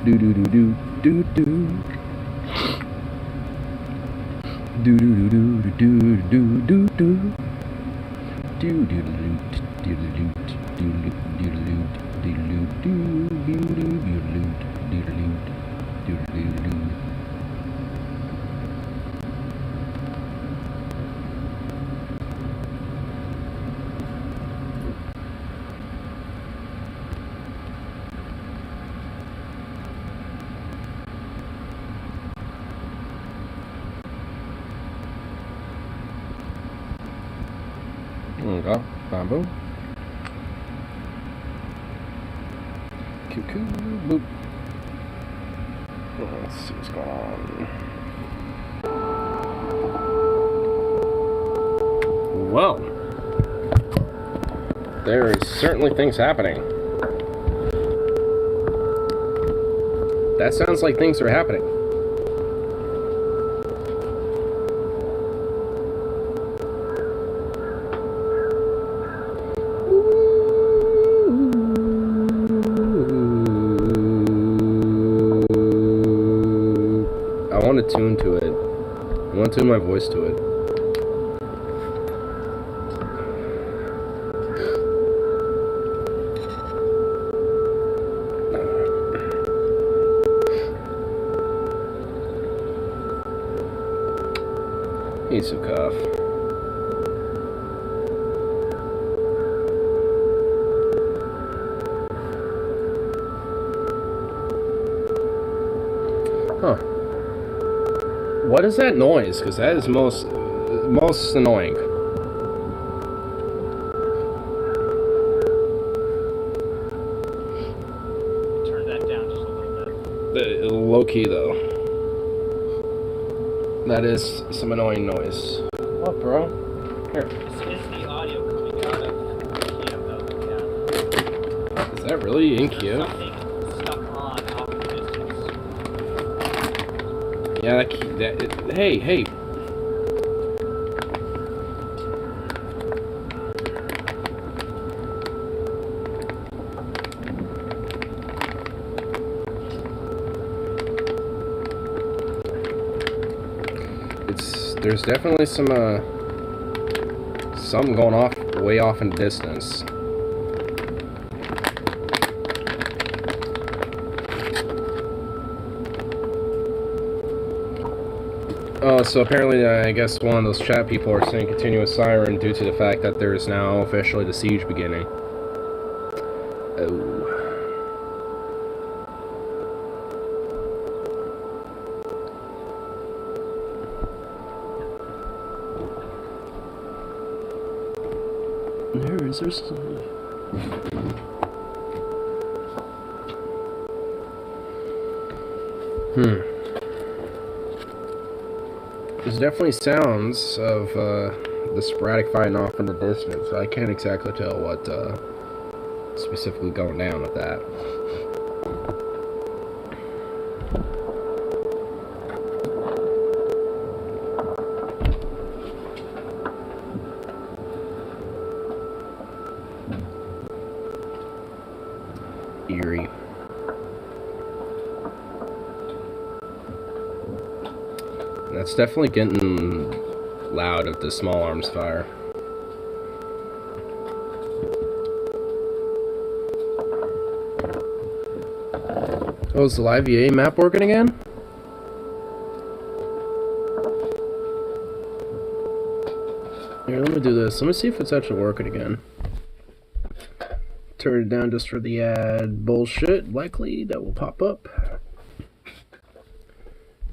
do do do do do do do do do do do do do do. There we go. Bamboo. Cuckoo. Boop. Let's see what's going on. Well, there is certainly things happening. That sounds like things are happening. I want to tune to it. I want to tune my voice to it. He's a cough. Huh. What is that noise? Because that is most annoying. Turn that down just a little bit. Low key though. That is some annoying noise. What, bro? Here. Is the audio coming out of Kiev though? Yeah. Is that really in Kiev? Something stuck on off in the distance. Yeah, hey. There's definitely something going off, way off in the distance. Oh, so apparently, I guess one of those chat people are saying continuous siren due to the fact that there is now officially the siege beginning. Oh. There's There's definitely sounds of the sporadic fighting off in the distance. I can't exactly tell what specifically going down with that. Eerie. That's definitely getting loud at the small arms fire. Oh, is the live EA map working again? Here, let me do this. Let me see if it's actually working again. Turn it down just for the ad bullshit. Likely that will pop up.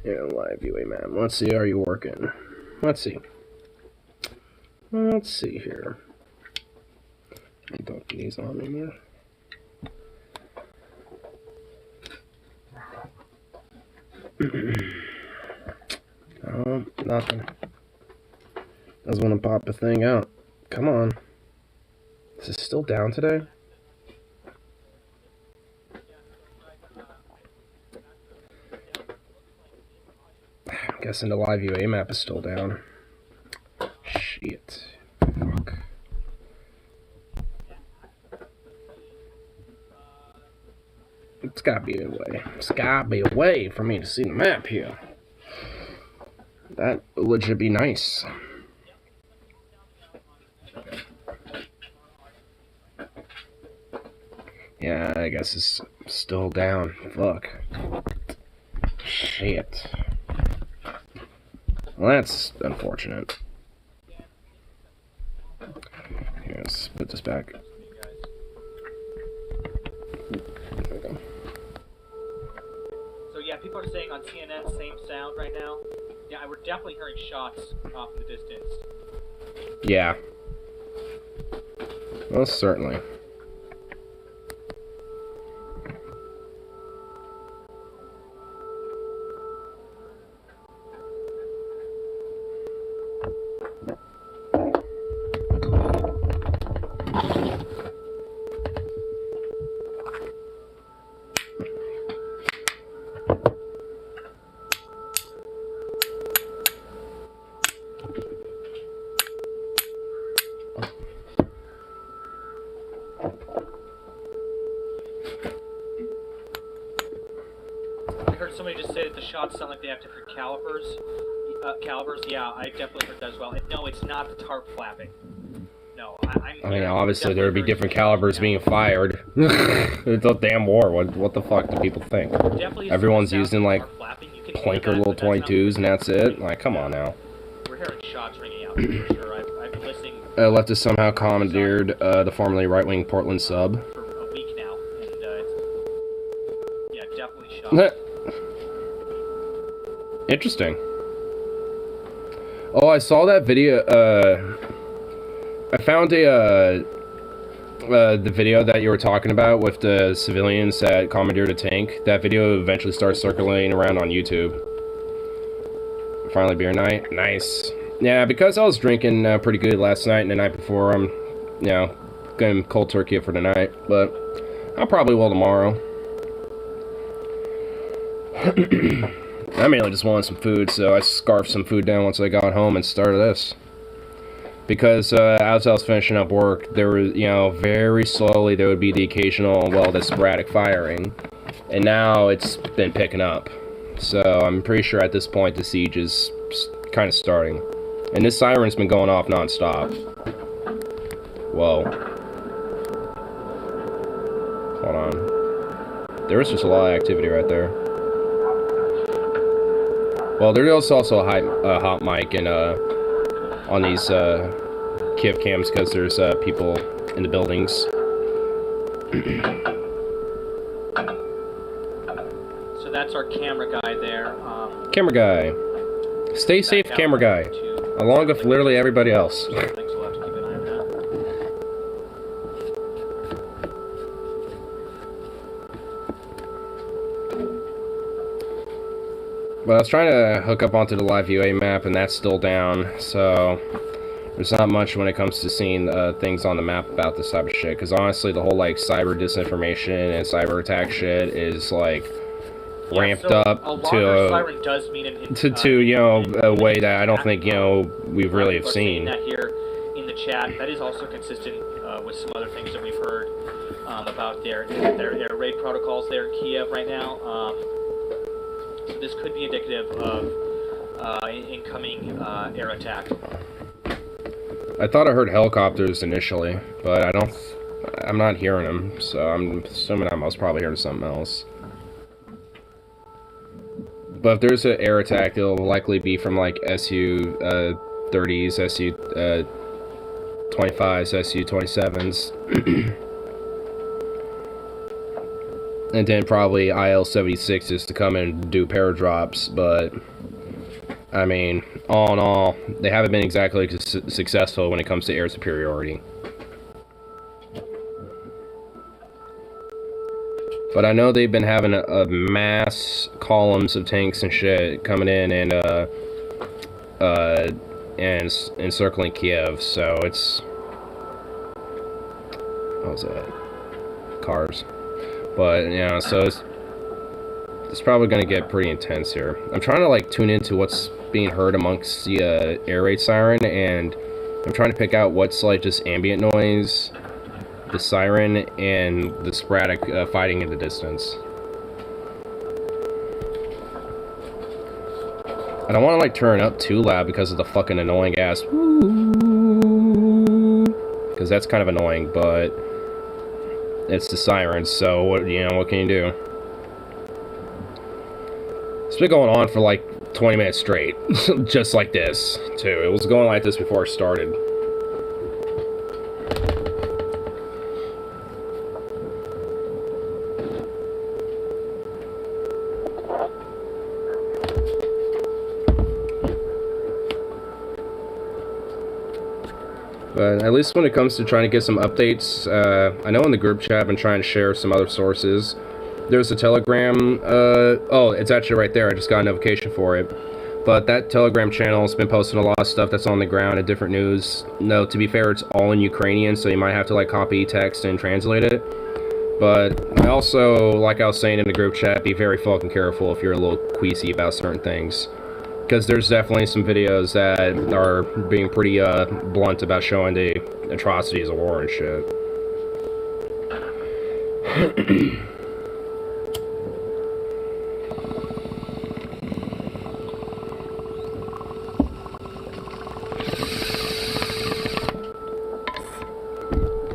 Yeah, live UA man. Let's see, are you working? Let's see. Let's see here. I don't think these on anymore. Oh, nothing. Doesn't want to pop a thing out. Come on. Is it still down today? I'm guessing the live UA map is still down. Shit. Fuck. It's got be away. It's gotta be away for me to see the map here. That would should be nice. Yeah, I guess it's still down. Fuck. Shit. Well, that's unfortunate. Here, let's put this back. There we go. So yeah, people are saying on CNN, same sound right now. Yeah, we're definitely hearing shots off in the distance. Yeah. Well, certainly. I heard somebody just say that the shots sound like they have different calibers. Yeah, I definitely heard that as well. And no, it's not the tarp flapping. No, I mean, obviously there would be different calibers being fired. It's a damn war. What the fuck do people think? Everyone's using like plinker little 22s and that's it. Like, come on now. We're hearing shots ringing out for sure. I've been listening. Leftist somehow commandeered the formerly right-wing Portland sub. For a week now, and yeah, definitely shots. Interesting. Oh, I saw that video. I found the video that you were talking about with the civilians that commandeered a tank. That video eventually started circulating around on YouTube. Finally, beer night. Nice. Yeah, because I was drinking pretty good last night and the night before, I'm, you know, going cold turkey for tonight. But I probably will tomorrow. I mainly just wanted some food, so I scarfed some food down once I got home and started this. Because as I was finishing up work, there was, you know, very slowly there would be the occasional, well, the sporadic firing. And now it's been picking up. So I'm pretty sure at this point the siege is kind of starting. And this siren's been going off non-stop. Whoa. Hold on. There was just a lot of activity right there. Well, there is also a hot mic and on these Kiev cams because there's people in the buildings. So that's our camera guy there. Camera guy. Stay safe, camera guy. Along with literally everybody else. Things we'll have to keep an eye on that. But I was trying to hook up onto the live UA map, and that's still down, so there's not much when it comes to seeing things on the map about this type of shit, because honestly, the whole, like, cyber disinformation and cyber attack shit is, like, ramped up to you know, a way that I don't think, you know, we really have seen. That here in the chat, that is also consistent with some other things that we've heard about their air raid protocols there in Kiev right now. So this could be indicative of incoming air attack. I thought I heard helicopters initially, but I'm not hearing them, so I'm assuming I was probably hearing something else. But if there's an air attack, it'll likely be from like Su-30s, Su-25s, Su-27s. And then probably IL-76s to come and do paradrops, but I mean, all in all, they haven't been exactly successful when it comes to air superiority. But I know they've been having a mass columns of tanks and shit coming in and encircling Kiev, so it's, what was that? Cars. But, you know, so it's probably going to get pretty intense here. I'm trying to, like, tune into what's being heard amongst the air raid siren, and I'm trying to pick out what's, like, just ambient noise, the siren, and the sporadic fighting in the distance. I don't want to like turn it up too loud because of the fucking annoying ass. Because that's kind of annoying, but it's the sirens. So what what can you do? It's been going on for like 20 minutes straight, just like this too. It was going like this before it started. But at least when it comes to trying to get some updates, I know in the group chat I've been trying to share some other sources. There's a Telegram, oh, it's actually right there, I just got a notification for it. But that Telegram channel has been posting a lot of stuff that's on the ground and different news. No, to be fair, it's all in Ukrainian, so you might have to like copy text and translate it. But I also, like I was saying in the group chat, be very fucking careful if you're a little queasy about certain things. Because there's definitely some videos that are being pretty blunt about showing the atrocities of war and shit.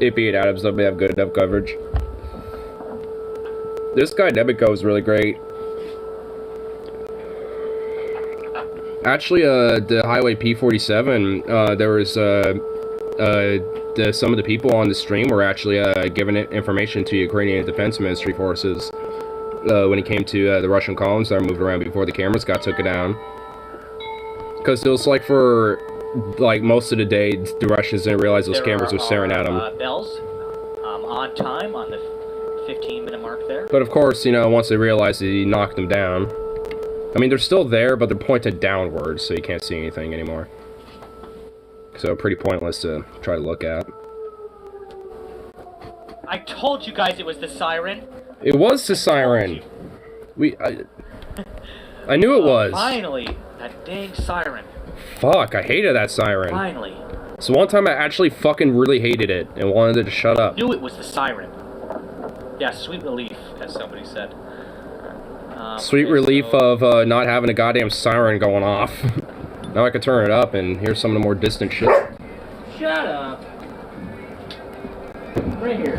AP8 Adams, let me have good enough coverage. This guy Nebico is really great. Actually, the Highway P47, there was, some of the people on the stream were actually, giving information to Ukrainian Defense Ministry forces, when it came to, the Russian columns that were moved around before the cameras got taken down. Because it was like for, like, most of the day, the Russians didn't realize those cameras were staring at them. Bells, on time, on the 15-minute mark there. But of course, once they realized it, he knocked them down. I mean, they're still there, but they're pointed downwards, so you can't see anything anymore. So, pretty pointless to try to look at. I told you guys it was the siren. It was the siren. I knew it was. Finally, that dang siren. Fuck, I hated that siren. Finally. So one time I actually fucking really hated it and wanted it to shut up. I knew it was the siren. Yeah, sweet relief, as somebody said. Sweet relief of not having a goddamn siren going off. Now I can turn it up and hear some of the more distant shit. Shut up. Right here.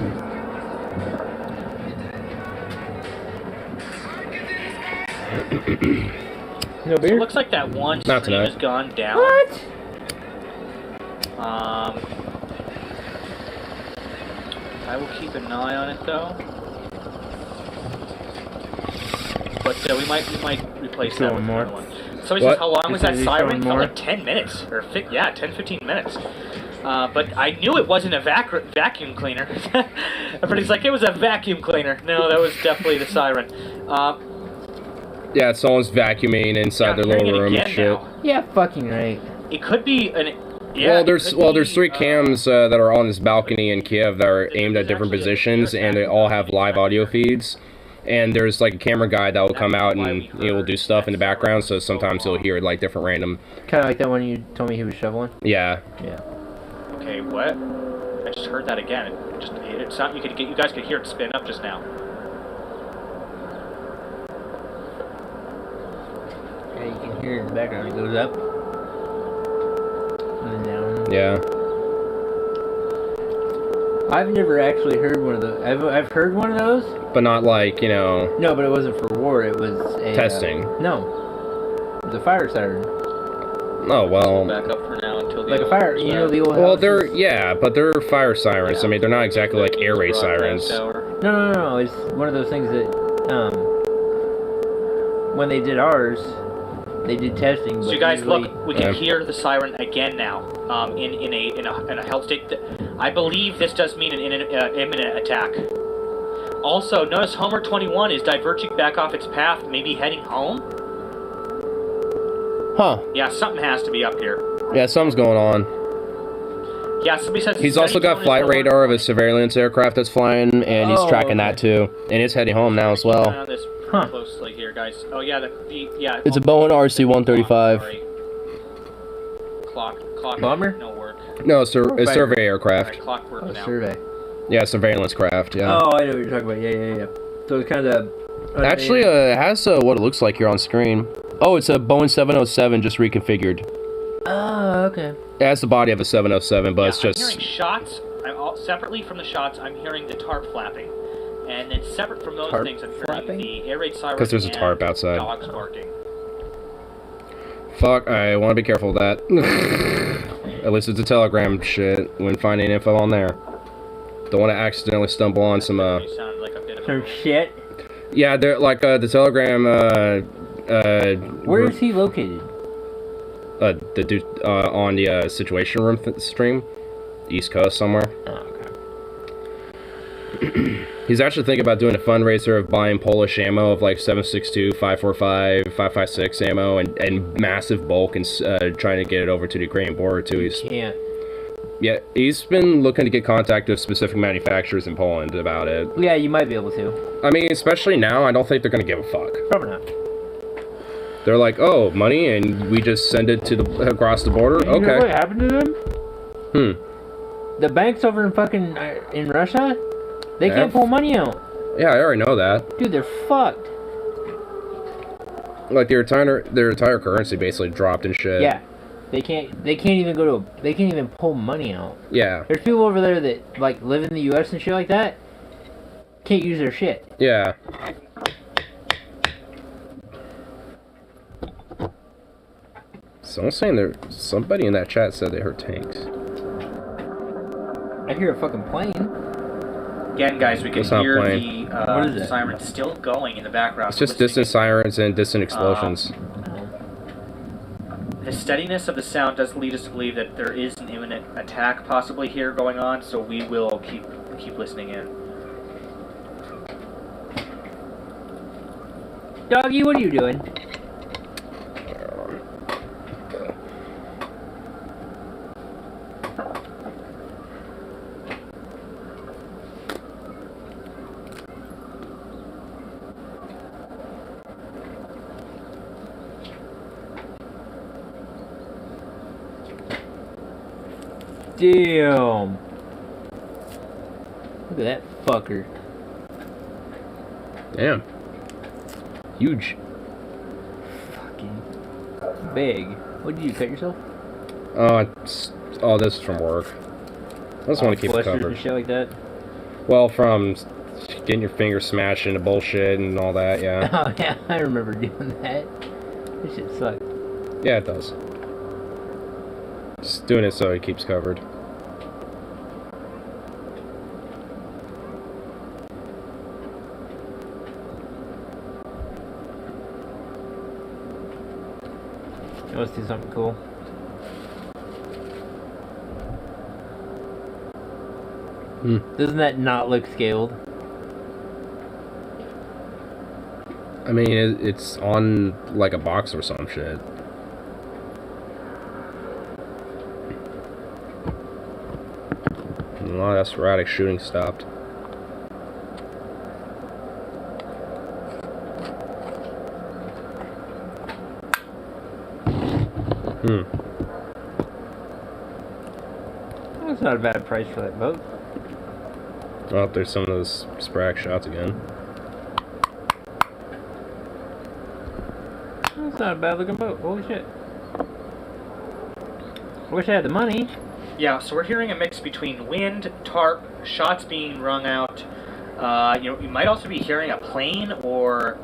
No beer? It looks like that one Not stream tonight. has gone down. What? I will keep an eye on it though. But we might replace that with more. another one. So he What? says, how long was that Is he siren? showing Felt more? like 10 minutes, or 10-15 minutes. But I knew it wasn't a vacuum cleaner. But he's like, it was a vacuum cleaner. No, that was definitely the siren. Yeah, someone's vacuuming inside their hearing little it room and again shit. now. Yeah, fucking right. It could be an. Yeah, there's three cams that are on this balcony in Kiev that are aimed at different positions, and they all have live audio feeds. And there's like a camera guy that will come out and will do stuff in the background, so sometimes you'll hear like different random. Kind of like that one you told me he was shoveling. Yeah. Yeah. Okay, what? I just heard that again. It's not. You guys could hear it spin up just now. Yeah, you can hear it in the background. It goes up and then down. Yeah. I've never actually heard one of those. I've heard one of those. But not like, No, but it wasn't for war. It was a testing. No. It was a fire siren. Oh, well. Back up for now until the Like a fire. You know the old. Well, houses? but they're fire sirens. I mean, they're not exactly like air raid sirens. No. It's one of those things that when they did ours, they did testing. So but you guys usually- look, we can hear the siren again now. In a health state. I believe this does mean an imminent attack. Also, notice Homer 21 is diverging back off its path, maybe heading home. Huh. Yeah, something has to be up here. Yeah, something's going on. Yeah, somebody says He's also got flight radar of a surveillance aircraft that's flying, and he's tracking that too. And it's heading home now as well. On this closely here, guys. Oh yeah, yeah. It's a Boeing RC-135. Sorry. Clock. Bomber? No work. No, it's a survey aircraft. Alright, clock work now. survey. Yeah, surveillance craft, yeah. Oh, I know what you're talking about. Yeah. So it's kind of. Actually, it has what it looks like here on screen. Oh, it's a Boeing 707 just reconfigured. Oh, okay. It has the body of a 707, but Yeah, it's just... I'm hearing shots. Separately from the shots, I'm hearing the tarp flapping. And then separate from those Tarp things, I'm hearing flapping? the air raid siren. Because there's a tarp and outside. Dogs barking. Fuck, I want to be careful with that. At least it's a Telegram shit when finding info on there. Don't want to accidentally stumble on some, You sound like a bit of Some a... shit. Yeah, they're like, the Telegram, Where is he located? The dude, on the, Situation Room stream. East Coast somewhere. Oh, okay. He's actually thinking about doing a fundraiser of buying Polish ammo of like 7.62, 5.45, 5.56 ammo and massive bulk and trying to get it over to the Ukrainian border too. Yeah, he's been looking to get contact with specific manufacturers in Poland about it. Yeah, you might be able to. I mean, especially now, I don't think they're gonna give a fuck. Probably not. They're like, oh, money, and we just send it to the across the border. You know what Okay. happened to them? The banks over in fucking in Russia, they can't pull money out. Yeah, I already know that. Dude, they're fucked. Like their entire currency basically dropped and shit. Yeah, they can't even they can't even pull money out. Yeah. There's people over there that like live in the U.S. and shit like that. Can't use their shit. Yeah. Someone's saying somebody in that chat said they heard tanks. I hear a fucking plane. Again, guys, we can It's not hear playing. What is the it? siren still going in the background. It's just We're listening. distant sirens and distant explosions. The steadiness of the sound does lead us to believe that there is an imminent attack possibly here going on, so we will keep listening in. Doggy, what are you doing? Damn. Look at that fucker. Damn. Huge. Fucking big. What did you cut yourself? Oh, this is from work. I just want to keep it Blisters covered. and shit like that. Well, from getting your finger smashed into bullshit and all that, yeah. Oh yeah, I remember doing that. This shit sucked. Yeah, it does. Just doing it so it keeps covered. Let's do something cool. Doesn't that not look scaled? I mean, it's on like a box or some shit. A lot of sporadic shooting stopped. That's not a bad price for that boat. Oh, there's some of those sporadic shots again. That's not a bad looking boat. Holy shit. I wish I had the money. Yeah, so we're hearing a mix between wind, tarp, shots being rung out. You might also be hearing a plane or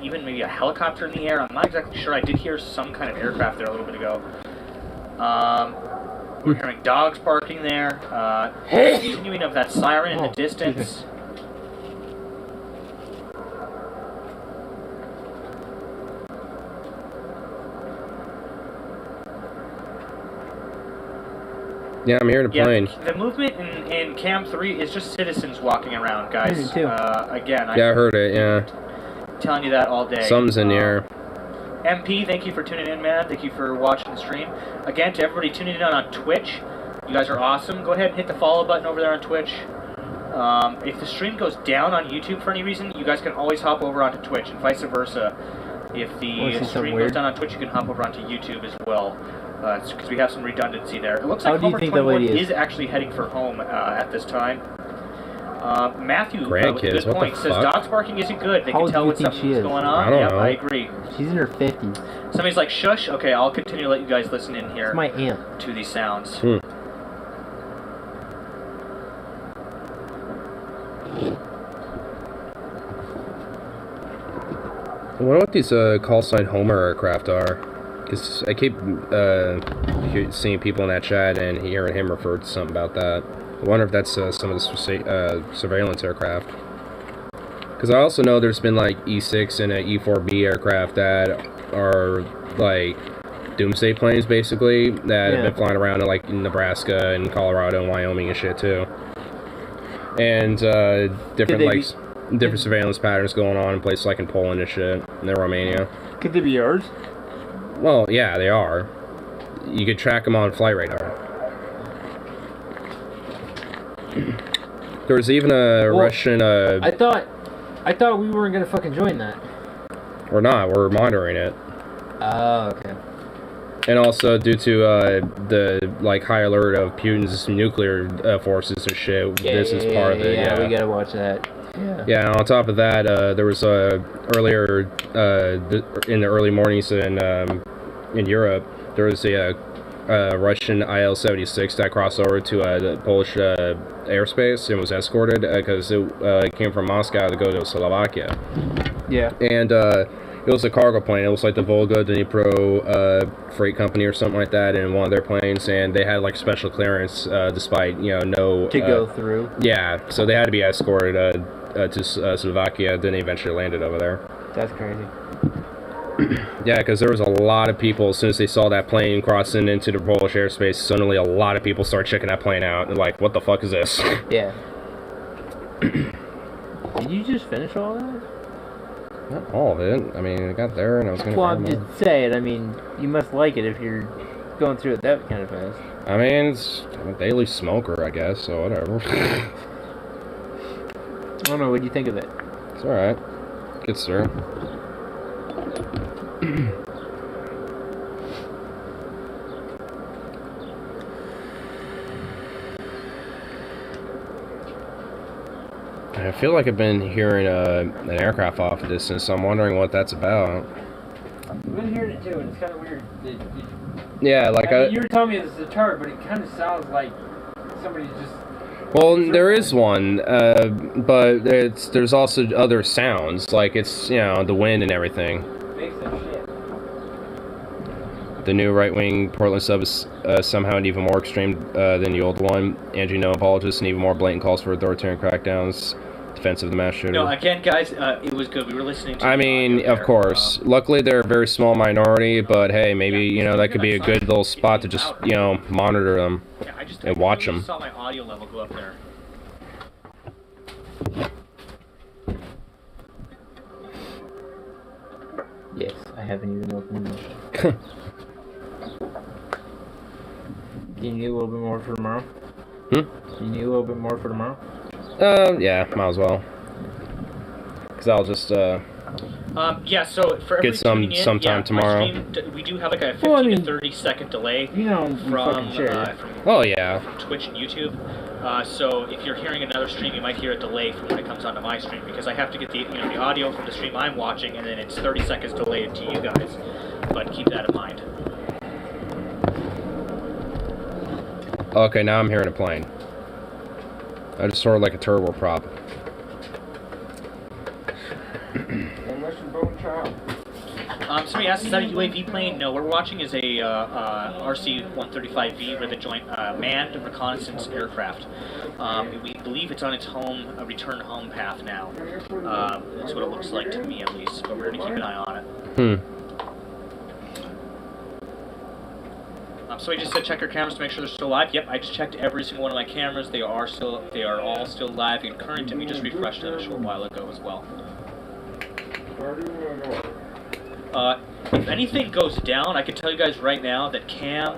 even maybe a helicopter in the air. I'm not exactly sure. I did hear some kind of aircraft there a little bit ago. We're hearing dogs barking there. Continuing of that siren in the distance. Yeah, I'm hearing a plane. The movement in Cam 3 is just citizens walking around, guys. Me too. Again, Yeah, I heard it, yeah. telling you that all day. Something's in the air. MP, thank you for tuning in, man. Thank you for watching the stream. Again, to everybody tuning in on Twitch, you guys are awesome. Go ahead and hit the follow button over there on Twitch. If the stream goes down on YouTube for any reason, you guys can always hop over onto Twitch, and vice versa. If the stream goes down on Twitch, you can hop over onto YouTube as well. Because we have some redundancy there. It looks like Homer 21 is actually heading for home at this time. Matthew, with a Grandkids, good what the point, says fuck? dogs barking isn't good. They How can old tell do you when think she something's is? going on. I don't Yep, know. I agree. She's in her 50s. Somebody's like, shush. Okay, I'll continue to let you guys listen in here It's my aunt. to these sounds. Hmm. I wonder what these call sign Homer aircraft are. Because I keep seeing people in that chat and hearing him refer to something about that. I wonder if that's some of the surveillance aircraft. Because I also know there's been like E6 and E4B aircraft that are like doomsday planes basically that have been flying around in like Nebraska and Colorado and Wyoming and shit too. And different surveillance patterns going on in places like in Poland and shit, and in Romania. Could they be yours? Well, yeah, they are. You could track them on flight radar. There was even a Russian. I thought we weren't gonna fucking join that. We're not. We're monitoring it. Oh, okay. And also due to the like high alert of Putin's nuclear forces and shit, this is part of it. Yeah, we gotta watch that. Yeah. Yeah. And on top of that, there was earlier in the early mornings in Europe, there was a Russian IL-76 that crossed over to the Polish airspace and was escorted because it came from Moscow to go to Slovakia. Yeah. And it was a cargo plane. It was like the Volga Dnipro freight company or something like that, in one of their planes, and they had like special clearance despite no to go through. Yeah, so they had to be escorted to Slovakia. Then they eventually landed over there. That's crazy. Yeah, because there was a lot of people, as soon as they saw that plane crossing into the Polish airspace, suddenly a lot of people started checking that plane out. They're like, what the fuck is this? Yeah. Did you just finish all that? Not all of it. I mean, I got there and I was going to... Well, I'm just saying, I mean, you must like it if you're going through it that kind of fast. I mean, I'm a daily smoker, I guess, so whatever. I don't know, what do you think of it? It's alright. Gets through. I feel like I've been hearing an aircraft off a distance, so I'm wondering what that's about. I've been hearing it too, and it's kind of weird. Yeah, like I mean, you were telling me it's a turret, but it kind of sounds like somebody just... Well, there is one, but there's also other sounds, like it's, you know, the wind and everything. Makes some shit. The new right-wing Portland sub is somehow even more extreme than the old one. Angie, no apologists, and even more blatant calls for authoritarian crackdowns. Defense of the mass shooter. No, again, guys, it was good. We were listening to... I mean, of course. Luckily, they're a very small minority, but hey, maybe, you know, that could be a good little spot to just, you know, monitor them and watch them. I saw my audio level go up there. Yes, I haven't even opened it. Do you need a little bit more for tomorrow? Hmm? Do you need a little bit more for tomorrow? Yeah, might as well. Because I'll just, yeah, so for get some tuning in, sometime tomorrow. Stream, we do have like a 15 to 30 second delay from oh yeah, Twitch and YouTube. So if you're hearing another stream, you might hear a delay from when it comes onto my stream, because I have to get the the audio from the stream I'm watching, and then it's 30 seconds delayed to you guys. But keep that in mind. Okay, now I'm hearing a plane. I just sort of like a turboprop. Somebody asked, is that a UAV plane? No, what we're watching is a RC-135V with a joint manned reconnaissance aircraft. We believe it's on its return home path now. That's what it looks like to me, at least. But we're going to keep an eye on it. Somebody just said check your cameras to make sure they're still live. Yep, I just checked every single one of my cameras. They are all still live and current, and we just refreshed them a short while ago as well. If anything goes down, I can tell you guys right now that cam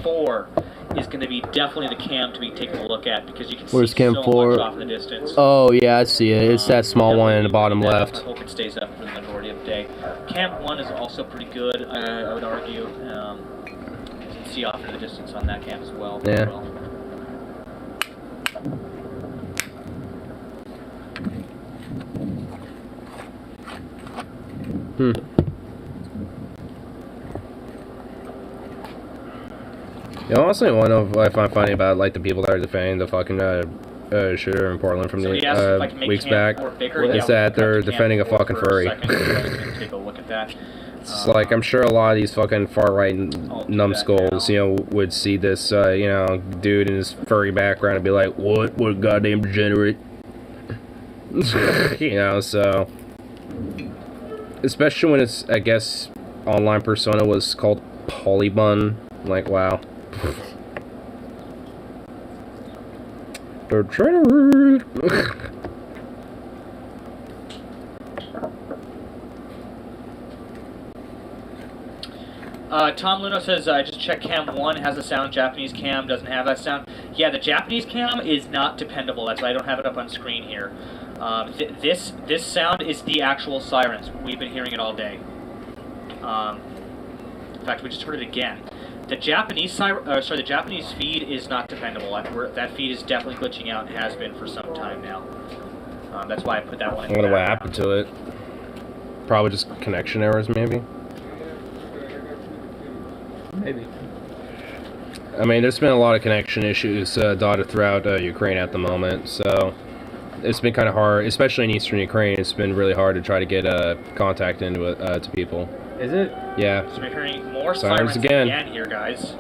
4 is going to be definitely the cam to be taking a look at, because you can see cam so 4? much off in the distance. Oh yeah, I see it. It's that small one in the bottom left. I hope it stays up for the majority of the day. Cam 1 is also pretty good, I would argue. You can see off in the distance on that cam as well. Yeah. Hmm. You know, honestly, one of what I find funny about like the people that are defending the fucking shooter in Portland from Somebody the asked if I can make weeks camp back more bigger. is Yeah, that we'll they're cut the defending a camp fucking for a furry. second. You guys can take a look at that. It's like I'm sure a lot of these fucking far right I'll do numbskulls, that you know, would see this, you know, dude in his furry background and be like, "What? What a goddamn degenerate!" You know, so especially when it's, I guess, online persona was called Polybun. Like, wow. Degenerate. Tom Luno says, I just checked cam 1 has a sound, Japanese cam doesn't have that sound. Yeah, the Japanese cam is not dependable, that's why I don't have it up on screen here. This sound is the actual sirens. We've been hearing it all day. In fact, we just heard it again. The Japanese the Japanese feed is not dependable. That feed is definitely glitching out and has been for some time now. That's why I put that one in I wonder what happened to it. Probably just connection errors, maybe. Maybe. I mean, there's been a lot of connection issues dotted throughout Ukraine at the moment, so it's been kind of hard, especially in eastern Ukraine. It's been really hard to try to get contact into it to people. Is it? Yeah. So we're hearing more Sirens sirens again here, guys.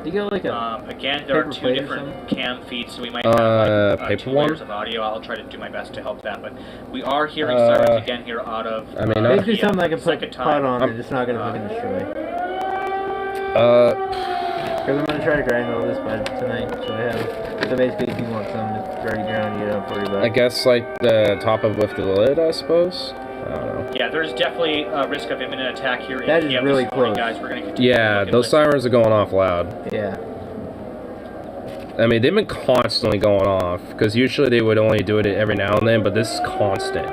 Do you got like a again, there are paper two plate or different cam feeds, so we might have like, paper 2 one? layers of audio. I'll try to do my best to help that, but we are hearing sirens again here out of. I mean, basically something I can put second time. pot on and it's not gonna fucking destroy. Because I'm gonna try to grind all this by tonight, so I have. So basically, if you want some, it's already ground, you don't have to worry about it. I guess like the top of with the lid, I suppose. I don't know. Yeah, there's definitely a risk of imminent attack here. That in is Kiev really this morning, close. guys. We're gonna continue Yeah, looking those with- sirens are going off loud. Yeah. I mean, they've been constantly going off, because usually they would only do it every now and then, but this is constant.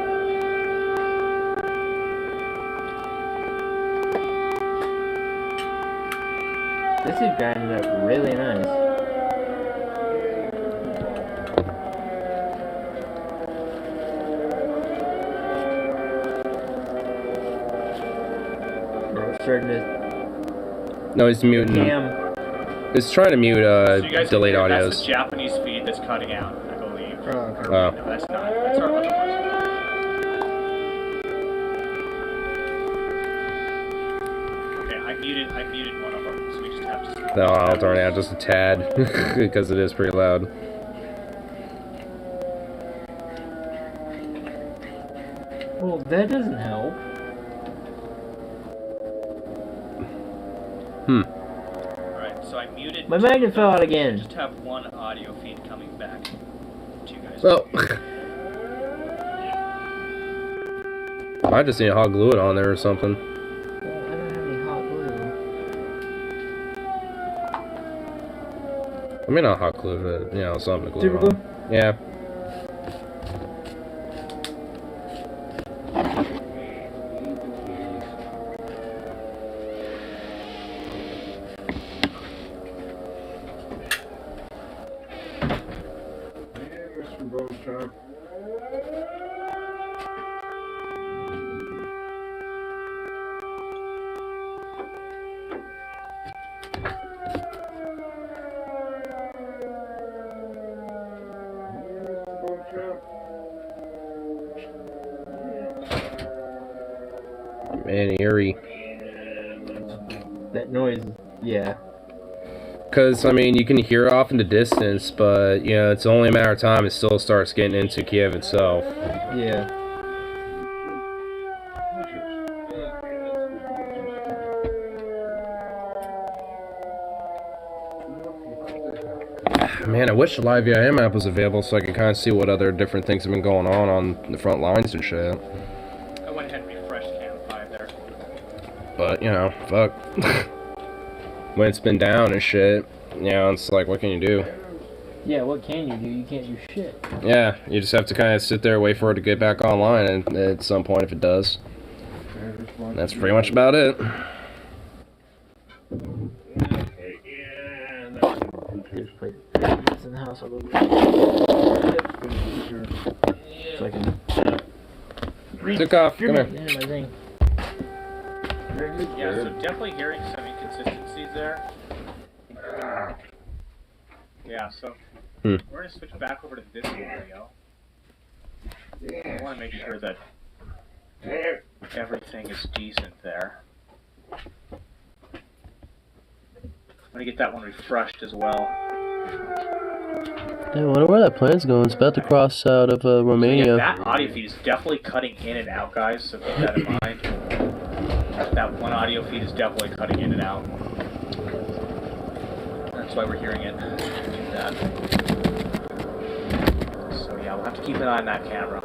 This is grinding up really nice. Bro, it's starting to No, he's muting. cam. It's trying to mute So you guys delayed can hear audios. That's the Japanese feed that's cutting out, I believe. Oh, okay. Oh. No, that's not. That's our other one. Okay, I muted one of them, so we just have to. No, I'll turn it out just a tad, because it is pretty loud. Well, that doesn't help. Alright, so I muted. My magnet fell out again. Just have one audio feed coming back to you guys. Well, I just need to hot glue it on there or something. Well, I don't have any hot glue. I mean, not hot glue, but, you know, something to glue Super it on. glue? Yeah. Man, eerie. That noise, yeah. Because, I mean, you can hear it off in the distance, but, you know, it's only a matter of time it still starts getting into Kiev itself. Yeah. Man, I wish the live VIM app was available so I could kind of see what other different things have been going on the front lines and shit. I went ahead and refreshed Cam 5 there. But, you know, fuck. When it's been down and shit, you know, it's like, what can you do? Yeah, what can you do? You can't do shit. Yeah, you just have to kind of sit there, wait for it to get back online, and at some point, if it does, that's pretty much about it. Just play this in the house a little bit. So I can Took off. Come here. Yeah, my thing. Yeah, so definitely hearing some inconsistencies there. Yeah, so we're going to switch back over to this audio. I want to make sure that everything is decent there. I'm going to get that one refreshed as well. Yeah, I wonder where that plane's going. It's about to cross out of Romania. Yeah, that audio feed is definitely cutting in and out, guys, so keep that in mind. That one audio feed is definitely cutting in and out. That's why we're hearing it. That. So yeah, we'll have to keep an eye on that camera.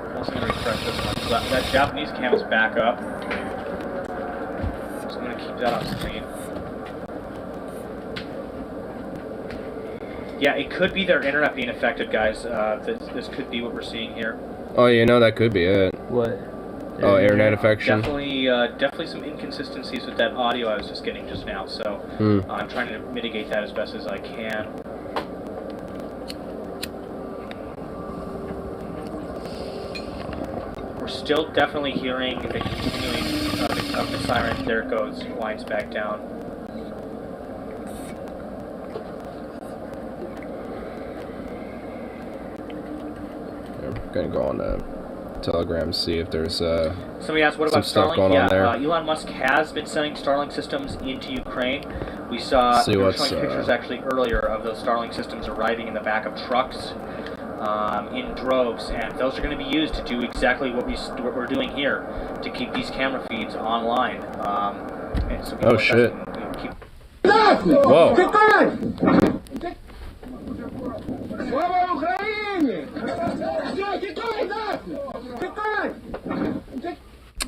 I'm also going to refresh this one. So that Japanese cam is back up. So I'm going to keep that on screen. Yeah, it could be their internet being affected, guys. This could be what we're seeing here. Oh, you know, that could be it. What? Oh, internet affection. Definitely some inconsistencies with that audio I was just getting just now. So I'm trying to mitigate that as best as I can. We're still definitely hearing the continuing of the siren. There it goes, winds back down. I'm gonna go on Telegram to see if there's Somebody asked, what about stuff Starlink? going on there. Elon Musk has been sending Starlink systems into Ukraine. We saw showing pictures actually earlier of those Starlink systems arriving in the back of trucks in droves, and those are going to be used to do exactly what we're doing here to keep these camera feeds online. And so oh shit! Keep... Whoa!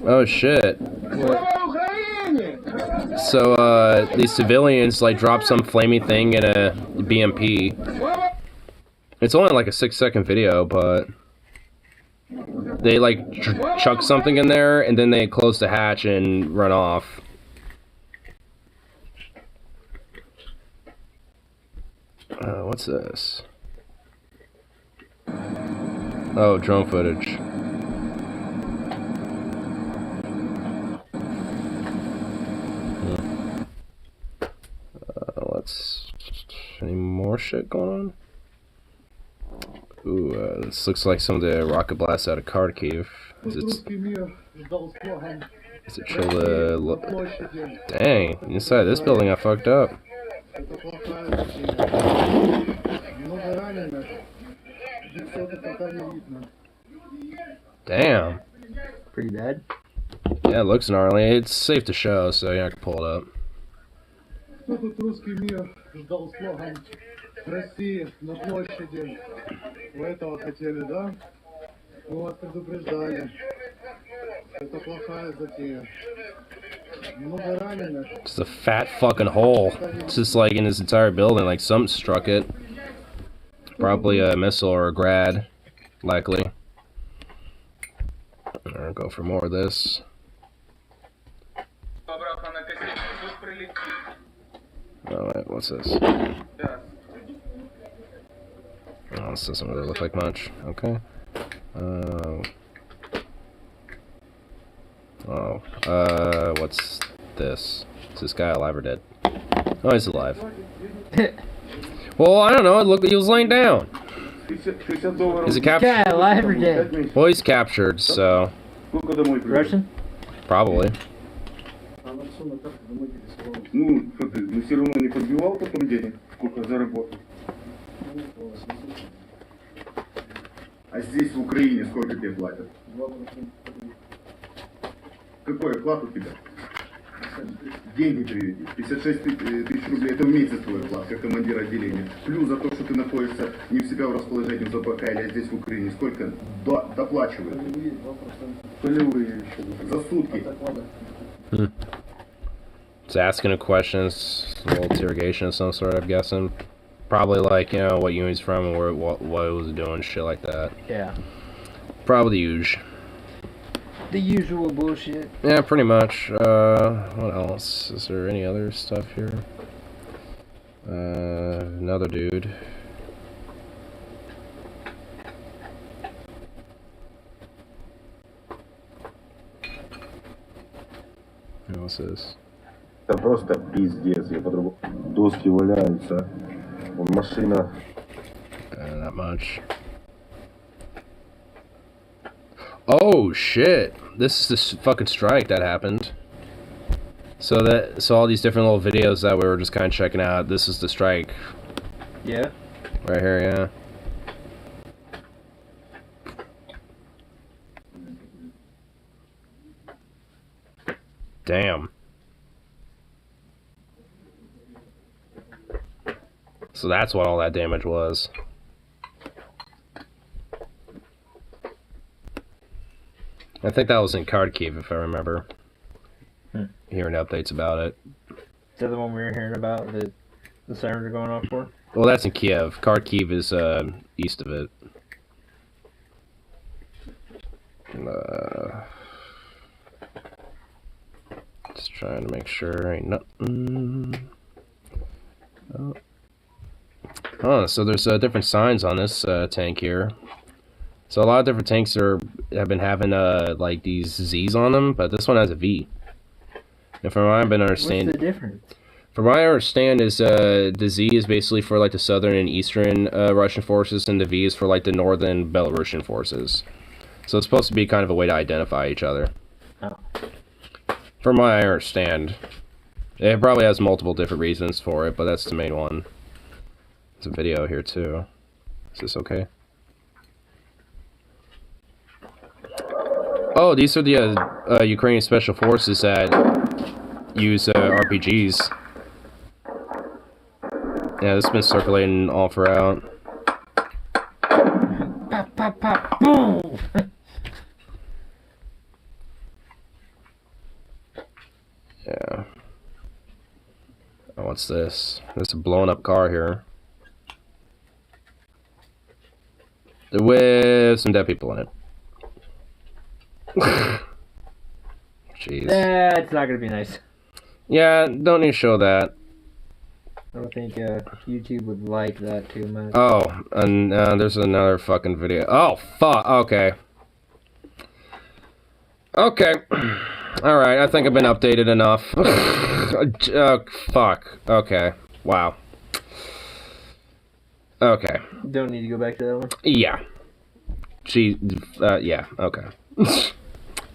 Oh shit. So these civilians like dropped some flaming thing in a BMP. It's only like a 6-second video, but they like chuck something in there and then they close the hatch and run off. What's this? Oh, drone footage. Any more shit going on? Ooh, this looks like some of the rocket blasts out of Kharkiv. Is it chill the... Dang, inside this building I fucked up. Damn. Pretty bad. Yeah, it looks gnarly. It's safe to show, so yeah, I can pull it up. Тут русский мир ждал с Богом в России на площади. Вы этого хотели, да? Мы вас предупреждали. Это плохая затея. Много раненых. It's a fat fucking hole. It's just like in this entire building, like something struck it. Probably a missile or a grad, likely. I'll go for more of this. Oh wait, what's this? Oh, this doesn't really look like much. Okay. What's this? Is this guy alive or dead? Oh, he's alive. Well, I don't know. It looked like he was laying down. Is he captured? Yeah, alive or dead? Well, he's captured, so... Russian? Probably. Ну, что ты, ну все равно не подбивал потом денег, сколько заработал. А здесь, в Украине, сколько тебе платят? Какой оклад у тебя? Деньги приведи. 56 тысяч рублей, это в месяц твой оклад, как командир отделения. Плюс за то, что ты находишься не в себя в расположении ЗПК или здесь в Украине, сколько доплачивают? Полевые еще. За сутки. It's asking a question, it's a little interrogation of some sort, I'm guessing. Probably like, you know, what unit he's from and where, what it was doing, shit like that. Yeah. Probably the usual. The usual bullshit. Yeah, pretty much. What else? Is there any other stuff here? Another dude. What's this? Это просто пиздец, я по-другому. Доски валяются. Вон машина. Not much. Oh shit! This is this fucking strike that happened. So all these different little videos that we were just kind of checking out. This is the strike. Yeah. Right here, yeah. Damn. So that's what all that damage was. I think that was in Kharkiv, if I remember. Hearing updates about it. Is that the one we were hearing about that the sirens are going off for? Well, that's in Kiev. Kharkiv is east of it. Just trying to make sure ain't nothing. Oh, so there's different signs on this tank here. So a lot of different tanks have been having like these Z's on them, but this one has a V. And from what I've been understanding, what's the difference? From what I understand is the Z is basically for like the southern and eastern Russian forces, and the V is for like the northern Belarusian forces. So it's supposed to be kind of a way to identify each other. Oh. From what I understand. It probably has multiple different reasons for it, but that's the main one. There's a video here too. Is this okay? Oh, these are the Ukrainian special forces that use RPGs. Yeah, this has been circulating all throughout. Pop, pop, pop, boom! Yeah. Oh, what's this? There's a blown up car here. With some dead people in it. Jeez. That's not gonna be nice. Yeah, don't need to show that. I don't think YouTube would like that too much. Oh, and there's another fucking video. Oh, fuck. Okay. Okay. Alright, I think I've been updated enough. Fuck. Okay. Wow. Okay. Don't need to go back to that one? Yeah. Yeah. Okay.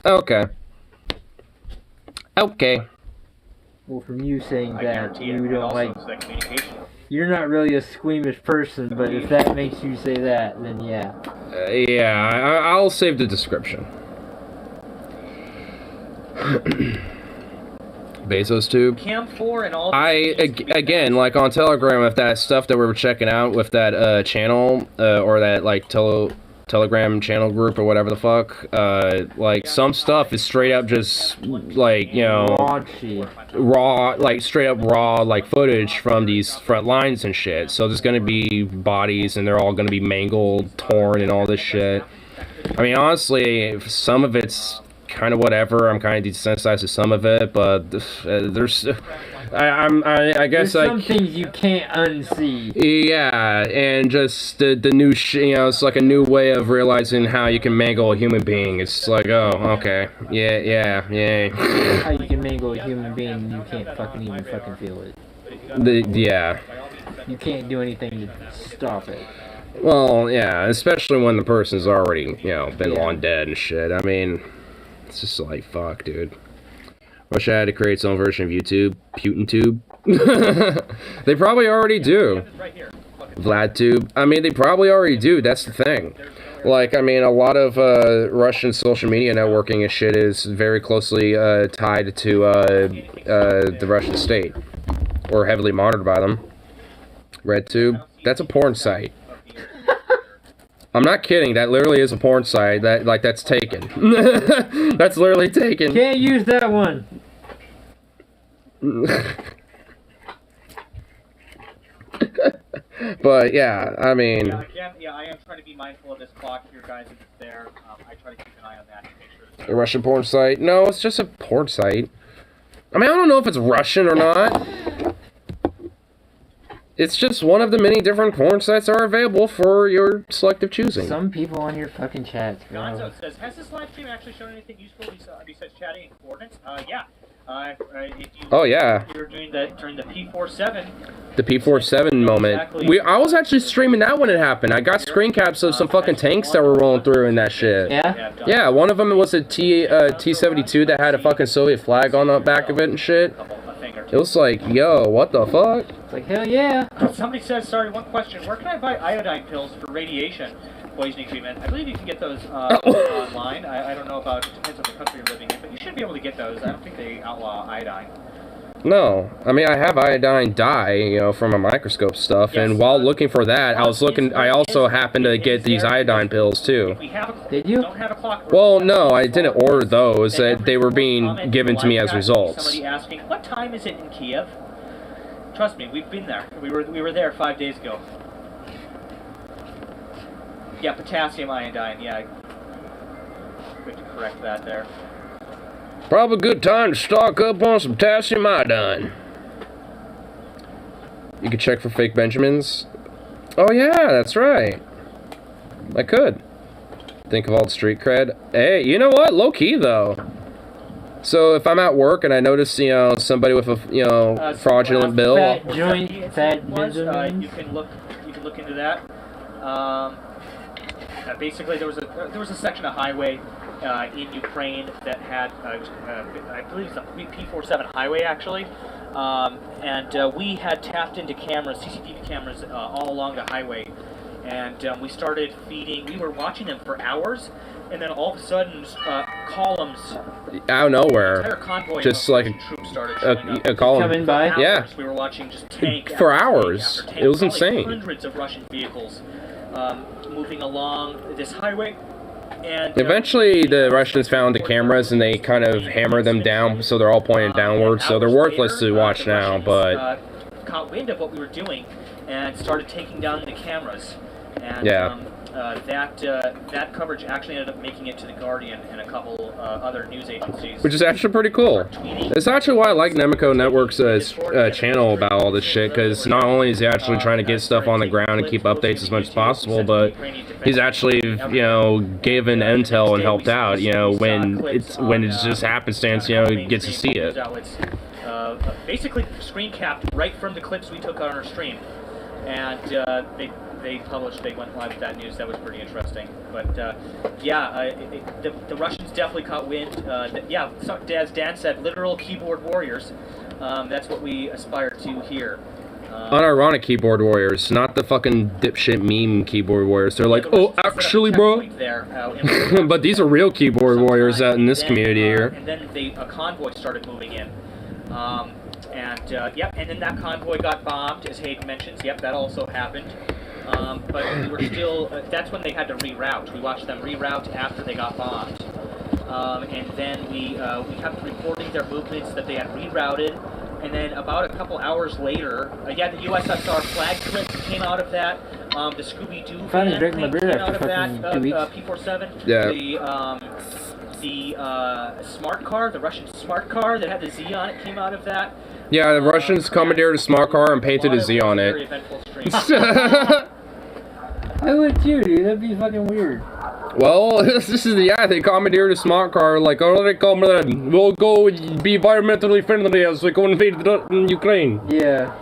Okay. Okay. Well, from you saying I that, guarantee you it don't also like... is that communication. You're not really a squeamish person, but if that makes you say that, then yeah. Yeah, I'll save the description. Bezos tube. Cam 4 and all. Again, like on Telegram, with that stuff that we were checking out with that channel, or that like Telegram channel group or whatever the fuck, like some stuff is straight up just like, you know, raw, like straight up raw, like footage from these front lines and shit. So there's gonna be bodies and they're all gonna be mangled, torn, and all this shit. I mean, honestly, some of it's kind of whatever. I'm kind of desensitized to some of it, but there's, I guess there's like some things you can't unsee. Yeah, and just the new you know, it's like a new way of realizing how you can mangle a human being. It's like, oh, okay, yeah. How you can mangle a human being and you can't fucking even fucking feel it. Yeah. You can't do anything to stop it. Well, yeah, especially when the person's already, you know, been long dead and shit. I mean, it's just like, fuck, dude. Wish I had to create some version of YouTube, PutinTube. They probably already do. VladTube. I mean, they probably already do. That's the thing. Like, I mean, a lot of Russian social media networking and shit is very closely tied to the Russian state, or heavily monitored by them. RedTube. That's a porn site. I'm not kidding. That literally is a porn site. That's taken. That's literally taken. Can't use that one. But yeah, I mean. Yeah, I am trying to be mindful of this clock here, guys. If it's there, I try to keep an eye on that to make sure. A Russian porn site? No, it's just a porn site. I mean, I don't know if it's Russian or not. It's just one of the many different porn sites that are available for your selective choosing. Some people on your fucking chats, bro. Gonzo says, has this live stream actually shown anything useful besides chatting and coordinates? Yeah. If you, Oh, yeah. You were doing that during the P47. The P47 moment. Exactly. I was actually streaming that when it happened. I got screen caps of some fucking tanks that were rolling through in that shit. Yeah? Yeah, one of them was a T-72 that had a fucking Soviet flag on the back of it and shit. It was like, yo, what the fuck? It's like, hell yeah. Somebody says, sorry, one question. Where can I buy iodine pills for radiation poisoning treatment? I believe you can get those online. I don't know about, it depends on the country you're living in, but you should be able to get those. I don't think they outlaw iodine. No, I mean I have iodine dye, you know, from a microscope stuff, and while looking for that, I also happened to get these iodine pills too. Did you? Well, no, I didn't order those. They were being given to me as results. Somebody asking, what time is it in Kiev? Trust me, we've been there. We were there 5 days ago. Yeah, potassium iodine. Yeah, good to correct that there. Probably a good time to stock up on some potassium iodine. You could check for fake Benjamins. Oh yeah, that's right. I could. Think of all the street cred. Hey, you know what? Low key though. So if I'm at work and I notice, you know, somebody with a, fraudulent bill. Fat Benjamin. You can look into that. Basically, there was a section of highway in Ukraine that had, I believe it's a P47 highway actually, and we had tapped into cameras, CCTV cameras, all along the highway, and we started feeding. We were watching them for hours, and then all of a sudden, columns out of nowhere, entire convoy just of like troops started a column coming by. Yeah, we were watching just tank for after hours. tank after tank, It was probably insane. Hundreds of Russian vehicles moving along this highway. And, eventually, the Russians found the cameras and they kind of hammered them down, so they're all pointed downward. So they're worthless to watch now. But caught wind of what we were doing and started taking down the cameras. And, yeah. That coverage actually ended up making it to The Guardian and a couple other news agencies. Which is actually pretty cool. It's actually why I like Nemco Network's channel about all this shit, because not only is he actually trying to get stuff on the ground and keep updates as much as possible, but he's actually, you know, given intel and helped out, you know, when it's just happenstance, you know, he gets to see it. Basically screen capped right from the clips we took on our stream. And they went live with that news. That was pretty interesting. But the Russians definitely caught wind. As Dan said, literal keyboard warriors. That's what we aspire to here. Unironic keyboard warriors, not the fucking dipshit meme keyboard warriors. They're like, oh, actually, bro. But these are real keyboard warriors out in this community here. And then a convoy started moving in. And then that convoy got bombed, as Hayden mentions. Yep, that also happened. But we were still, that's when they had to reroute. We watched them reroute after they got bombed. And then we kept reporting their movements that they had rerouted. And then about a couple hours later, the USSR flag clips came out of that. The Scooby-Doo Finally drinking my beer came out after of that, fucking 2 weeks. P47. Yeah. The smart car, the Russian smart car that had the Z on it, came out of that. Yeah, the Russians commandeered a smart car and painted a Z on it. I would too, dude. That'd be fucking weird. Well, they commandeered a smart car, like, alright, comrade, we'll go be environmentally friendly as we go invade Ukraine. Yeah.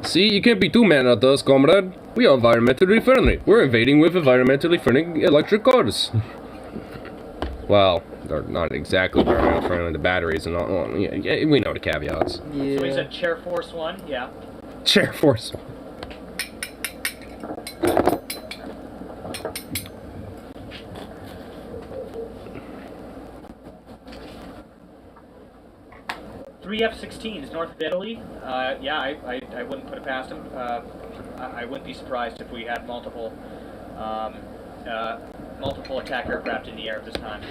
See, you can't be too mad at us, comrade. We are environmentally friendly. We're invading with environmentally friendly electric cars. Well, they're not exactly environmentally friendly, the batteries and all. Well, yeah, we know the caveats. Yeah. So we said Chair Force 1, yeah. Chair Force 1. Three F-16s north of Italy. I wouldn't put it past them. I wouldn't be surprised if we had multiple attack aircraft in the air at this time.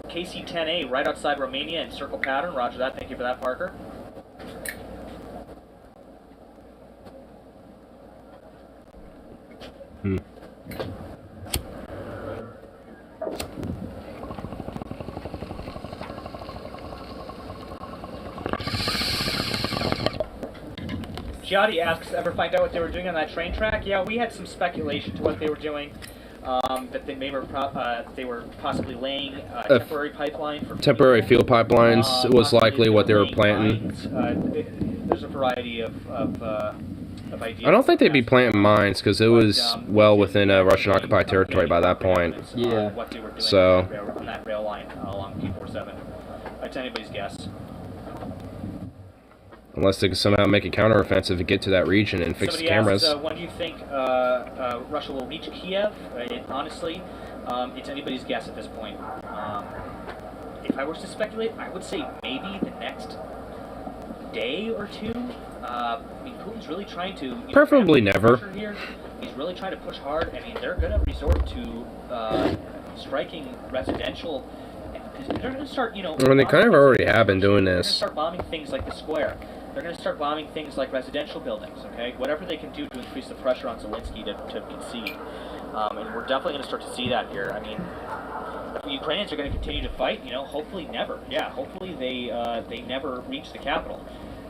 KC-10A right outside Romania in circle pattern. Roger that. Thank you for that, Parker. Giadi asks, ever find out what they were doing on that train track? Yeah, we had some speculation to what they were doing. That they were possibly laying a temporary pipeline for temporary fuel pipelines was likely what they were planting. There's a variety of ideas. I don't think they'd be planting mines because it was well within Russian-occupied territory by that point. Yeah. What they were doing So on that rail line along P47. It's anybody's guess. unless they could somehow make a counteroffensive to get to that region and fix the cameras. Asks, when do you think Russia will reach Kiev? Honestly, it's anybody's guess at this point. If I was to speculate, I would say maybe the next day or two. I mean, Putin's really trying to... Preferably never. Here. He's really trying to push hard. I mean, they're going to resort to striking residential... They're going to start, I mean, they kind of already have been doing this. They're going to start bombing things like the square. They're going to start bombing things like residential buildings, okay? Whatever they can do to increase the pressure on Zelensky to concede. And we're definitely going to start to see that here. I mean, if the Ukrainians are going to continue to fight, hopefully never. Yeah, hopefully they never reach the capital.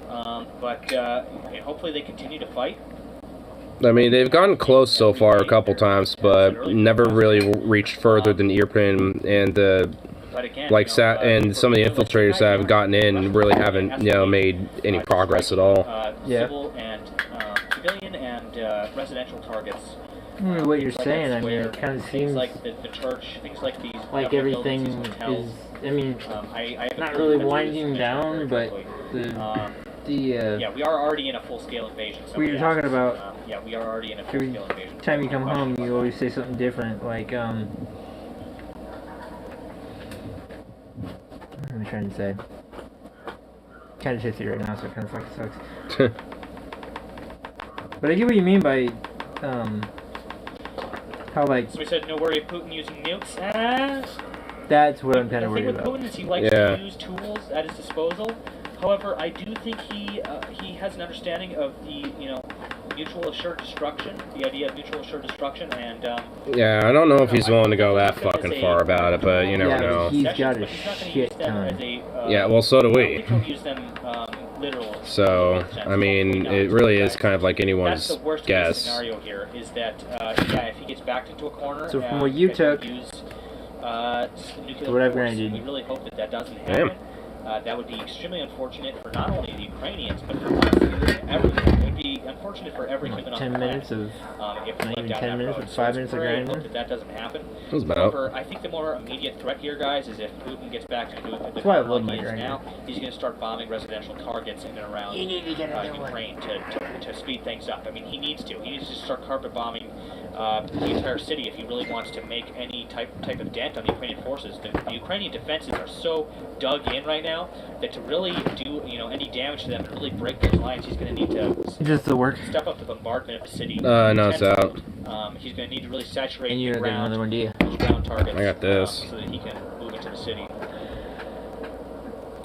But hopefully they continue to fight. I mean, they've gotten close so far a couple times, but never really reached further than Irpin and and some of the infiltrators that have gotten in really haven't, made any progress at all. Civil and civilian and residential targets. What you're saying, I mean, it kind of seems things like the church, things like these. Like everything is, I mean, not really winding down, but yeah, we are already in a full-scale invasion. What you're talking about? Yeah, we are already in a full-scale invasion. Every time you come home, you always say something different. Like, what am I trying to say? Kind of shitty right now, so it kind of fucking sucks. But I get what you mean by, how, like... So we said, no worry of Putin using nukes. That's what I'm kind of worried about. The thing with Putin is he likes to use tools at his disposal. However, I do think he has an understanding of the, mutual assured destruction, the idea of mutual assured destruction, and... yeah, I don't know if he's willing to go that fucking far about it, but you never know. He's got a shit ton. Yeah, well, so do we. Use them, so, I mean, it really is kind of like anyone's that's the worst guess. Scenario here is that, if he gets backed into a corner... So from what you took... nuclear what I've force, granted. we really hope that doesn't happen. That would be extremely unfortunate for not only the Ukrainians, but for everyone. It would be unfortunate for every human on the planet. 10 minutes of... if we went down 10 that minutes road. with 5 minutes of grinding? Hope that doesn't happen. About. I think the more immediate threat here, guys, is if Putin gets back into it That's why I love my grinding. now, he's going to start bombing residential targets in and around Ukraine to speed things up. I mean, he needs to. He needs to start carpet bombing the entire city if he really wants to make any type of dent on the Ukrainian forces. The Ukrainian defenses are so dug in right now that to really do any damage to them and really break those lines, he's going to need to Just the work. step up the bombardment of the city. No, it's out. He's going to need to really saturate And you the got another one, do you? ground targets. I got this. So that he can move into the city.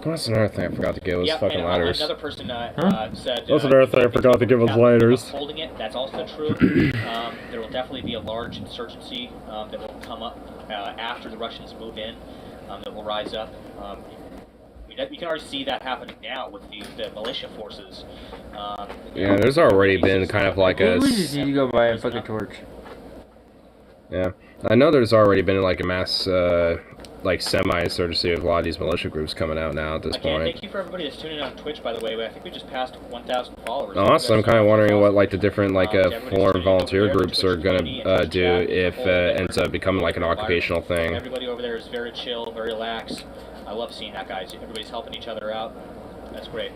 That's another thing I forgot to give was fucking and, lighters. Another person said... That's another thing I forgot to give was lighters. Holding it, that's also true. There will definitely be a large insurgency that will come up after the Russians move in, that will rise up. You can already see that happening now with the militia forces. Yeah, there's already been kind of like a... We just need to go buy a fucking torch. Yeah. I know there's already been like a mass, semi-insurgency with a lot of these militia groups coming out now at this point. Thank you for everybody that's tuning in on Twitch, by the way. I think we just passed 1,000 followers. Also, I'm kind of wondering what like the different foreign volunteer groups are gonna do if it ends up becoming like an occupational thing. Everybody over there is very chill, very relaxed. I love seeing that, guys. Everybody's helping each other out. That's great.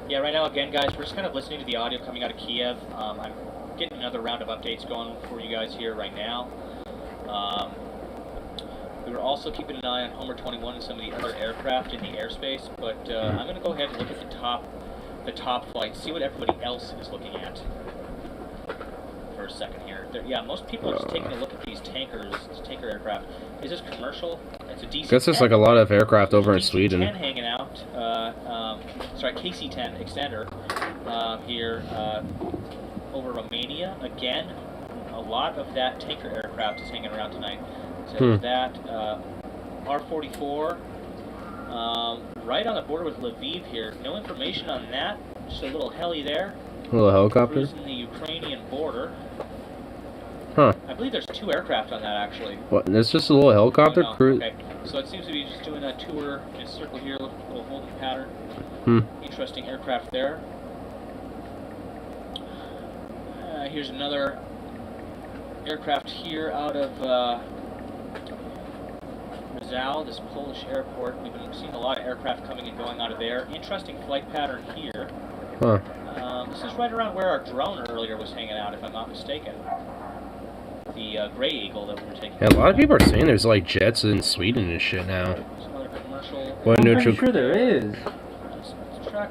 Yeah, right now, again, guys, we're just kind of listening to the audio coming out of Kiev. I'm getting another round of updates going for you guys here right now. We were also keeping an eye on Homer 21 and some of the other aircraft in the airspace, but I'm going to go ahead and look at the top flight, see what everybody else is looking at for a second here. Yeah, most people are just taking a look at these tankers, this tanker aircraft. Is this commercial? It's a DC-10. I guess there's like a lot of aircraft over in Sweden. DC-10 hanging out. Sorry, KC-10 extender here over Romania. Again, a lot of that tanker aircraft is hanging around tonight. So there's that. R-44, right on the border with Lviv here. No information on that. Just a little heli there. A little helicopter? Cruising the Ukrainian border. Huh. I believe there's 2 aircraft on that, actually. What? It's just a little helicopter? Oh, no. Cruise? Okay. So it seems to be just doing a tour in a circle here, a little holding pattern. Interesting aircraft there. Here's another aircraft here out of Rizal, this Polish airport. We've been seeing a lot of aircraft coming and going out of there. Interesting flight pattern here. Huh. This is right around where our drone earlier was hanging out, if I'm not mistaken. The Grey Eagle that we were taking. Yeah, a lot of people are saying there's like jets in Sweden and shit now. Some other commercial. What I'm neutral? pretty sure there is. Let's track,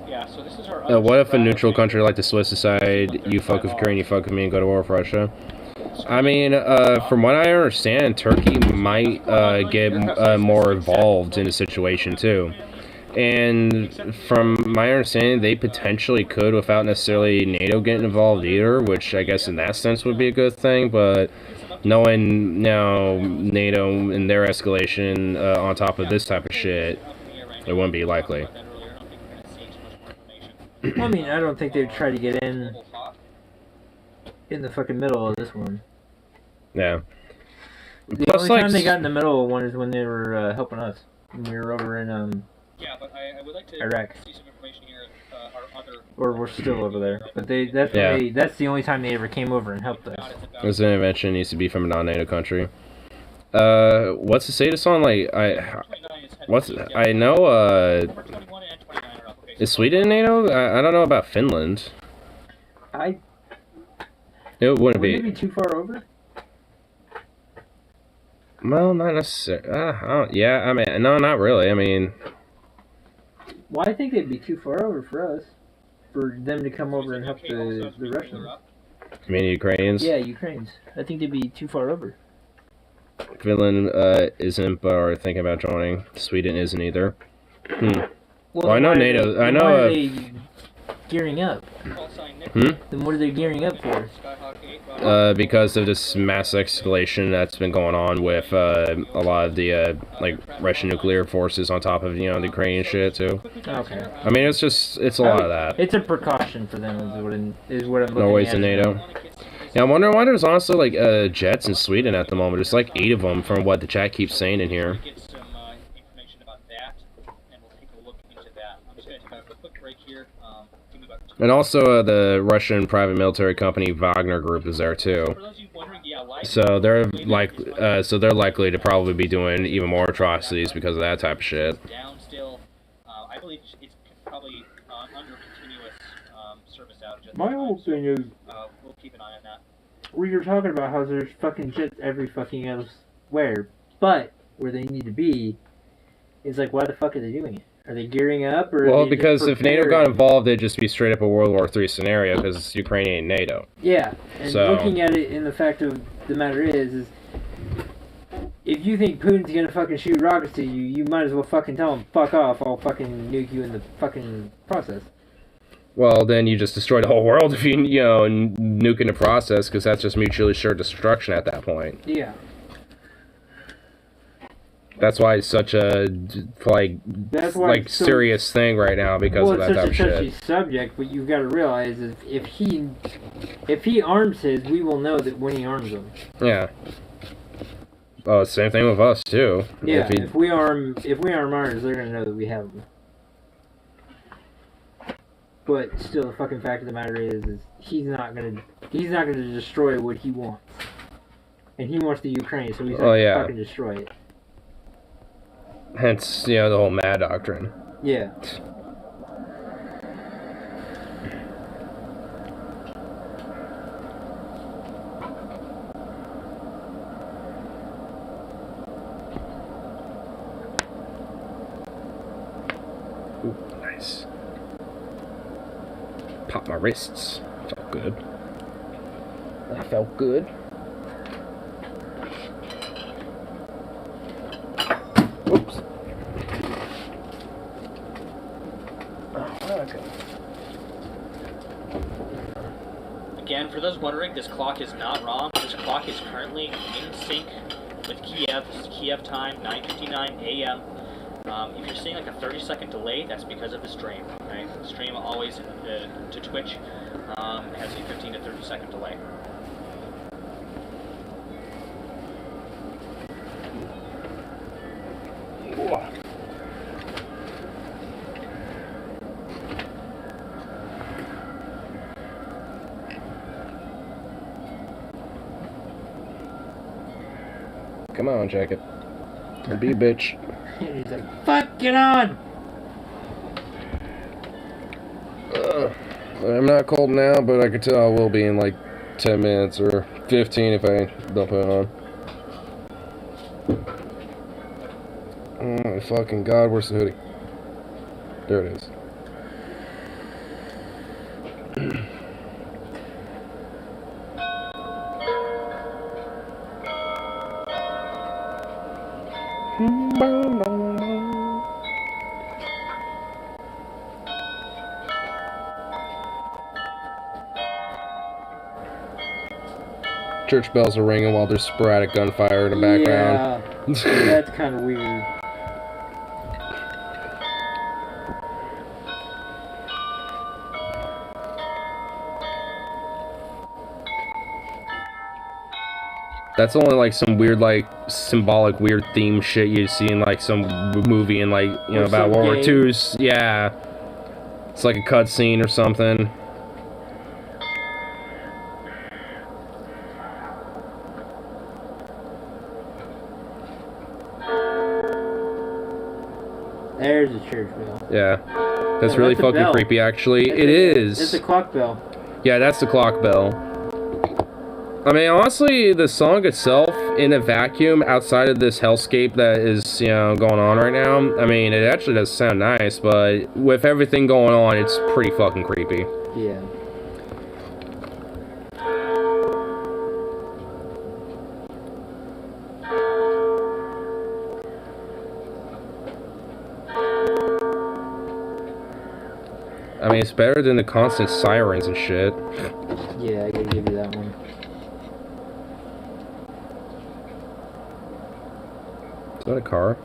yeah, so this is our What if a neutral country like the Swiss decide you fuck with Ukraine, you fuck with me, and go to war with Russia? I mean, from what I understand, Turkey might get more involved in the situation too. And from my understanding, they potentially could without necessarily NATO getting involved either, which I guess in that sense would be a good thing, but knowing now NATO and their escalation on top of this type of shit, it wouldn't be likely. I mean, I don't think they'd try to get in the fucking middle of this one. Yeah. The Plus, only like, time they got in the middle of one is when they were helping us. When we were over in yeah, but I would like to Iraq. see some information here. Our other. Or we're still over there. But that's Yeah. that's the only time they ever came over and helped us. This intervention needs to be from a non-NATO country. What's the status on, like, I know, is Sweden in NATO? I don't know about Finland. It wouldn't Would be. it be too far over? Well, not necessarily. Yeah, I mean, no, not really. I mean, Well, I think they'd be too far over for us. For them to come over and help the Russians. I mean, Ukrainians. Yeah, Ukrainians. I think they'd be too far over. Finland isn't, or thinking about joining. Sweden isn't either. Well, I know why are NATO. they- I know. Why are they gearing up? Hmm? Then what are they gearing up for? Because of this mass escalation that's been going on with a lot of the like Russian nuclear forces on top of the Ukrainian shit too. Okay. I mean, it's a lot of that. It's a precaution for them, is what I'm looking Norway's at. in NATO. Yeah, I'm wondering why there's honestly like jets in Sweden at the moment. There's like 8 of them from what the chat keeps saying in here. Get some information about that, and we'll take a look into that. I'm just going to take a quick break here. Give me about And also the Russian private military company Wagner Group is there too. For those of you wondering, yeah, why? So they're likely to probably be doing even more atrocities because of that type of shit. Down still. I believe it's probably under continuous service outage. My whole thing is, We'll keep an eye on that. we were talking about how there's fucking jets every fucking elsewhere, but where they need to be is like, why the fuck are they doing it? Are they gearing up, or? Well, are they because just if NATO prepared? got involved, it'd just be straight up a World War III scenario because Ukraine ain't NATO. Yeah, and So- looking at it in the fact of the matter is if you think Putin's gonna fucking shoot rockets to you, you might as well fucking tell him, fuck off, I'll fucking nuke you in the fucking process. Well, then you just destroy the whole world if you nuke in the process, because that's just mutually assured destruction at that point. Yeah. That's why it's such a That's why it's so- serious thing right now because Well, of that it's type of such a touchy shit. subject, but you've got to realize is if he arms his, we will know that when he arms them. Yeah. Oh, same thing with us too. Yeah, If he- if we arm ours, they're gonna know that we have them. But still, the fucking fact of the matter is he's not gonna destroy what he wants, and he wants the Ukraine, so he's not gonna fucking destroy it. Hence, the whole Mad Doctrine. Yeah. Ooh, nice. Pop my wrists. Felt good. That felt good. Whoops. Okay. Again, for those wondering, this clock is not wrong. This clock is currently in sync with Kiev. This is Kiev time, 9:59 a.m. If you're seeing like a 30-second delay, that's because of the stream. Right? The stream always to Twitch has a 15 to 30-second delay. Come on, jacket. Be a bitch. And he's like, fuck, get on! I'm not cold now, but I can tell I will be in like 10 minutes or 15 if I don't put it on. Oh my fucking god, where's the hoodie? There it is. Church bells are ringing while there's sporadic gunfire in the background. Yeah, that's kind of weird. That's only like some weird, like symbolic, weird theme shit you see in like some movie in like Or about some World War game. II's. Yeah, it's like a cutscene or something. There's a church bell. Yeah, that's Oh, really that's a fucking bell. creepy. Actually, That's it is. It's a clock bell. Yeah, that's the clock bell. I mean, honestly, the song itself, in a vacuum, outside of this hellscape that is, you know, going on right now, I mean, it actually does sound nice, but with everything going on, it's pretty fucking creepy. Yeah. I mean, it's better than the constant sirens and shit. Yeah, I gotta give you that one. Is that a car?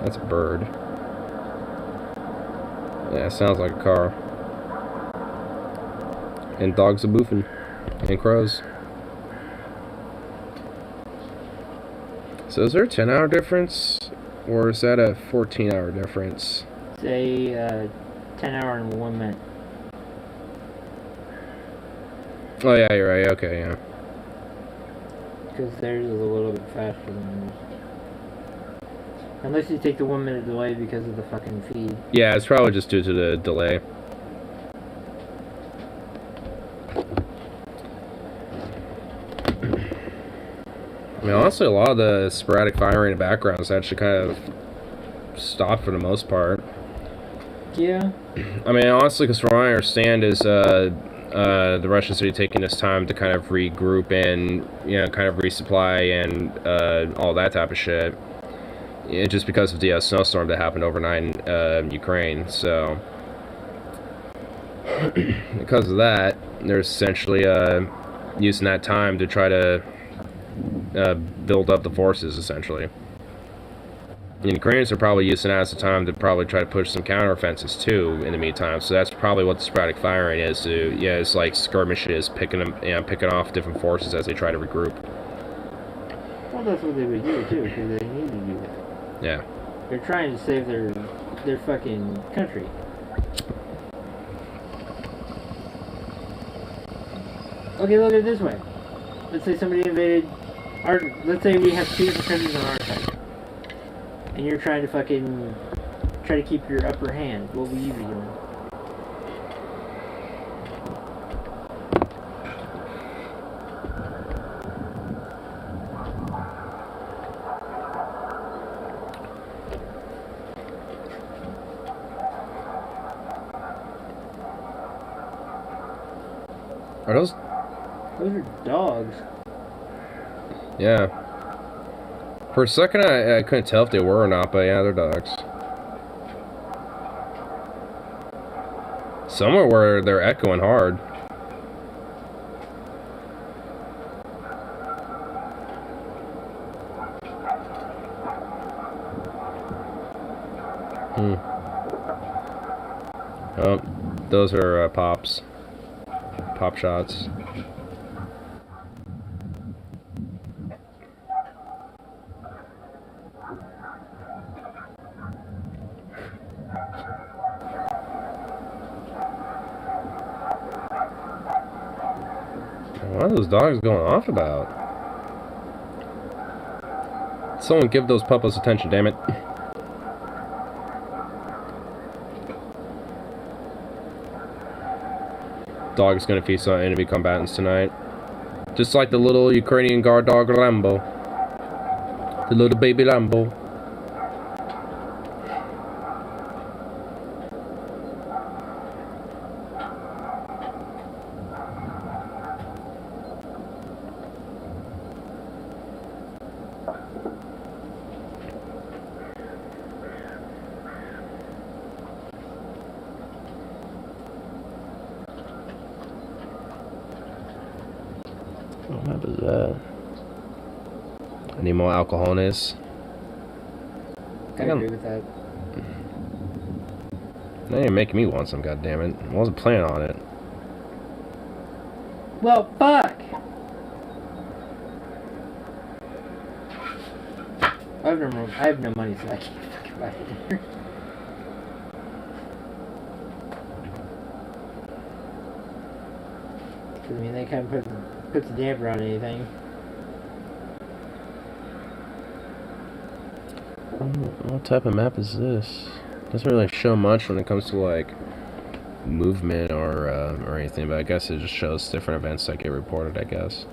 That's a bird. Yeah, it sounds like a car. And dogs are boofing. And crows. So is there a 10-hour difference? Or is that a 14-hour difference? Say 10 hour and 1 minute. Oh yeah, you're right. Okay, yeah. Because theirs is a little bit faster than yours. Unless you take the 1 minute delay because of the fucking feed. Yeah, it's probably just due to the delay. I mean, honestly, a lot of the sporadic firing in the background is actually kind of stopped for the most part. Yeah. I mean, honestly, because from what I understand is the Russians are taking this time to kind of regroup and, you know, kind of resupply and all that type of shit. Yeah, just because of the snowstorm that happened overnight in Ukraine. So, because of that, they're essentially using that time to try to build up the forces, essentially. And Ukrainians are probably using that as a time to probably try to push some counteroffensives too in the meantime. So that's probably what the sporadic firing is. To, yeah, it's like skirmishes, picking off different forces as they try to regroup. Well, that's what they would do too, because they need to do that. Yeah. They're trying to save their fucking country. Okay, look at it this way. Let's say somebody invaded our. Let's say we have 2 different countries on our side, and you're trying to fucking try to keep your upper hand. What will you be doing? Are those? Those are dogs. Yeah. For a second, I couldn't tell if they were or not, but yeah, they're dogs. Somewhere where they're echoing hard. Hmm. Oh, those are pops. Pop shots. What are those dogs going off about? Someone give those puppos attention, damn it. Dog is going to feast on enemy combatants tonight. Just like the little Ukrainian guard dog Rambo. The little baby Rambo. What map is that? I need more alcoholes. I agree with that. Now you're making me want some, goddammit. I wasn't planning on it. Well, fuck! I have no money, so I can't fucking buy it. I mean, they kind of puts a damper on anything. What type of map is this? Doesn't really show much when it comes to like movement or anything, but I guess it just shows different events that get reported, I guess.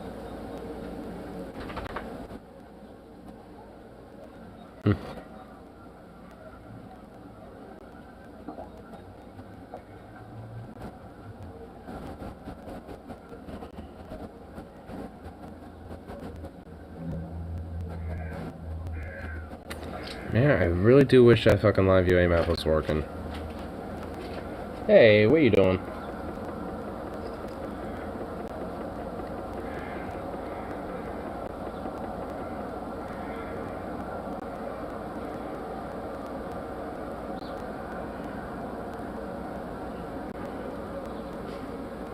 Man, I really do wish that fucking live UA map was working. Hey, what are you doing?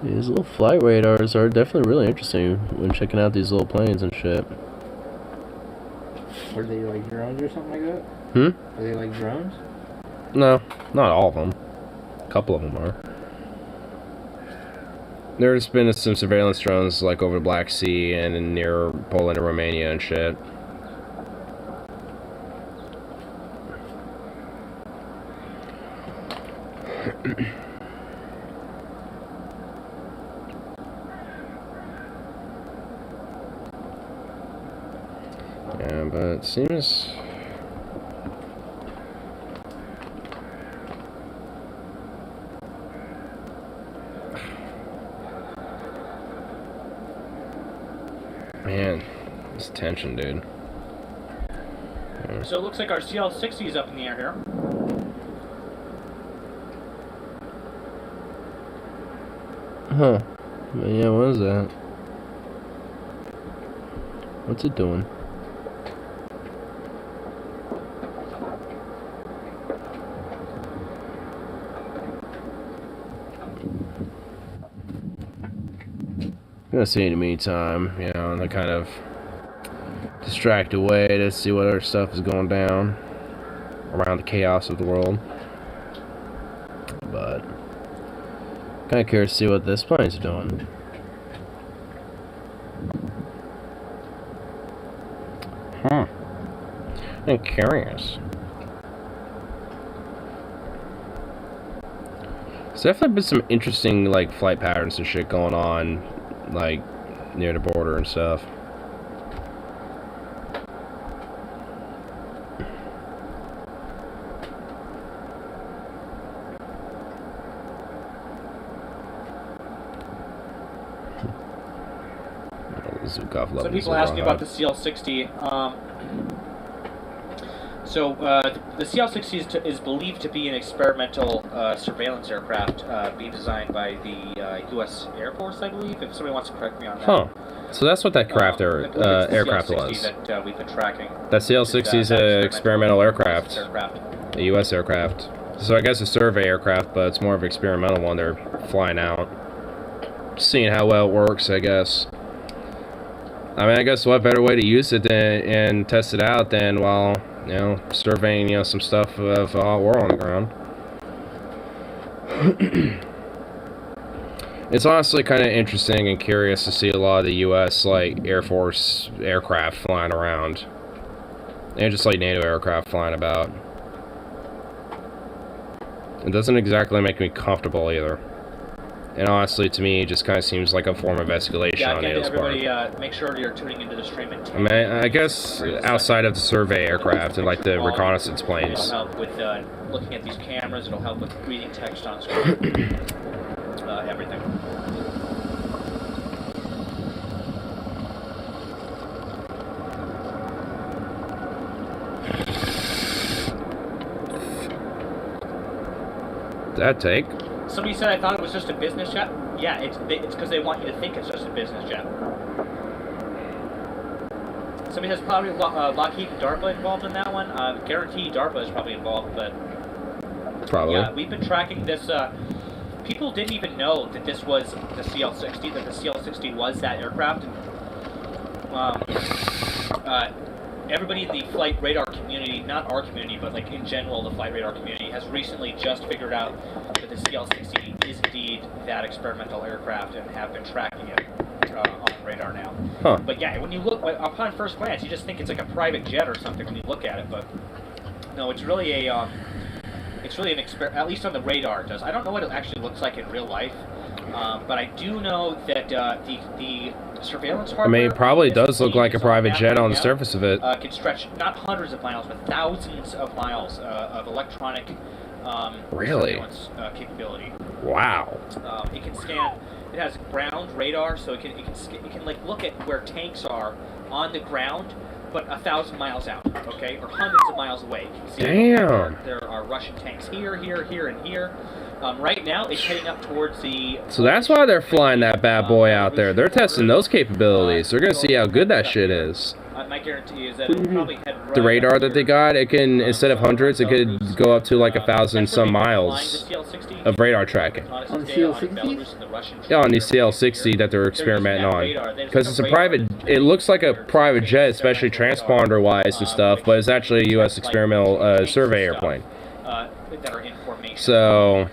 These little flight radars are definitely really interesting when checking out these little planes and shit. Are they like drones or something like that? Hmm? Are they like drones? No, not all of them. A couple of them are. There's been some surveillance drones like over the Black Sea and in near Poland and Romania and shit. Yeah, but it seems... Man, this tension, dude. Yeah. So it looks like our CL-60 is up in the air here. Huh. Yeah, what is that? What's it doing? I'm gonna see in the meantime, you know, and I kind of distract away to see what other stuff is going down around the chaos of the world. But kind of curious to see what this plane's doing. I'm curious. There's definitely been some interesting like flight patterns and shit going on, like near the border and stuff. So people ask me about the CL-60. The CL-60 is believed to be an experimental surveillance aircraft being designed by the U.S. Air Force, I believe. If somebody wants to correct me on that. Huh. So that's what that aircraft was. That we've been tracking. That CL-60 is an experimental aircraft. a U.S. aircraft. So I guess a survey aircraft, but it's more of an experimental one. They're flying out, seeing how well it works, I guess. I mean, I guess what better way to use it and test it out than while, you know, surveying, you know, some stuff of a hot war on the ground. It's honestly kind of interesting and curious to see a lot of the U.S. like Air Force aircraft flying around, and just like NATO aircraft flying about. It doesn't exactly make me comfortable either. And honestly, to me, it just kind of seems like a form of escalation on NATO's part. Everybody, make sure you're tuning into the stream. I mean, I guess outside of the survey aircraft and like the reconnaissance planes. It'll help with looking at these cameras. It'll help with reading text on screen. Everything. That take? Somebody said I thought it was just a business jet. Yeah, it's because they want you to think it's just a business jet. Somebody says probably Lockheed and DARPA involved in that one. Guarantee DARPA is probably involved, but probably. Yeah, we've been tracking this. People didn't even know that this was the CL-60. That the CL-60 was that aircraft. Everybody in the flight radar community, not our community, but like in general, the flight radar community, has recently just figured out that the CL-60 is indeed that experimental aircraft and have been tracking it on radar now. Huh. But yeah, when you look, upon first glance, you just think it's like a private jet or something when you look at it, but no, it's really a, it's really an at least on the radar it does. I don't know what it actually looks like in real life, but I do know that the surveillance hardware... I mean, it probably does look like a private jet on the surface of it. Can stretch not hundreds of miles, but thousands of miles of electronic really? surveillance capability. Wow. It can scan. It has ground radar, so it can like look at where tanks are on the ground, but 1,000 miles out, okay, or hundreds of miles away. You can see damn. There are Russian tanks here, and here. Right now, it's heading up towards the... So that's why they're flying that bad boy out there. They're testing those capabilities. They're going to see how good that shit is. My guarantee is that it'll probably head right the radar that they got, it can, instead of hundreds, it could go up to like 1,000 some miles of radar tracking. On the CL-60? Yeah, on the CL-60 that they're experimenting on. Because it's a private, it looks like a private jet, especially transponder-wise and stuff, but it's actually a U.S. experimental survey airplane. So...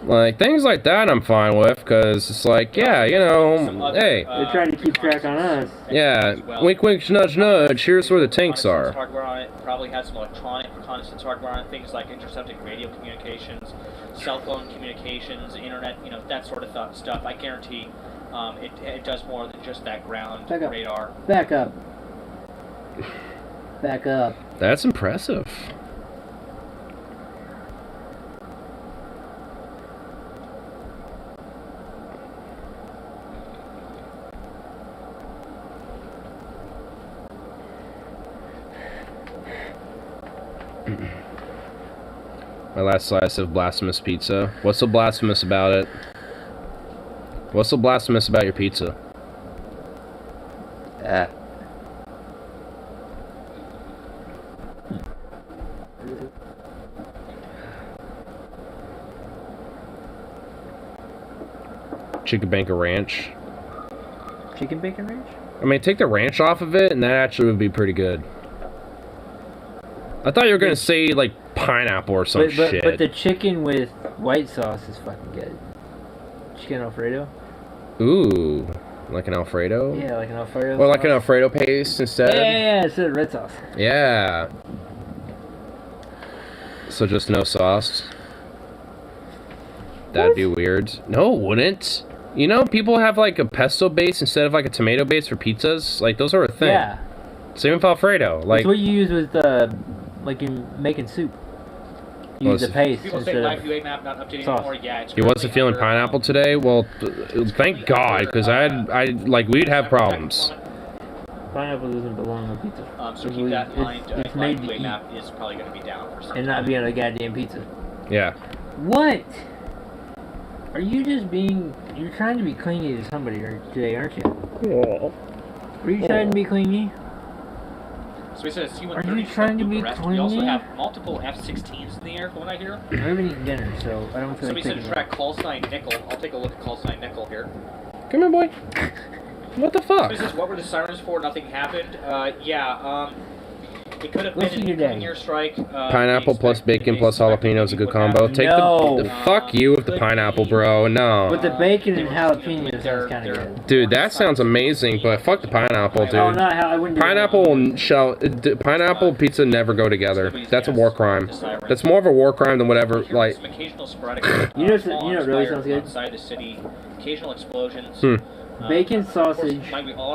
like, things like that I'm fine with, because it's like, yeah, you know, hey. They're trying to keep track on us. Yeah, wink, wink, nudge, nudge, here's where the tanks are. Hardware on it, probably has some electronic reconnaissance hardware on it, things like intercepting radio communications, cell phone communications, internet, you know, that sort of stuff. I guarantee it does more than just that ground radar. Back up. Back up. That's impressive. My last slice of blasphemous pizza. What's so blasphemous about it? What's so blasphemous about your pizza? Chicken bacon ranch. Chicken bacon ranch? I mean, take the ranch off of it, and that actually would be pretty good. I thought you were gonna say like pineapple or some shit. But the chicken with white sauce is fucking good. Chicken Alfredo. Ooh, like an Alfredo? Yeah, like an Alfredo. Or like an Alfredo paste instead. Yeah, instead of red sauce. Yeah. So just no sauce. That'd be weird. No, it wouldn't. You know, people have like a pesto base instead of like a tomato base for pizzas. Like those are a thing. Yeah. Same with Alfredo. Like it's what you use with like in making soup. You use the paste instead of map not updating sauce. Anymore. Yeah, it's he wasn't feeling pineapple today. Well, thank God, because like we'd have problems. Pineapple doesn't belong on pizza. So keep that in mind. It's made to eat. Map is probably going to be down for some and not be on a goddamn pizza. Yeah. What? Are you just being... You're trying to be clingy to somebody today, aren't you? Oh. Are you trying to be clingy? So we said a C-130 Are you trying to be arrest. We also twinny? have multiple F-16s in the air, from what I hear. I haven't eaten dinner, so I don't feel Somebody like said taking to it. track call sign Nickel. I'll take a look at call sign Nickel here. Come here, boy. What the fuck? Somebody says, what were the sirens for? Nothing happened. It could have Listen been to an your incoming airstrike. Pineapple plus bacon plus jalapeno is a good combo. Take No. the fuck you with the pineapple, bro. No. With the bacon and jalapeno sounds kind of good. Dude, that sounds amazing, but fuck the pineapple, dude. Oh, not how I wouldn't do Pineapple pizza never go together. That's a war crime. That's more of a war crime than whatever, like... Some occasional sporadic You know what really sounds good? outside the city, occasional explosions. Bacon, sausage,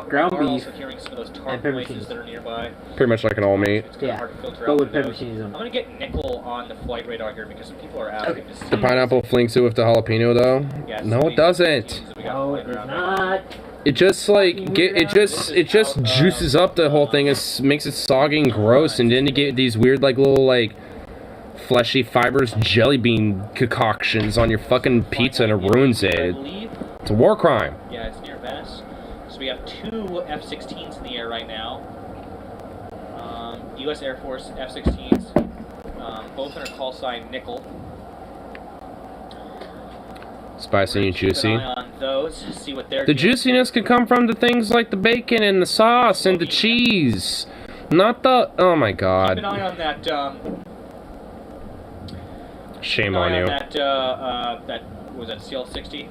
ground beef, and pepper places cheese. that are nearby. Pretty much like an all meat. It's kind of hard to filter but out with the pepper nose. cheese on I'm it. gonna get Nickel on the flight radar here because some people are asking to see. The pineapple flinks it with the jalapeno, though? Yeah, No, so it doesn't. No, it does not. It just like it just juices up the whole thing. It makes it soggy and gross, and then you get these weird like little like fleshy fibrous jelly bean concoctions on your fucking pizza, and it ruins I it. believe. It's a war crime. Yeah, it's near Venice. So we have 2 F-16s in the air right now. U.S. Air Force F-16s. Both under call sign Nickel. Spicy and Keep juicy. an eye on those. See what they're The doing. juiciness could come from the things like the bacon and the sauce and the cheese, not the. Oh my Keep god! an eye on that. Shame Keep an on eye you. that was that CL-60.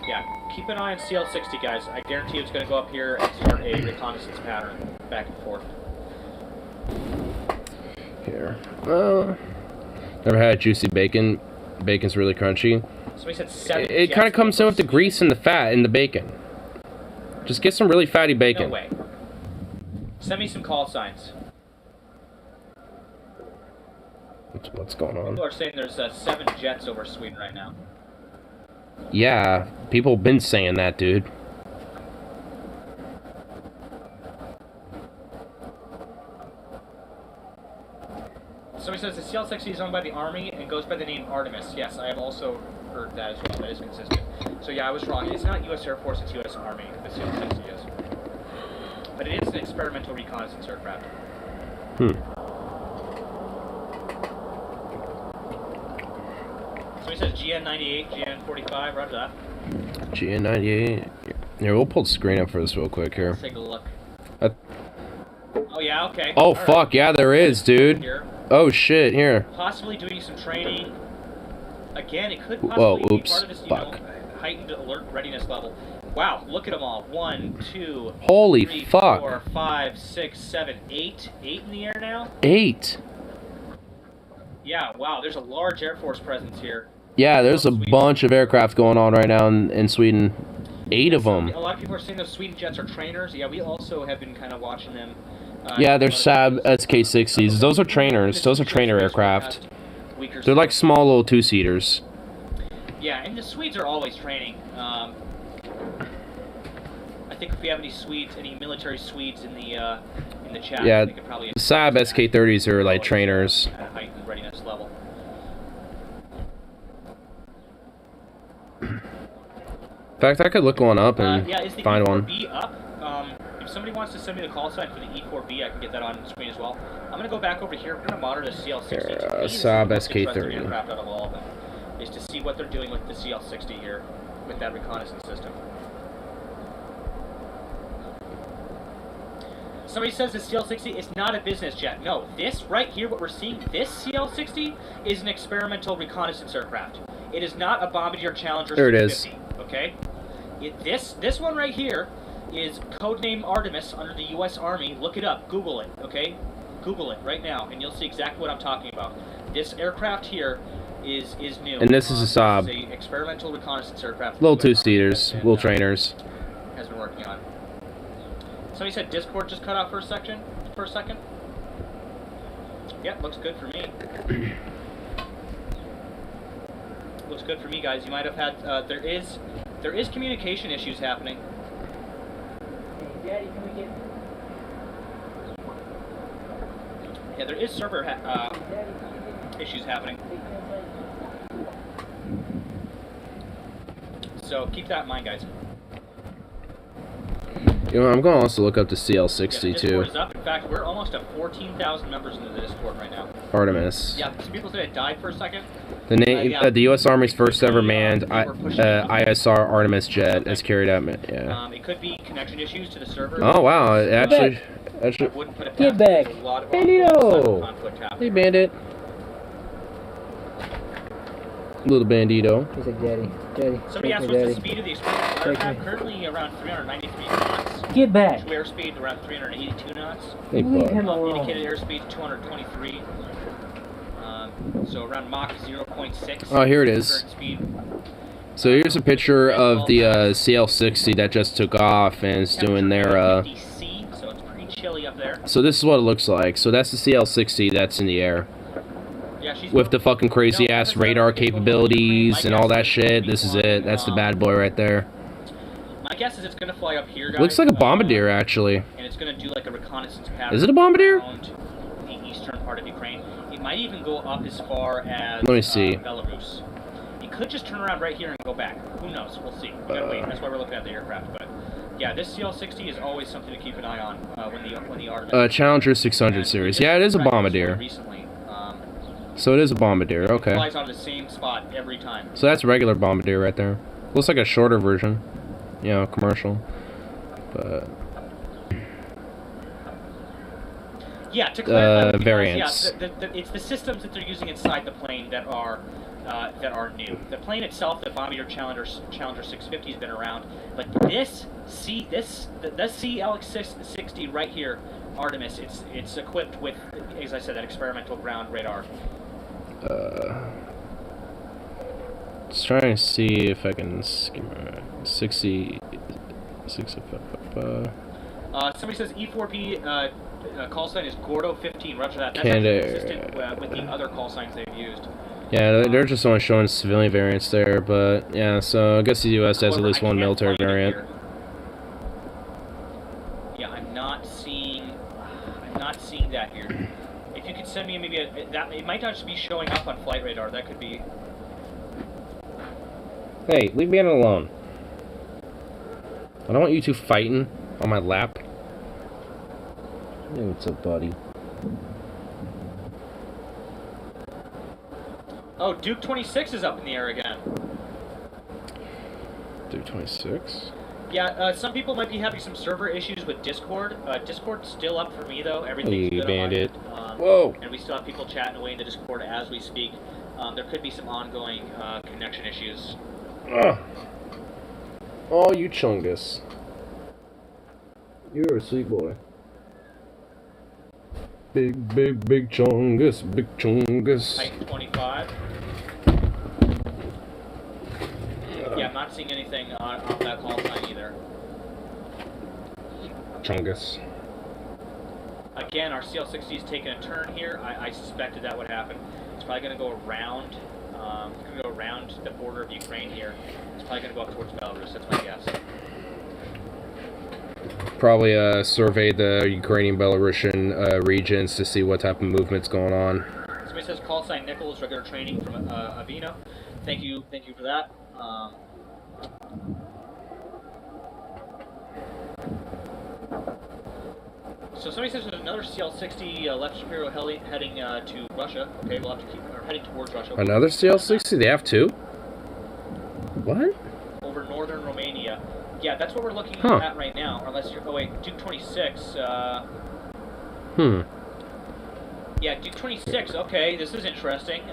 Yeah, keep an eye on CL-60, guys. I guarantee it's going to go up here and start a reconnaissance pattern back and forth. Here. Never had juicy bacon. Bacon's really crunchy. Somebody said 7 It kind of comes in with the grease and the fat in the bacon. Just get some really fatty No bacon. way. Send me some call signs. What's going on? People are saying there's 7 jets over Sweden right now. Yeah, people been saying that, dude. Somebody says the CL-60 is owned by the Army and goes by the name Artemis. Yes, I have also heard that as well. That is consistent. So yeah, I was wrong. It's not U.S. Air Force, it's U.S. Army. The CL-60 is. But it is an experimental reconnaissance aircraft. Somebody says GN-98, GN-45, roger that. GN98. Here, we'll pull the screen up for this real quick here. Let's take a look. Uh, Oh yeah, okay. Oh, All fuck, right. yeah, there is, dude. Here. Oh, shit, here. Possibly doing some training. Again, it could Whoa, possibly be oops, part of this, fuck. heightened alert readiness level. Wow, look at them all. 1, 2, Holy 3, fuck. 4, 5, 6, 7, 8. 8 in the air now? 8. Yeah, wow, there's a large Air Force presence here. Yeah, there's a bunch of aircraft going on right now in Sweden. 8 of them. A lot of people are saying those Sweden jets are trainers. Yeah, we also have been kind of watching them. Yeah, they're Saab SK-60s. Those are trainers. Those are trainer aircraft. They're like small little two-seaters. Yeah, and the Swedes are always training. I think if we have any Swedes, any military Swedes in the chat, Yeah, they could probably the Saab SK-30s are like trainers. at a heightened readiness level. In fact, I could look one up and Yeah, is the find one. E4B up? If somebody wants to send me the call sign for the E4B, I can get that on screen as well. I'm going to go back over here. We're going to monitor the CL-60. Here, To me, this is Saab the most interesting SK-30. aircraft out of all of them, is to see what they're doing with the CL-60 here, with that reconnaissance system. Somebody says the CL-60 is not a business jet. No, this right here, what we're seeing, this CL-60 is an experimental reconnaissance aircraft. It is not a Bombardier Challenger There it is. 650, okay? This one right here is codename Artemis under the U.S. Army. Look it up. Google it, okay? Google it right now, and you'll see exactly what I'm talking about. This aircraft here is new. And this is a Saab. It's an experimental reconnaissance aircraft. Little the US Army two-seaters, little trainers. has been working on. Somebody said Discord just cut out for a second. Yep, looks good for me. Looks good for me, guys. You might have had there is communication issues happening. Daddy, can we get... Yeah, there is server issues happening. So keep that in mind, guys. You know, I'm going to also look up the Yeah, CL60 the too. Discord is up. In fact, we're almost at 14,000 members into the Discord right now. Artemis. Yeah, some people said it died for a second. The name, yeah. the U.S. Army's first ever manned We're pushing it up. ISR Artemis jet is carried out. Yeah. It could be connection issues to the server. Oh wow! It actually, I wouldn't put it Get past back. There's a lot of Bandito! conflict Hey, happening. bandit. Little bandito. He's like, Daddy, Daddy, Somebody take asked me, what's the Daddy. speed of the explosive Take aircraft. me. Currently around 393 knots. Get back. True airspeed around 382 knots. Hey, Leave bud. him alone. Indicated airspeed 223. So around Mach 0.6. Oh, here it is. Current speed. So here's a picture of the CL60 that just took off and is doing their. 50°C, so it's pretty chilly up there. So this is what it looks like. So that's the CL60 that's in the air. Yeah, she's With the fucking crazy ass radar capabilities and all that shit. This is it. That's the bad boy right there. My guess is it's gonna fly up here, guys. Looks like a bombardier actually. And it's gonna do like a reconnaissance pattern. Is it a bombardier? Around the eastern part of Ukraine. It might even go up as far as Let me see. Belarus. It could just turn around right here and go back. Who knows? We'll see. We gotta wait. That's why we're looking at the aircraft. But yeah, this CL60 is always something to keep an eye on when the Artemis. Challenger 600 series. Yeah, it is a bombardier. Recently, So it is a bombardier. Okay. flies out of the same spot every time. So that's regular bombardier right there. Looks like a shorter version. You know, commercial. But Yeah, to clarify, with you guys, variants. yeah, it's the systems that they're using inside the plane that are new. The plane itself, the Bombardier Challenger 650 has been around, but the CL60 right here, Artemis, it's equipped with, as I said, that experimental ground radar. just trying to see if I can skim 60. Somebody says E4P call sign is Gordo 15. Roger that. That's Canada. actually consistent with the other call signs they've used. Yeah, they're just only showing civilian variants there, but yeah, so I guess the U.S. has at However, least I one can't military find it variant. here. Yeah, I'm not seeing that here. If you could send me maybe it might not just be showing up on flight radar. That could be. Hey, leave me alone. I don't want you two fighting on my lap. Hey, what's up, buddy? Oh, Duke 26 is up in the air again. Duke 26? Yeah, some people might be having some server issues with Discord. Discord's still up for me though. Everything's Hey, good bandit. on it. Whoa! And we still have people chatting away in the Discord as we speak. There could be some ongoing connection issues. Ugh. Oh, you chungus. You're a sweet boy. Big chungus, big chungus. Titan 25. Yeah, I'm not seeing anything off that call sign either. Chungus. Again, our CL60 is taking a turn here. I suspected that would happen. It's probably going to go around. It's going to go around the border of Ukraine here. It's probably going to go up towards Belarus. That's my guess. Probably survey the Ukrainian Belarusian regions to see what type of movement's going on. Somebody says call sign Nichols, regular training from Avino. Thank you for that. So somebody says there's another CL60 left Shapiro heading to Russia. Okay, we'll have to keep heading towards Russia. Another CL60? They have two? What? Over northern Romania. Yeah, that's what we're looking at right now. Unless you're, oh wait, Duke 26. Yeah, Duke 26. Okay, this is interesting.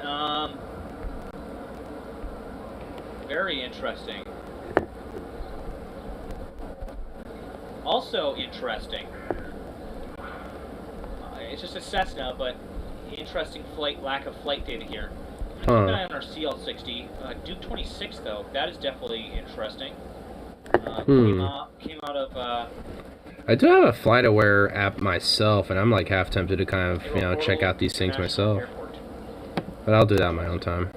Very interesting. Also interesting. It's just a Cessna, but interesting lack of flight data here. Keep an eye on our CL60. Duke 26, though, that is definitely interesting. Came out of. I do have a FlightAware app myself, and I'm like half tempted to kind of, you know, check out these things myself. Airport. But I'll do that on my own time.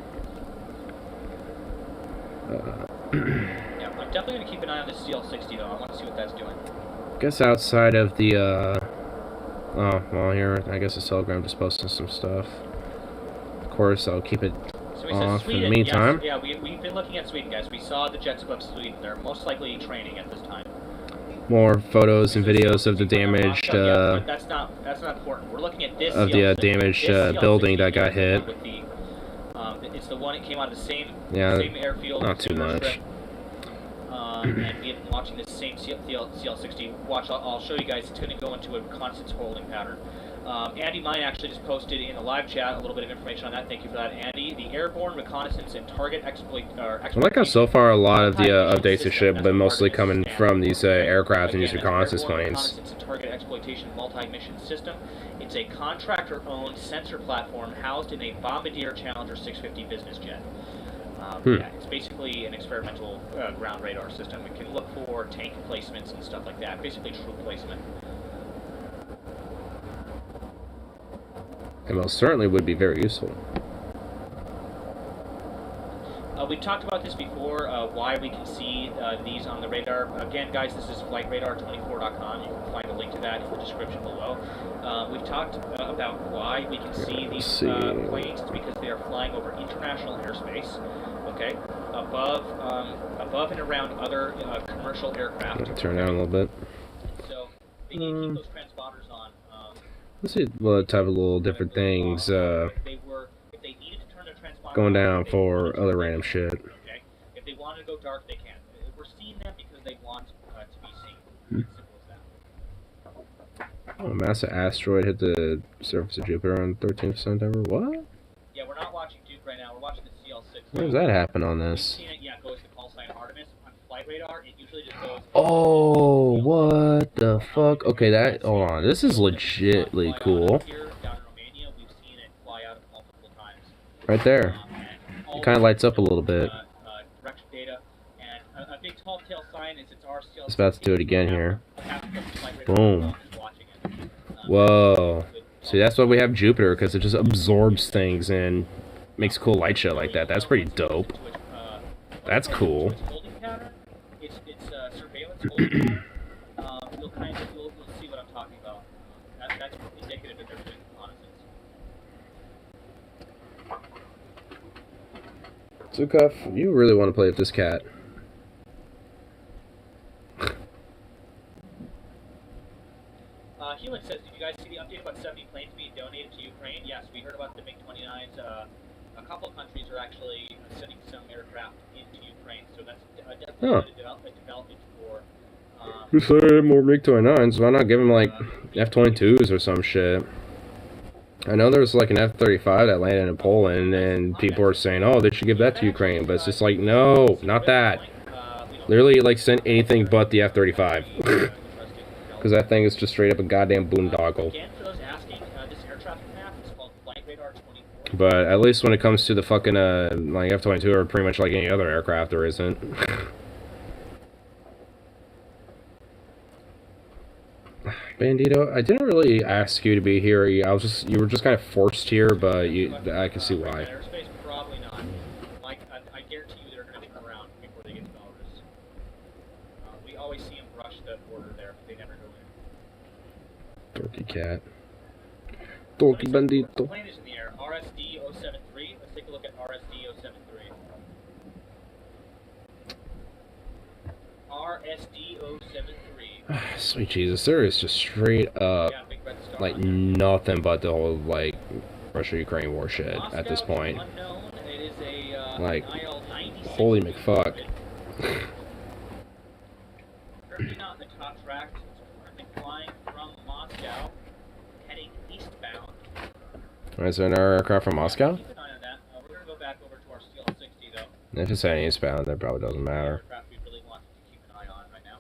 Yeah, I'm definitely going to keep an eye on this CL60, though. I want to see what that's doing. Guess outside of the, oh, well, here, I guess the Telegram just posting some stuff. Of course, I'll keep it So he off says Sweden. in the meantime. Yes, yeah, we've been looking at Sweden, guys. We saw the jets above Sweden. They're most likely training at this time. more photos and videos of the damaged but that's not important. We're looking at this of the damaged building that got hit. With the, it's the one that came out of the same airfield. Not too much. And we've been watching this same CL60. Watch, I'll show you guys. It's going to go into a reconnaissance holding pattern. Andy Mine actually just posted in the live chat a little bit of information on that. Thank you for that, Andy. The airborne reconnaissance and target I like how so far a lot of the updates to ship have been mostly coming from these aircraft and these reconnaissance planes. Reconnaissance and target exploitation multi-mission system. It's a contractor-owned sensor platform housed in a Bombardier Challenger 650 business jet. Yeah, it's basically an experimental ground radar system. We can look for tank placements and stuff like that. Basically, troop placement. It most certainly would be very useful. We talked about this before, why we can see these on the radar. Again, guys, this is flightradar24.com. You can find a link to that in the description below. We've talked about why we can see these planes. It's because they are flying over international airspace, okay, above and around other commercial aircraft. Turn down a little bit. So they need to keep those transponders on. Let's see what type of little different things going down for other random shit. Okay. If they want to go dark, they can. We're seeing them because they want to be seen. Simple as that. Oh, a massive asteroid hit the surface of Jupiter on 13th September. What? Yeah, we're not watching Duke right now. We're watching the CL6. Where does that happen on this? We've seen it, yeah, it goes to call sign Artemis on flight radar. It usually just goes. Oh, what the fuck? Okay, that. Hold on. This is legitly cool. Here, down in Romania, we've seen it fly out multiple times. Right there. It kind of lights up a little bit. Direction data, and a big tall tail sign is it's our CL6. It's about to do it again here. Boom. Whoa. See, that's why we have Jupiter, because it just absorbs things and makes cool light show like that. That's pretty dope. That's cool. It's surveillance holding pattern. You'll see what I'm talking about. That's indicative that they're doing reconnaissance. Zukov, you really want to play with this cat. Helix says, did you guys see the update about 70 planes being donated to Ukraine? Yes, we heard about the MiG-29s. A couple of countries are actually sending some aircraft into Ukraine, so that's definitely a development for... Just say more MiG-29s, why not give them like F-22s or some shit? I know there was like an F-35 that landed in Poland, and people are saying, oh, they should give that to Ukraine, but it's just like, no, not that. Literally, like, send anything but the F-35. Because that thing is just straight up a goddamn boondoggle. But at least when it comes to the fucking, like, F-22 or pretty much like any other aircraft, there isn't. Bandito, I didn't really ask you to be here. You were just kind of forced here, but I can see why. Airspace, probably not. Like, I guarantee you they're going to turn around before they get to Belarus. We always see them rush the border there, but they never go in. Dorky cat. Dorky bandito. The plane is in the air. RSD-073. Let's take a look at RSD-073. RSD-073. Sweet Jesus, there is just straight up, like, nothing but the whole, like, Russia-Ukraine war shit at this point. Like, holy McFuck. Currently not in the top track. Currently flying from Moscow, heading eastbound. Alright, so another aircraft from Moscow? Keep an eye on that. We're going to go back over to our CL60, though. If it's heading eastbound, that probably doesn't matter. Aircraft we really want to keep an eye on right now.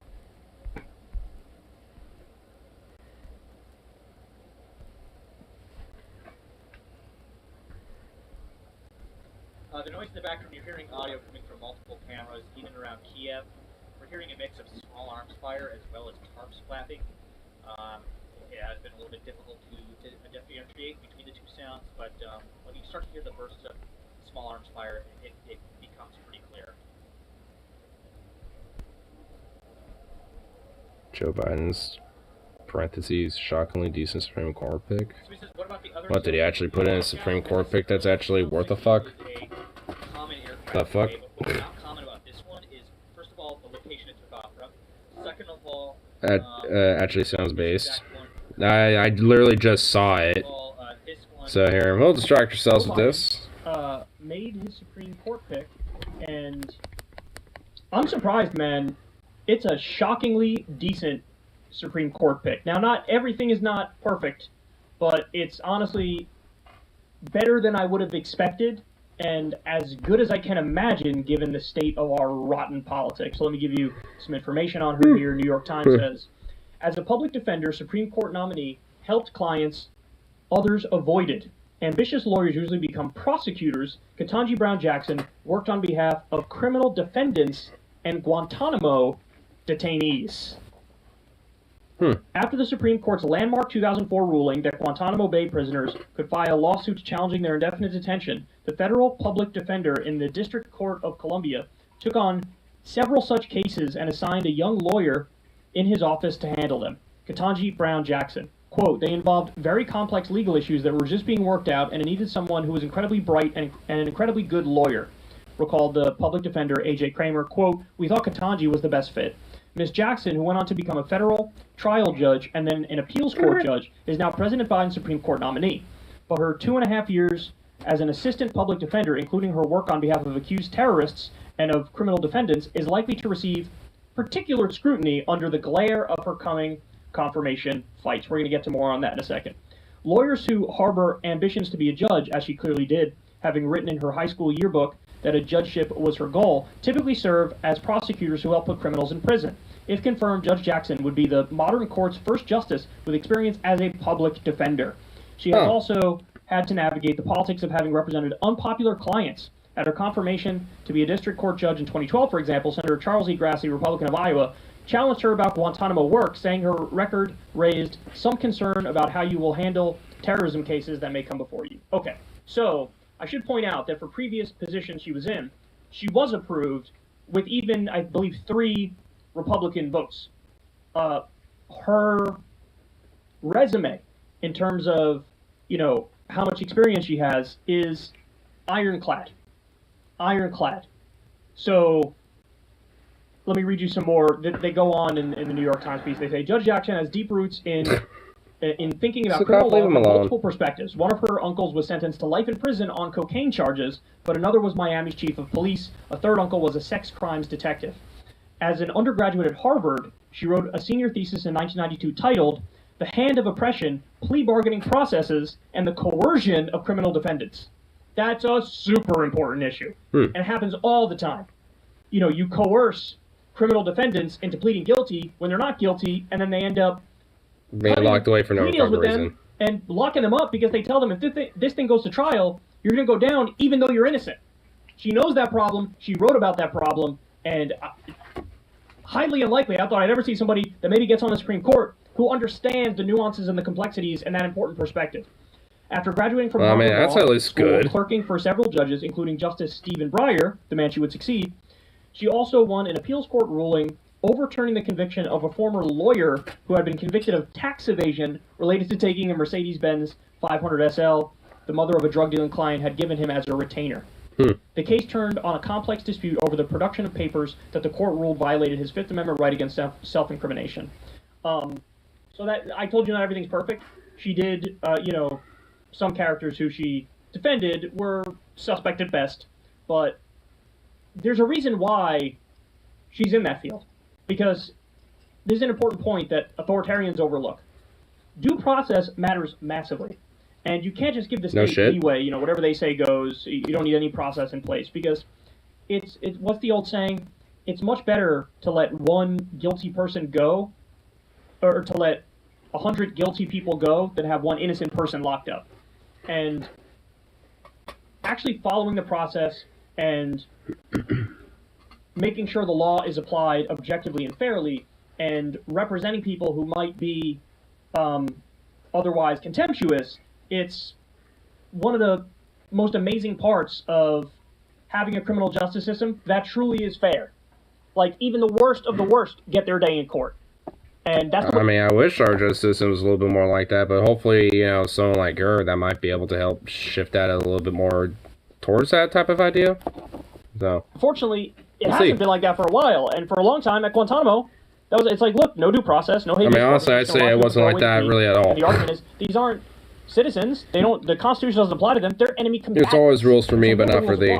The noise in the background, you're hearing audio coming from multiple cameras, even around Kiev. We're hearing a mix of small arms fire as well as tarps flapping. It has been a little bit difficult to differentiate between the two sounds, but when you start to hear the bursts of small arms fire, it becomes pretty clear. Joe Biden's parentheses shockingly decent Supreme Court pick. So he says, What did he actually put in a Supreme Court pick that's actually worth a fuck? The fuck? Comment about this one is, first of all, the location it took off from. Second of all, That actually sounds this based. exact one, I literally just saw it. of all, this one, So here, we'll distract ourselves with Joe this. Made his Supreme Court pick, and I'm surprised, man. It's a shockingly decent Supreme Court pick. Now, not everything is not perfect, but it's honestly better than I would have expected, and as good as I can imagine given the state of our rotten politics. So let me give you some information on her here. New York Times says, as a public defender, Supreme Court nominee helped clients others avoided. Ambitious lawyers usually become prosecutors. Ketanji Brown Jackson worked on behalf of criminal defendants and Guantanamo detainees. After the Supreme Court's landmark 2004 ruling that Guantanamo Bay prisoners could file lawsuits challenging their indefinite detention, the federal public defender in the District Court of Columbia took on several such cases and assigned a young lawyer in his office to handle them. Ketanji Brown Jackson. Quote, they involved very complex legal issues that were just being worked out, and it needed someone who was incredibly bright and an incredibly good lawyer, recalled the public defender A.J. Kramer. Quote, we thought Ketanji was the best fit. Ms. Jackson, who went on to become a federal trial judge and then an appeals court judge, is now President Biden's Supreme Court nominee. But her 2.5 years as an assistant public defender, including her work on behalf of accused terrorists and of criminal defendants, is likely to receive particular scrutiny under the glare of her coming confirmation fights. We're going to get to more on that in a second. Lawyers who harbor ambitions to be a judge, as she clearly did, having written in her high school yearbook that a judgeship was her goal, typically serve as prosecutors who help put criminals in prison. If confirmed, Judge Jackson would be the modern court's first justice with experience as a public defender. She has also had to navigate the politics of having represented unpopular clients. At her confirmation to be a district court judge in 2012, for example, Senator Charles E. Grassley, Republican of Iowa, challenged her about Guantanamo work, saying her record raised some concern about how you will handle terrorism cases that may come before you. Okay, so I should point out that for previous positions she was in, she was approved with even, I believe, 3 Republican votes. Her resume, in terms of, you know, how much experience she has, is ironclad. Ironclad. So let me read you some more. They go on in the New York Times piece. They say, Judge Jackson has deep roots in thinking about criminal law from multiple perspectives. One of her uncles was sentenced to life in prison on cocaine charges, but another was Miami's chief of police. A third uncle was a sex crimes detective. As an undergraduate at Harvard, she wrote a senior thesis in 1992 titled The Hand of Oppression, Plea Bargaining Processes, and the Coercion of Criminal Defendants. That's a super important issue. And it happens all the time. You know, you coerce criminal defendants into pleading guilty when they're not guilty, and then they end up being locked away for no with reason. them and locking them up because they tell them if this thing goes to trial, you're going to go down even though you're innocent. She knows that problem. She wrote about that problem, and highly unlikely, I thought I'd ever see somebody that maybe gets on the Supreme Court who understands the nuances and the complexities and that important perspective. After graduating from Harvard that's at least School, good. clerking for several judges, including Justice Stephen Breyer, the man she would succeed, she also won an appeals court ruling overturning the conviction of a former lawyer who had been convicted of tax evasion related to taking a Mercedes-Benz 500 SL the mother of a drug-dealing client had given him as a retainer. The case turned on a complex dispute over the production of papers that the court ruled violated his Fifth Amendment right against self-incrimination. So that I told you not everything's perfect. She did, you know, some characters who she defended were suspect at best, but there's a reason why she's in that field. Because there's an important point that authoritarians overlook. Due process matters massively. And you can't just give the state leeway, you know, whatever they say goes. You don't need any process in place. Because it's what's the old saying? It's much better to let one guilty person go, or to let 100 guilty people go, than have one innocent person locked up. And actually following the process and making sure the law is applied objectively and fairly, and representing people who might be otherwise contemptuous, it's one of the most amazing parts of having a criminal justice system that truly is fair. Like, even the worst of the worst get their day in court. And that's I mean, I wish our justice system was a little bit more like that, but hopefully, you know, someone like her that might be able to help shift that a little bit more towards that type of idea. So, unfortunately, it hasn't been like that for a while, and for a long time at Guantanamo, It's like, look, no due process, no habeas I mean, honestly, I'd say it wasn't like that really at all. And the argument is, these aren't citizens. They don't. The Constitution doesn't apply to them. They're enemy combatants. It's always rules for me, but not for thee.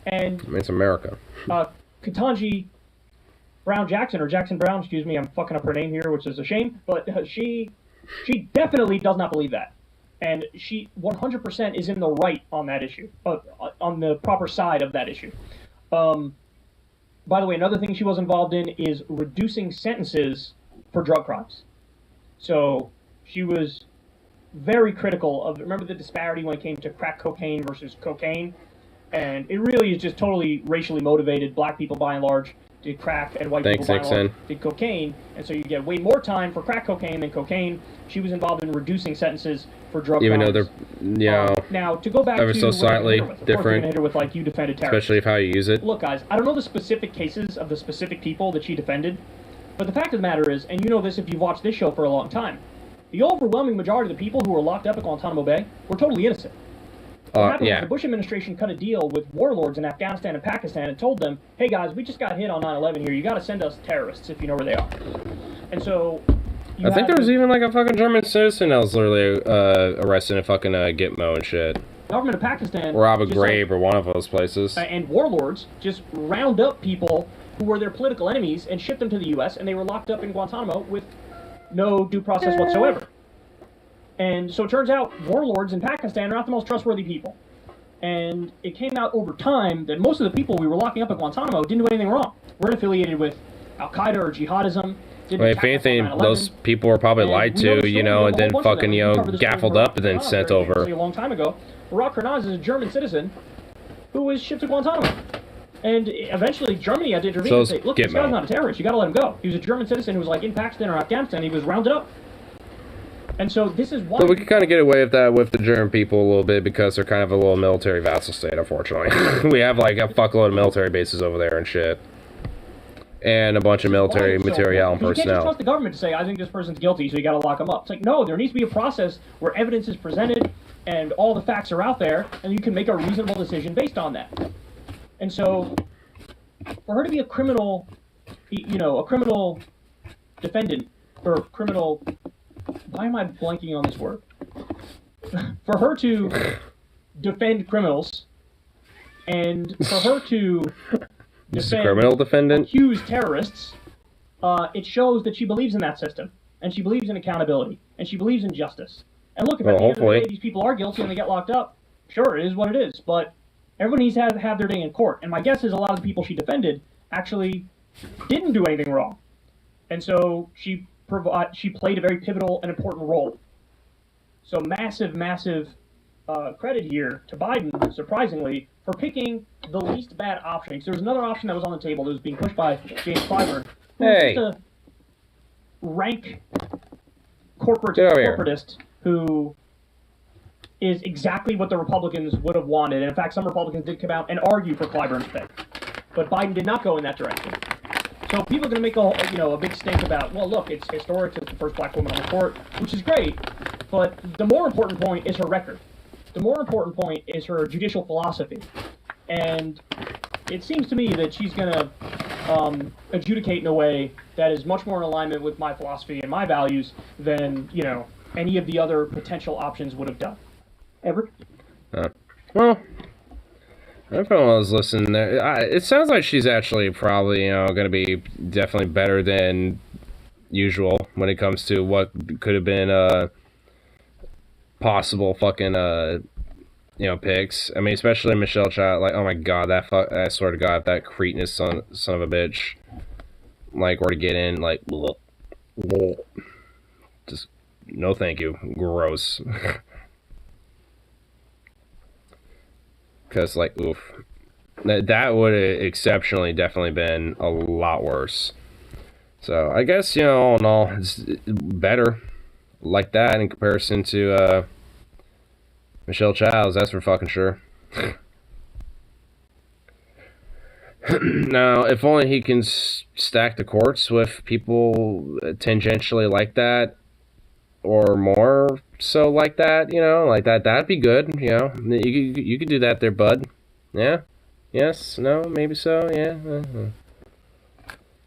And I mean, it's America. Ketanji Brown Jackson, or Jackson Brown, excuse me, I'm fucking up her name here, which is a shame, but she definitely does not believe that. And she 100% is in the right on that issue, on the proper side of that issue. By the way, another thing she was involved in is reducing sentences for drug crimes. So she was very critical of, remember the disparity when it came to crack cocaine versus cocaine? And it really is just totally racially motivated. Black people, by and large, did crack, and white people, by and large, did cocaine. And so you get way more time for crack cocaine than cocaine. She was involved in reducing sentences for drug crimes. Even though they're, now, to go back to so slightly different, hit her with, like, you defended terrorists. Especially if how you use it. Look, guys, I don't know the specific cases of the specific people that she defended, but the fact of the matter is, and you know this if you've watched this show for a long time, the overwhelming majority of the people who were locked up at Guantanamo Bay were totally innocent. What happened was the Bush administration cut a deal with warlords in Afghanistan and Pakistan and told them, hey guys, we just got hit on 9/11 here, you gotta send us terrorists if you know where they are. And so... I think there was even like a fucking German citizen that was literally arrested in fucking Gitmo and shit. Government of Pakistan... Or Abu Ghraib, or one of those places. And warlords just round up people who were their political enemies and shipped them to the U.S., and they were locked up in Guantanamo with no due process whatsoever. And so it turns out warlords in Pakistan are not the most trustworthy people. And it came out over time that most of the people we were locking up at Guantanamo didn't do anything wrong. Weren't affiliated with Al-Qaeda or jihadism. Well, if anything, those people were probably lied to, you know, and then fucking, you know, gaffled up and then sent over. A long time ago, Barak Karnaz is a German citizen who was shipped to Guantanamo. And eventually Germany had to intervene and say, look, this guy's not a terrorist, you gotta let him go. He was a German citizen who was like in Pakistan or Afghanistan, he was rounded up. And so this is why... So we can kind of get away with that with the German people a little bit because they're kind of a little military vassal state, unfortunately. We have like a fuckload of military bases over there and shit. And a bunch of military material and personnel. You can't just trust the government to say, I think this person's guilty, so you gotta lock him up. It's like, no, there needs to be a process where evidence is presented and all the facts are out there, and you can make a reasonable decision based on that. And so, for her to be a criminal, you know, a criminal defendant, or criminal... Why am I blanking on this word? For her to defend criminals, and for her to defend criminal defendant? accused terrorists, it shows that she believes in that system, and she believes in accountability, and she believes in justice. And look, if at the end of the day these people are guilty and they get locked up, sure, it is what it is, but everyone needs to have their day in court. And my guess is a lot of the people she defended actually didn't do anything wrong. And so she played a very pivotal and important role. So massive, massive credit here to Biden, surprisingly, for picking the least bad option. Because there was another option that was on the table that was being pushed by James Clyburn, who was just a rank corporatist who is exactly what the Republicans would have wanted. And in fact, some Republicans did come out and argue for Clyburn's pick. But Biden did not go in that direction. So people are going to make a big stink about, well, look, it's historic, it's the first black woman on the court, which is great, but the more important point is her record. The more important point is her judicial philosophy. And it seems to me that she's going to adjudicate in a way that is much more in alignment with my philosophy and my values than, you know, any of the other potential options would have done. Ever? Well... Everyone was listening there. It sounds like she's actually probably, you know, going to be definitely better than usual when it comes to what could have been possible fucking, you know, picks. I mean, especially Michelle Child. Like, oh my god, I swear to god, if that cretinous son of a bitch, like, were to get in, like, just, no thank you. Gross. Because, like, oof. That would have exceptionally definitely been a lot worse. So, I guess, you know, all in all, it's better like that in comparison to Michelle Childs, that's for fucking sure. Now, if only he can stack the courts with people tangentially like that, or more so like that, you know, like that'd be good, you know. You could do that there, bud. Yeah? Yes? No? Maybe so? Yeah?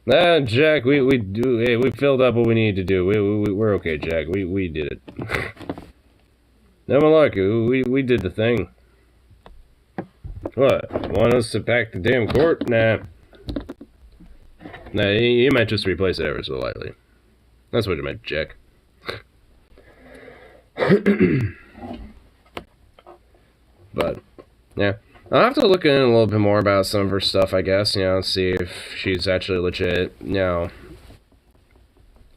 Nah, Jack, we do. Hey, we filled up what we needed to do. We're okay, Jack. We did it. No, Malarkey, we did the thing. What? Want us to pack the damn court? Nah. Nah, you might just replace it ever so lightly. That's what you meant, Jack. But, yeah. I'll have to look in a little bit more about some of her stuff, I guess, you know, see if she's actually legit, you know,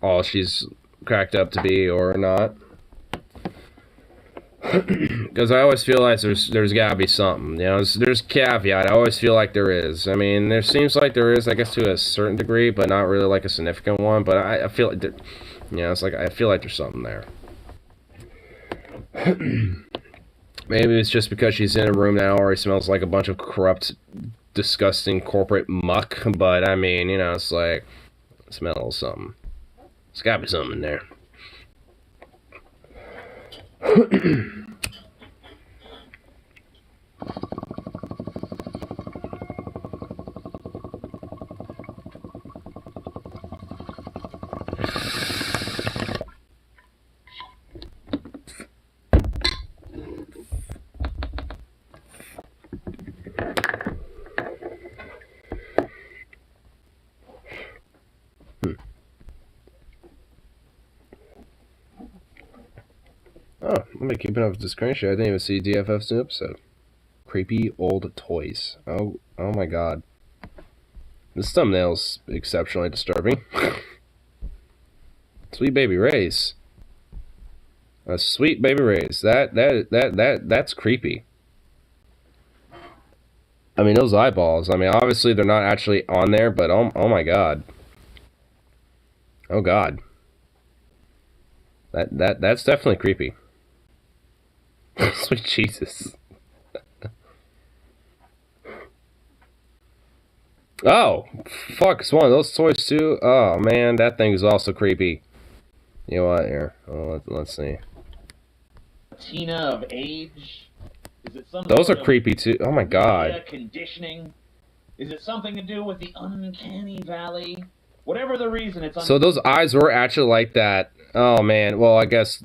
all she's cracked up to be or not. Because I always feel like there's gotta be something, you know, there's caveat, I always feel like there is. I mean, there seems like there is, I guess, to a certain degree, but not really like a significant one, but I feel like, you know, it's like, I feel like there's something there. Maybe it's just because she's in a room that already smells like a bunch of corrupt, disgusting corporate muck, but I mean, you know, it's like, it smells something. There's gotta be something in there. Oh, I'm keeping up with this screen share. I didn't even see DFF's new episode. Creepy old toys. Oh my god. This thumbnail's exceptionally disturbing. Sweet baby Rays. A sweet baby Rays. That's creepy. I mean, those eyeballs. I mean, obviously they're not actually on there, but oh my god. Oh god. That's definitely creepy. Sweet Jesus. Oh, fuck, it's one of those toys too? Oh man, that thing is also creepy. You know what, here, oh, let's see. Tina of age? Is it some Those are sort of creepy too. Oh my god. conditioning? Is it something to do with the uncanny valley? Whatever the reason, it's So those eyes were actually like that. Oh man, well I guess,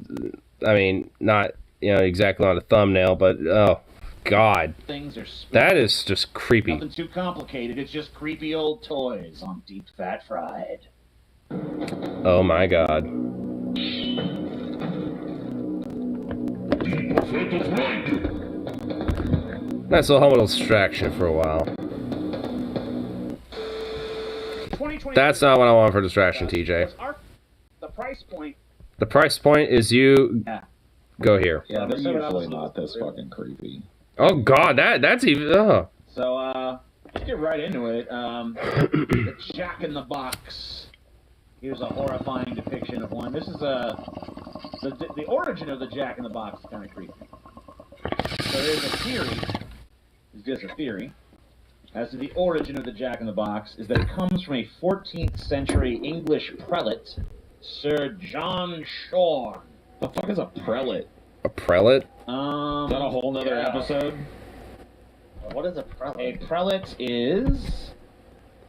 I mean, not, you know, exactly on the thumbnail, but oh god. Things are spooky. That is just creepy. Nothing too complicated, it's just creepy old toys on Deep Fat Fried. Oh my god. Nice little helmet distraction for a while. That's not what I want for distraction, TJ. The price point. The price point is you go here. Yeah, they're usually not this fucking creepy. Oh god, that's even So let's get right into it. The Jack in the Box. Here's a horrifying depiction of one. This is the origin of the Jack in the Box is kind of creepy. So there's a theory. It's just a theory. As to the origin of the Jack in the Box is that it comes from a 14th century English prelate, Sir John Shorn. The fuck is a prelate? A prelate? Is that a whole nother episode? What is a prelate? A prelate is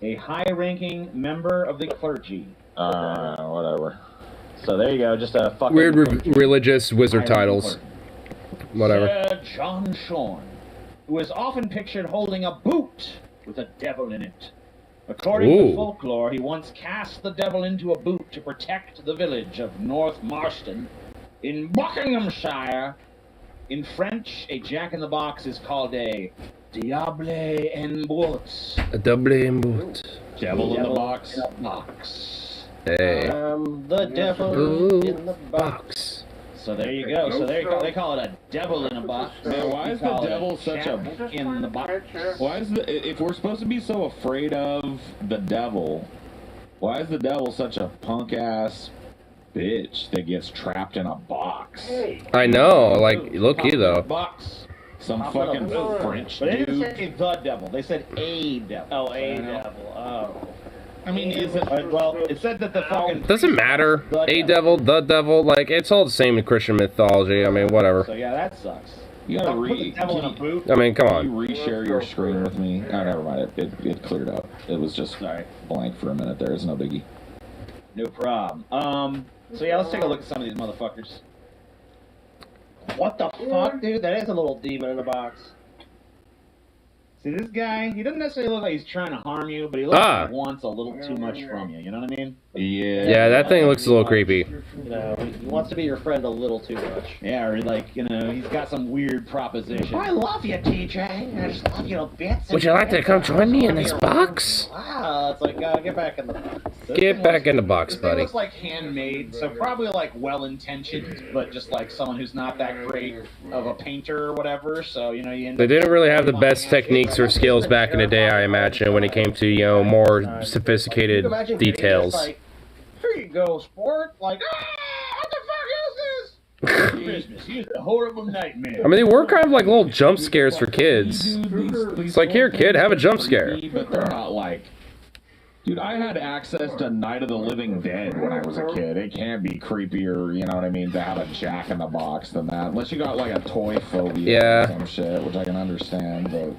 a high-ranking member of the clergy. Whatever. So there you go, just a fucking Weird religious wizard titles. Whatever. Sir John Shorn, who is often pictured holding a boot with a devil in it. According to folklore, he once cast the devil into a boot to protect the village of North Marston in Buckinghamshire. In French, a jack-in-the-box is called a diable en boîte. A double en boot. Devil in the box. Hey. The devil in the box. So there you go. So there you go. They call it a devil in a box. Man, why is the devil such a in the box? Why is if we're supposed to be so afraid of the devil, why is the devil such a punk ass bitch that gets trapped in a box? I know, like, look-y though. Box. Some fucking French But they didn't dude. say the devil. They said a devil. Oh, a devil. Oh. I mean, is it? Well, it said that the fucking. Doesn't matter. A devil, the devil, like, it's all the same in Christian mythology. I mean, whatever. So yeah, that sucks. You gotta Put the devil in a boot. I mean, come Can you on. reshare your screen with me? Oh, never mind. It cleared up. It was just blank for a minute there. It's no biggie. No problem. So yeah, let's take a look at some of these motherfuckers. What the fuck, dude? That is a little demon in a box. See, this guy, he doesn't necessarily look like he's trying to harm you, but he looks like he wants a little too much from you. You know what I mean? Yeah. Yeah, that thing looks a little creepy. You know, he wants to be your friend a little too much. Yeah, or like, you know, he's got some weird proposition. I love you, TJ. I just love you to bits. Would you like to come join me in this box? Wow, it's like, get back in the box. Get back in the box, This thing buddy. looks like handmade, so probably like well-intentioned, but just like someone who's not that great of a painter or whatever. So you know, you end They up didn't really have the best techniques or skills back in the day, I imagine, when it came to, you know, more sophisticated details. Like, here you go, sport. Like, what the fuck is this? Business. Here's a horrible nightmare. I mean, they were kind of like little jump scares for kids. It's like, here, kid, have a jump scare. But they're not like... Dude, I had access to Night of the Living Dead when I was a kid. It can't be creepier, you know what I mean, to have a Jack-in-the-Box than that. Unless you got, like, a toy phobia or some shit, which I can understand, but...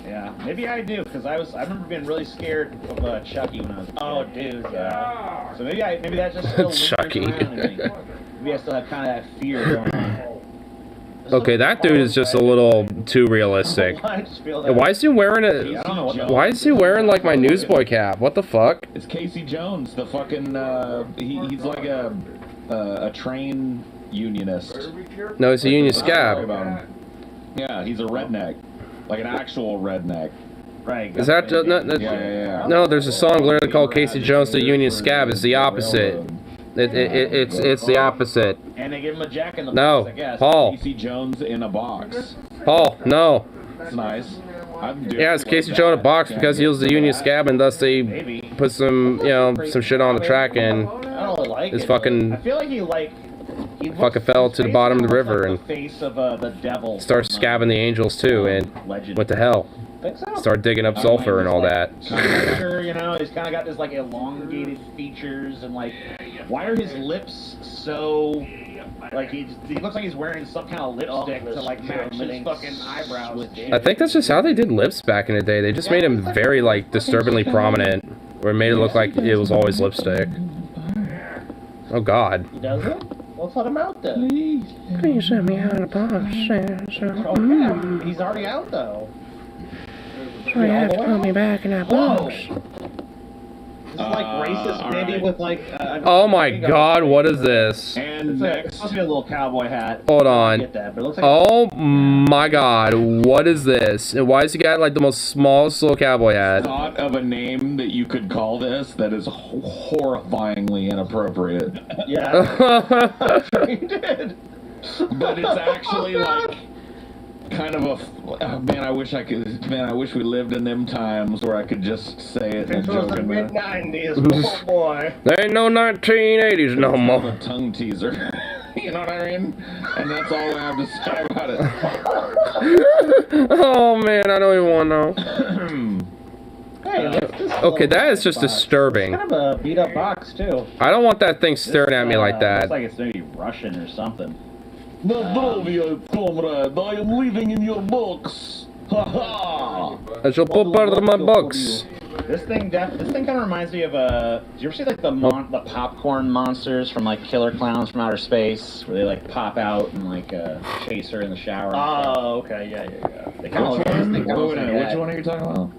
Yeah, maybe I do, because I remember being really scared of Chucky when I was a kid. Oh, dude, yeah. So maybe that's just still Chucky. around in me. Maybe I still have kind of that fear going on. Okay, that dude is just a little too realistic. I just feel that. Why is he wearing Why is he wearing like my newsboy cap? What the fuck? It's Casey Jones, the fucking, he's like a train unionist. No, he's a union scab. Yeah, he's a redneck. Like an actual redneck. Right. Is that Yeah. No, there's a song literally called Casey Jones the Union Scab. It's the opposite. It's the opposite. And they give him a Jack in the No, box, I guess. Paul. Casey Jones in a box. Paul, no. That's nice. Yeah, it's Casey Jones in a box because he was the Union Scab, and thus they put some, you know, some shit on the track, and I don't really like his it, fucking I feel like he fucking fell to the bottom of the river and the face of the devil. started scabbing the angels too, and went to hell. Think so? Started digging up sulfur and all that. Sure, you know, he's kind of got this like elongated features and like, why are his lips so like he looks like he's wearing some kind of lipstick to like match his fucking eyebrows. I think that's just how they did lips back in the day. They just made him very like disturbingly prominent, or made it look like it was always lipstick. Oh God. He does it? Let's let him out then. Please let me out of the box. Okay, he's already out though. You have to put me back in that box. It's like racist, maybe with like. Oh my God! What is this? And It's supposed to be a little cowboy hat. Hold I on. get that, but it looks like Oh my God! What is this? And why has he got like the most smallest little cowboy hat? thought of a name that you could call this that is horrifyingly inappropriate. Yeah. He did. But it's actually like kind of a man. I wish we lived in them times where I could just say it in a It was the joking mid manner. '90s, oh boy. There ain't no 1980s no A more. tongue teaser. You know what I mean? And that's all I have to say about it. Oh man, I don't even want to know. Hey, this Okay, that is just disturbing. kind of a beat up box too. I don't want that thing staring at me like that. Looks like it's maybe Russian or something. Nazdrovia, comrade. I am living in your box. Ha ha! I shall put part of my box. This thing kind of reminds me of do you ever see like the popcorn monsters from like Killer Clowns from Outer Space, where they like pop out and like chase her in the shower? Oh, okay, yeah. They kind of Which one are you talking about?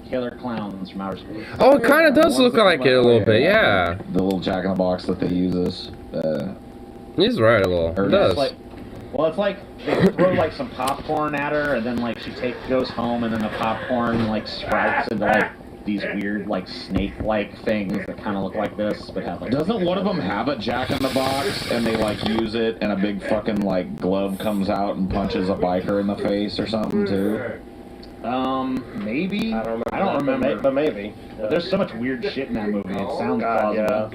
Killer Clowns from Outer Space. Oh, it kind of does look like it a little bit, yeah. The little Jack-in-the-Box that they use. He's right a little. It does. It's like they throw like some popcorn at her, and then like she goes home, and then the popcorn like sprouts into like these weird like snake-like things that kind of look like this, but have like. Doesn't one of them have a Jack-in-the-Box, and they like use it, and a big fucking like glove comes out and punches a biker in the face or something too? Maybe. I don't remember. but maybe. But there's so much weird shit in that movie. It sounds plausible.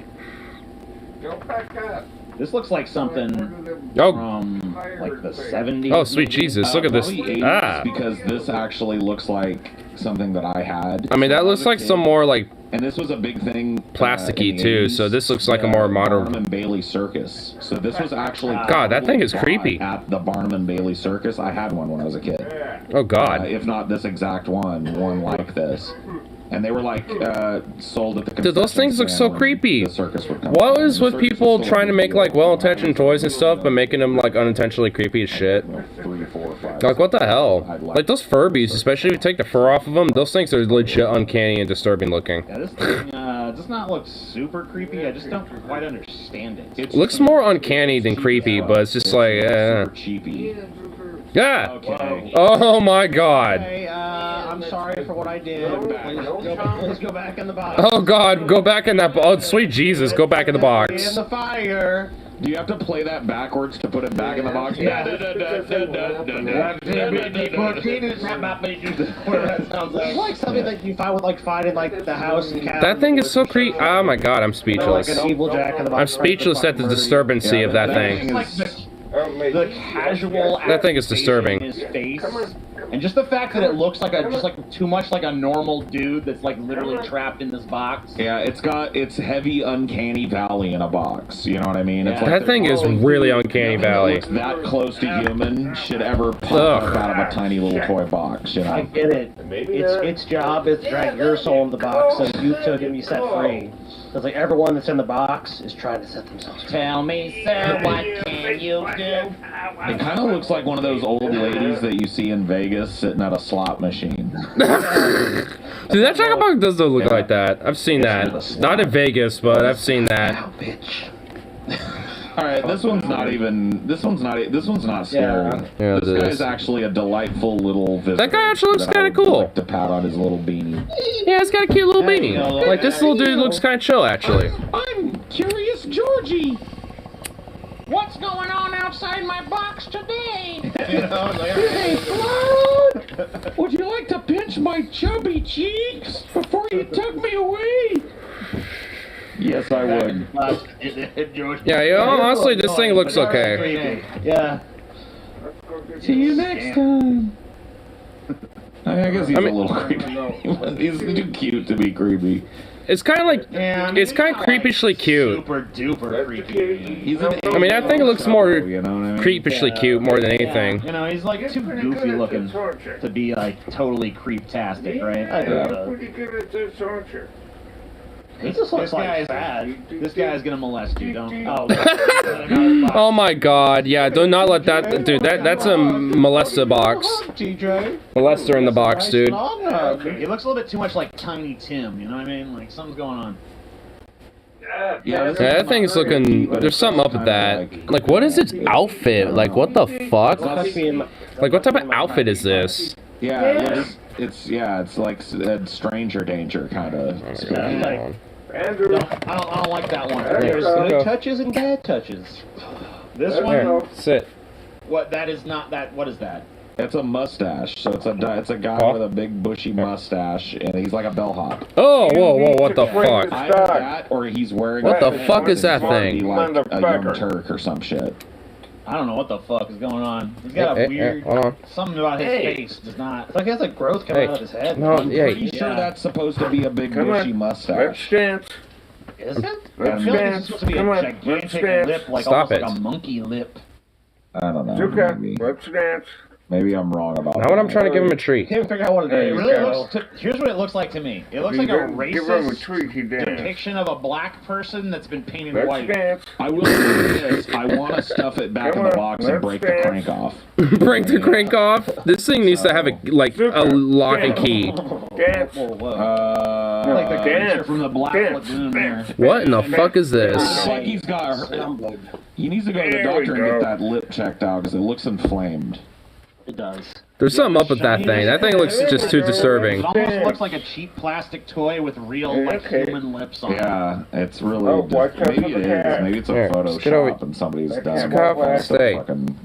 This looks like something from like the 70s. Oh, sweet Jesus, look at this. Probably 80s, Ah. because this actually looks like something that I had. I mean, that looks like some more like And this was a big thing. Plasticky in the too, 80s, so this looks like a more modern. Barnum and Bailey Circus. So this was actually. God, that thing is creepy. At the Barnum and Bailey Circus, I had one when I was a kid. Oh God. If not this exact one like this. And they were like sold at the. Dude, those things look so when creepy. The circus would come. What is with The circus people was still trying to a make big like deal. well-intentioned toys and stuff, but making them like unintentionally creepy as shit? 3, 4, 5. Like what the hell? Like those Furbies, especially if you take the fur off of them, those things are legit uncanny and disturbing looking. Yeah, this thing does not look super creepy. I just don't quite understand it. It looks more uncanny than creepy, but it's just like, Super cheapy. yeah. Okay. Oh my God. Okay, I'm sorry for what I did. Please go back in the box. Oh God, go back in that. Oh sweet Jesus, go back in the In box. the fire. Do you have to play that backwards to put it back in the box? Yeah. It's like something that you find with like finding like the house and cat. That thing is so creepy. Oh my God, I'm Like speechless. an evil Jack in the Box. I'm speechless at the disturbancy of that thing. Like the casual. That thing is disturbing. In his face, and just the fact that it looks like just like too much like a normal dude that's like literally trapped in this box. Yeah, it's heavy uncanny valley in a box. You know what I mean? It's That thing is really uncanny valley. Looks that close to human should ever pop Ugh. out of a tiny little toy box. You I know? get it. Its job is to drag your soul in the box so you can be set free. Because like everyone that's in the box is trying to set themselves free. Tell me, sir, what can you do? It kind of looks like one of those old ladies that you see in Vegas sitting at a slot machine. Dude, that Chocobug does look like that. I've seen that. Not in Vegas, but I've seen that. Ow, bitch. All right, this one's not scary. Yeah, This it guy's is. actually a delightful little visitor. That guy actually looks that I kinda would cool. like to pat on his little beanie. Yeah, he's got a cute little beanie. Like this little dude looks kind of chill, actually. I'm Curious Georgie. What's going on outside my box today? Hey, Cloud! Would you like to pinch my chubby cheeks before you took me away? Yes, I would. Yeah, you know, honestly, this thing looks okay. Yeah. See you next time. I guess he's a little creepy. He's too cute to be creepy. It's kind of like, it's kind of creepishly cute. Super duper creepy. He's an I mean, I think it looks more you know what I mean? creepishly cute more than anything. You know, he's like too goofy looking to be like totally creep-tastic, right? I Yeah. know. He just looks This like guy's bad. This guy's gonna molest you, don't. Oh, Oh my God, yeah, do not let that, dude, that's a molester box. TJ. Molester in the box, dude. He looks a little bit too much like Tiny Tim, you know what I mean? Like something's going on. Yeah, Yeah, that thing's looking, there's something up with that. Like, what is its outfit? Like, what the fuck? Like, what type of outfit is this? Yeah, it's like Stranger Danger kind of. I don't like that one. There's Go. good touches and bad touches. This Here, one, sit. what? That is not that. What is that? It's a mustache, so it's a guy Huh? with a big bushy mustache, and he's like a bellhop. Oh, whoa, whoa, what the fuck? Either that, or he's wearing. What the a- fuck is that Barbie, thing? Like a young Turk or some shit. I don't know what the fuck is going on. He's got Hey, a weird. hold on. Something about his Hey. face does not. It's like he has like growth coming Hey. out of his head. No, yeah, Pretty sure that's supposed to be a big bushy mustache. Is it? I feel like it's supposed to be a gigantic lip, like Stop almost it. like a monkey lip. I don't know. Maybe I'm wrong about Now when I'm trying to give him a treat. Can't figure out what it It is. really looks. Here's what it looks like to me. It looks like a racist depiction of a black person that's been painted white. I will say this. I want to stuff it back in the box and break the crank off. Break the crank off. This thing needs to have a lock and key. Whoa, whoa. Like the creature from the Black Lagoon there. What in the fuck is this? Looks like he's got. He needs to go to the doctor and get that lip checked out because it looks inflamed. It does. There's something up with that thing. That thing looks just too disturbing. It almost looks like a cheap plastic toy with real, like, human lips on it. Yeah, it's really. Maybe it is. Maybe it's a Here, just get over- Photoshop and somebody's done Zukoff, a stay. fucking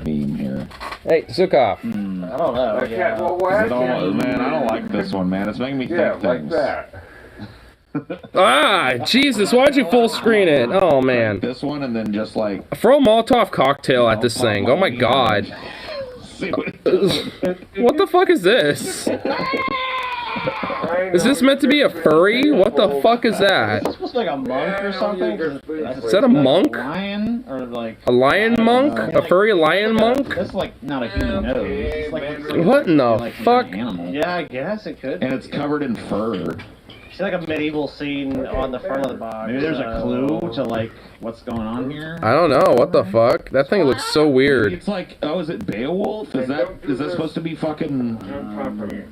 meme here. Hey, Zukoff. I don't know. Yeah. Man, I don't like this one, man. It's making me think things. Ah, Jesus, why'd you full screen it? Oh, man. This one and then just like. Throw a Molotov cocktail at this thing. Oh, my God. See what it does. What the fuck is this? Is this meant to be a furry? What the fuck is that? Is this supposed to be like a monk or something? Is that a monk? Lion or like A lion monk? A furry lion monk? That's like not a human nose. It's like What in the like fuck? An animal. Yeah, I guess it could. And it's covered in fur. See like a medieval scene on the front of the box. Maybe there's a clue to like what's going on here. I don't know. What the fuck? That thing looks so weird. It's like, oh, is it Beowulf? Is that supposed to be fucking?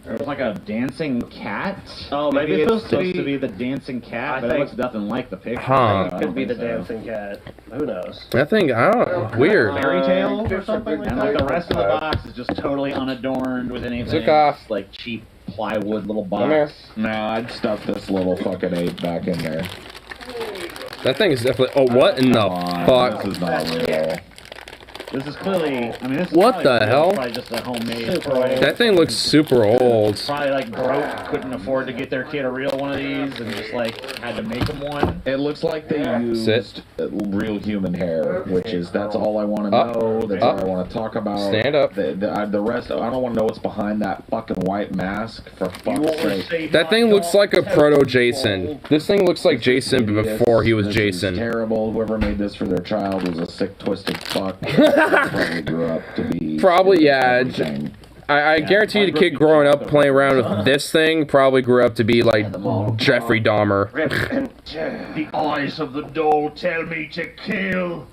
There's like a dancing cat. Oh, maybe it's supposed to be the dancing cat, I but it think- looks nothing like the picture. Huh. It could be the dancing cat. Who knows? That thing, I don't know. Weird. Fairy tale or something like that. And like the rest of the box is just totally unadorned with anything. Took off. It's like cheap plywood little Come here. box. No, I'd stuff this little fucking ape back in there. That thing is definitely. Oh, what in the Come on, fuck? This is not real. This is clearly, I mean, this is What probably the hell? Probably just a homemade. Super old. That thing looks super old. Probably like broke, couldn't afford to get their kid a real one of these, and just like had to make them one. It looks like they used Sit. real human hair, which is that's all I want to Up. know. That's all I want to talk about. Stand up. The rest, I don't want to know what's behind that fucking white mask. For fuck's sake. That thing looks like a proto Jason. This thing looks like Jason before he was This Jason. is terrible. Whoever made this for their child was a sick, twisted fuck. Probably grew up to be. Probably, yeah. everything. I guarantee you the kid growing up playing around with this thing probably grew up to be like Jeffrey Dahmer. The eyes of the doll tell me to kill.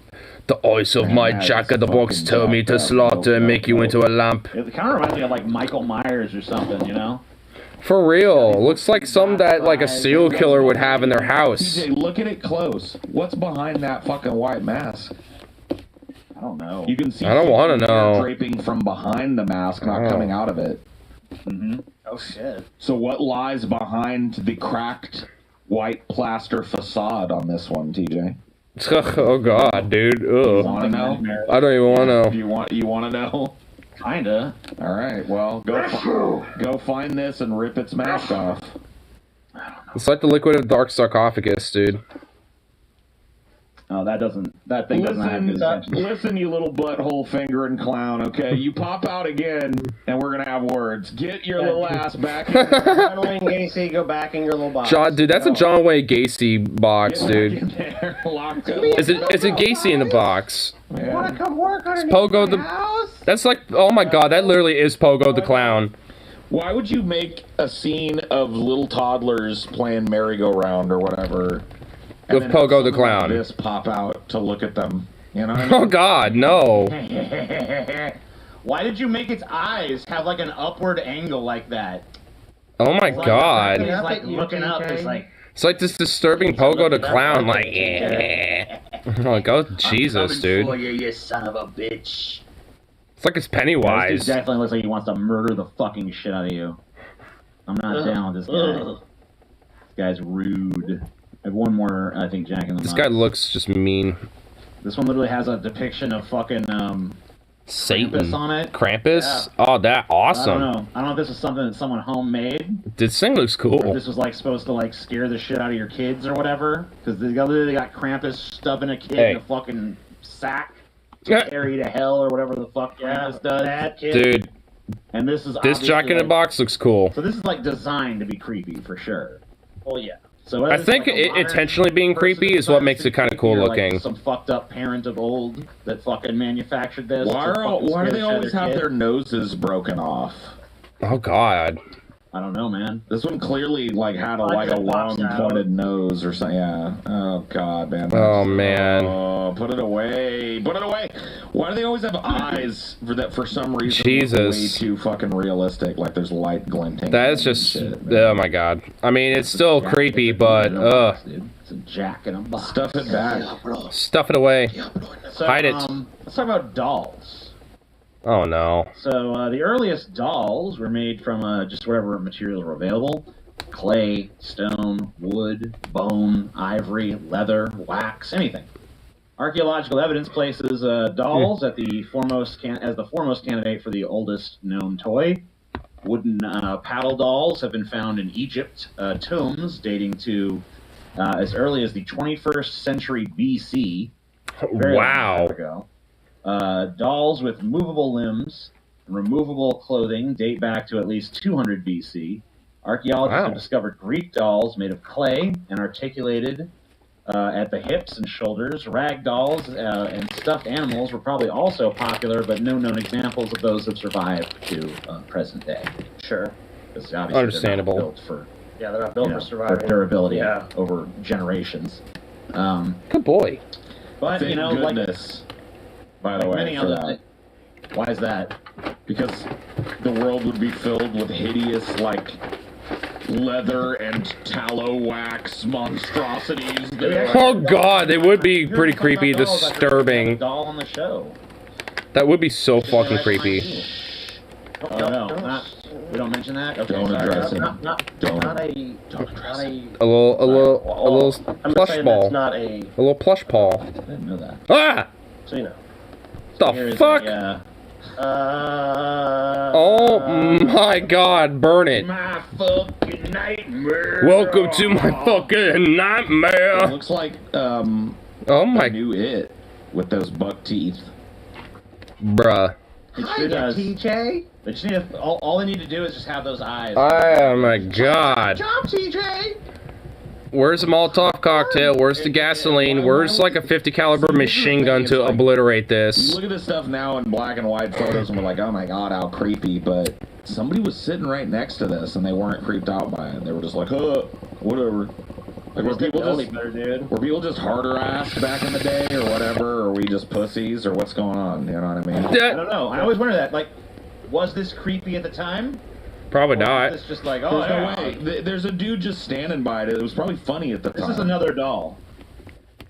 The eyes of my jack-in-the-box tell me to slaughter and make you into a lamp. It kind of reminds me of like Michael Myers or something, you know? For real. Looks like something that like a serial killer would have in their house. TJ, look at it close. What's behind that fucking white mask? I don't know. You can see I don't wanna hair know. draping from behind the mask, not coming out of it. Mm-hmm. Oh shit. So what lies behind the cracked white plaster facade on this one, TJ? Oh god, dude. Ugh. Want to know? I don't even want to know. You want to know? Kinda. All right. Well, go find this and rip its mask off. It's like the liquid of dark sarcophagus, dude. Oh, that thing doesn't have good attention. Listen, you little butthole fingering clown. Okay, you pop out again, and we're gonna have words. Get your little ass back. John Wayne Gacy, go back in your little box. Dude, that's a John Wayne Gacy box, Get dude. in there, locked up. Is it Gacy in the box? Wanna come work underneath Pogo my the- house? That's like, oh my god, that literally is Pogo the Clown. Why would you make a scene of little toddlers playing merry-go-round or whatever? and With then have Pogo the something Clown. Like this pop out to look at them. You know what I mean? Oh god, no. Why did you make its eyes have like an upward angle like that? Oh my It's god. like looking up. It's like. It's like this disturbing Pogo the Clown, like, yeah. Like, oh, Jesus, dude. For you, you son of a bitch. It's like it's This Pennywise. dude definitely looks like he wants to murder the fucking shit out of you. I'm not down with this guy. This guy's rude. I have one more, I think, Jack in the This Box. guy looks just mean. This one literally has a depiction of fucking Satan. Krampus on it. Krampus? Oh, that I awesome. don't know. I don't know if this is something that someone homemade. This thing looks Or if cool. this was like supposed to like scare the shit out of your kids or whatever. Because they literally got Krampus stuffing a kid in a fucking sack to carry to hell or whatever the fuck Krampus does. That kid. Dude, And this is this obviously, Jack in the like- Box looks cool. So this is like designed to be creepy for sure. Well, yeah. So I whether it's, think like, a it modern intentionally being person creepy that is what decides makes to it kind of be cool creepy, or, looking. Like some fucked up parent of old that fucking manufactured this. Why to fucking do scare they the shit always out of have kid. their noses broken off? Oh god. I don't know, man. This one clearly like had a Like like a it pops long out. pointed nose or something. Yeah. Oh god, man. Oh man. Oh, put it away. Put it away. Why do they always have eyes for that? For some reason, look Jesus. way too fucking realistic. Like there's light glinting. That is and just, shit, man. oh my god. I mean, it's still creepy, but, It's a Jack in a Box. Stuff it back. stuff it away. So, Hide it. Let's talk about dolls. Oh no. So the earliest dolls were made from just whatever materials were available: clay, stone, wood, bone, ivory, leather, wax, anything. Archaeological evidence places dolls at the foremost candidate for the oldest known toy. Wooden paddle dolls have been found in Egypt tombs dating to as early as the 21st century BC. Very long Wow. time ago. Dolls with movable limbs and removable clothing date back to at least 200 BC. Archaeologists Wow. have discovered Greek dolls made of clay and articulated at the hips and shoulders. Rag dolls and stuffed animals were probably also popular, but no known examples of those have survived to present day. Sure. Because obviously Understandable. they're not built for, Yeah, they're not built for surviving. for durability Yeah. over generations. Good boy. But, Thank you know, goodness, by the like way, many for other that. things. Why is that? Because the world would be filled with hideous, like, leather and tallow wax monstrosities. Oh god, they would be pretty creepy, disturbing. Doll on the show. That would be so fucking creepy. Oh no, we don't mention that. Okay, Don't sorry. address it. Not a A little I'm plush saying ball. that's not a. A little plush paw. I didn't know that. Ah! So you know. Here The is fuck? Oh my god, burn it. My fucking nightmare. Welcome to my fucking It nightmare. looks like Oh a my, new It with those buck teeth. bruh. It sure does. TJ. They just need to, all they need to do is just have those eyes. Oh my god. Job, TJ. Where's the Molotov cocktail? Where's the gasoline? Where's like a 50 caliber machine gun to obliterate You this? look at this stuff now in black and white photos and we're like, oh my god, how creepy. But somebody was sitting right next to this and they weren't creeped out by it. They were just like, whatever. Like, were people just harder ass back in the day or whatever? Or were we just pussies or what's going on? You know what I mean? I don't know. I always wonder that. Like, was this creepy at the time? Probably Or not. was this just like, oh, There's yeah. no way. There's a dude just standing by it. It was probably funny at the time. This is another doll.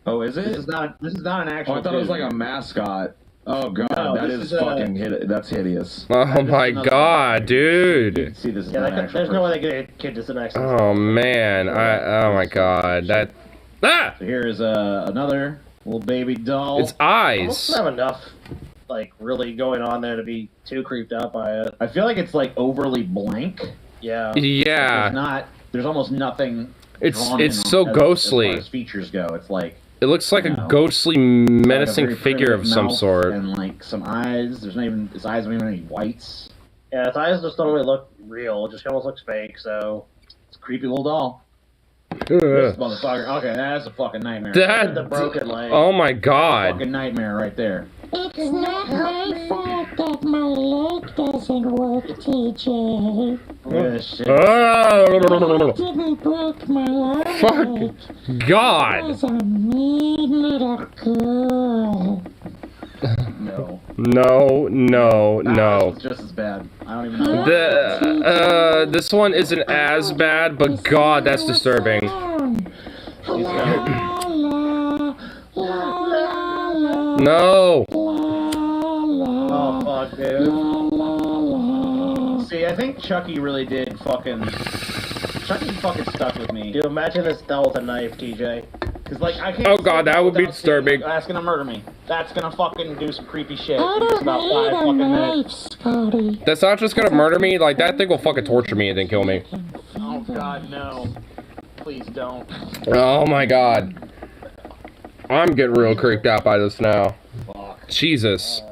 Oh, is it? This is not an Oh, actual. I thought it was dude. like a mascot. Oh god, No, that this is is a- fucking that's hideous. Oh my god, dude. See, this is Yeah, not an actual there's no way person. they get a kid to sit next to. Oh man, oh my god, that. Ah! So here is another little baby doll. Its I eyes. don't have enough, like, really going on there to be too creeped out by it. I feel like it's like overly blank. Yeah. Yeah. There's almost nothing. It's drawn in so as ghostly. far as features go, it's like It looks like a No. ghostly, like a menacing very figure of primitive some mouth sort. and like some eyes. There's not even his eyes don't even have any whites. Yeah, its eyes just don't really look real. It just almost looks fake. So. It's a creepy little doll. Ugh. This motherfucker. Okay, that's a fucking nightmare. That. The broken leg. Oh my god. Fucking nightmare right there. It's not my fault that my leg doesn't work, TJ. Look at this shit. Didn't break my leg. Fuck. God. Was a mean little girl. No. No. It's just as bad. I don't even know. This one isn't as bad, but god, that's disturbing. No. Oh fuck, dude. See, I think Chucky really did fucking. Chucky fucking stuck with me. Dude, imagine this doll with a knife, TJ. Cause like I can't. Oh god, that would be without seeing, disturbing. like, that's gonna murder me. That's gonna fucking do some creepy shit. I in just about don't 5 need a fucking knife, minutes. Scotty. That's not just gonna murder me, like that thing will fucking torture me and then kill me. Oh god, no. Please don't. Oh my god. I'm getting real creeped out by this now. Fuck. Jesus.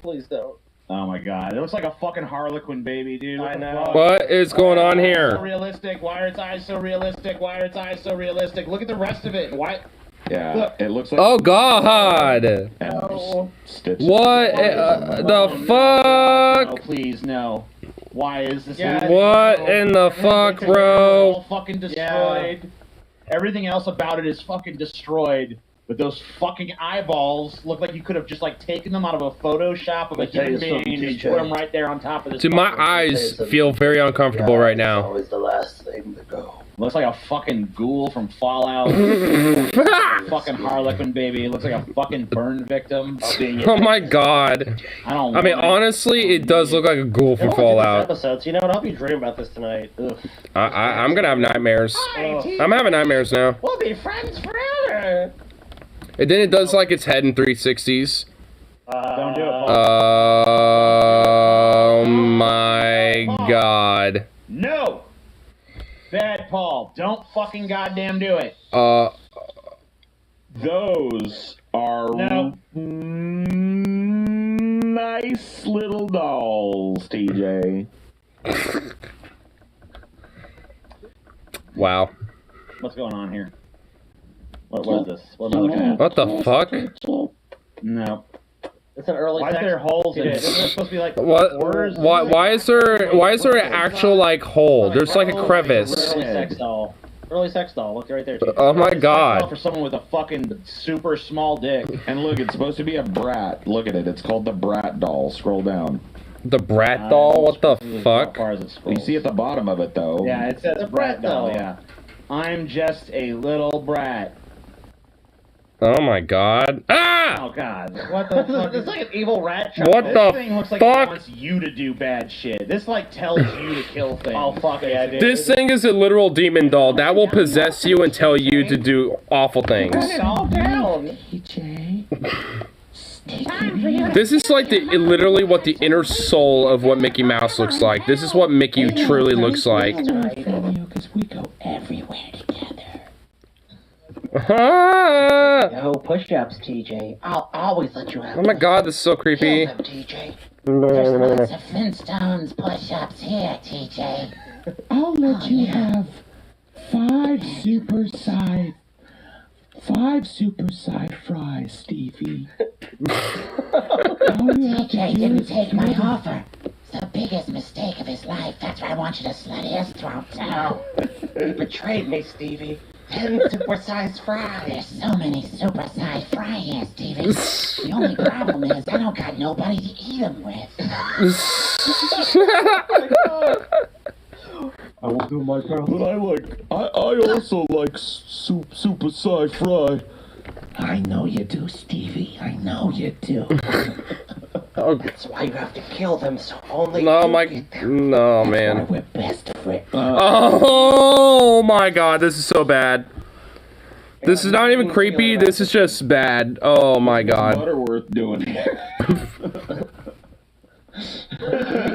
Please don't. Oh my god, it looks like a fucking Harlequin baby, dude. What I the know. fuck? What is going on So here? realistic. Why are its eyes so realistic? Why are its eyes so realistic? Look at the rest of it. Why? Yeah, Look. it looks like. Oh god. And just stitched. What the No, fuck? please, no. Why is this? What in the fuck, All bro? fucking destroyed. Everything else about it is fucking destroyed. But those fucking eyeballs look like you could have just like taken them out of a Photoshop of a Let me tell human you being and something, just TJ. put them right there on top of this. Dude, my fucking- eyes feel very uncomfortable right now. Always the last thing to go. Looks like a fucking ghoul from Fallout. Fucking Harlequin baby. It looks like a fucking burn victim. Oh my god. I don't. I mean, want it. honestly, it does look like a ghoul from Fallout. Episodes, you know what? I'll be dreaming about this tonight. Ugh. I'm gonna have nightmares. Oh. I'm having nightmares now. We'll be friends forever. And then it does like its head in 360s. Don't do it, Paul. Oh my god. No. Bad Paul. Don't fucking goddamn do it. Those are No. nice little dolls, TJ. Wow. What's going on here? What is this? What am I looking at? What the fuck? No. It's an early. Why is there holes in it? Isn't it supposed to be like What? pores? Why is there an actual like hole? There's like a crevice. Early sex doll. Early sex doll. Look right there. Oh my god. For someone with a fucking super small dick. And look, it's supposed to be a brat. Look at it. It's called the Brat Doll. Scroll down. The Brat Doll? What the fuck? How far is it scrolled? You see at the bottom of it though. Yeah, it says Brat Doll. Yeah. I'm just a little brat. Oh my god. Ah! Oh god. What the fuck? It's like an evil rat trap. What This the thing looks like fuck? it wants you to do bad shit. This like tells you to kill things. Oh fuck yeah, dude. This thing is a literal demon doll that will possess you and tell you to do awful things. it all down. This is like literally what the inner soul of what Mickey Mouse looks like. This is what Mickey truly looks like. Because we go everywhere together. Ah! No push-ups, TJ. I'll always let you have Oh my god, this is so creepy. Kill them, TJ. There's lots of Flintstones push-ups here, TJ. I'll let you have 5 superside fries, Stevie. TJ didn't take my offer. It's the biggest mistake of his life. That's why I want you to slit his throat now. You betrayed me, Stevie. 10 supersized fries. There's so many supersized fries here, Stevie. The only problem is I don't got nobody to eat them with. I will do my best. But I also like supersized fry. I know you do, Stevie. I know you do. That's why you have to kill them, so only No, you my, get them. no, That's why man. we're best friends. Oh my god, this is so bad. This is not even creepy, this is just bad. Oh my god. Butterworth doing here.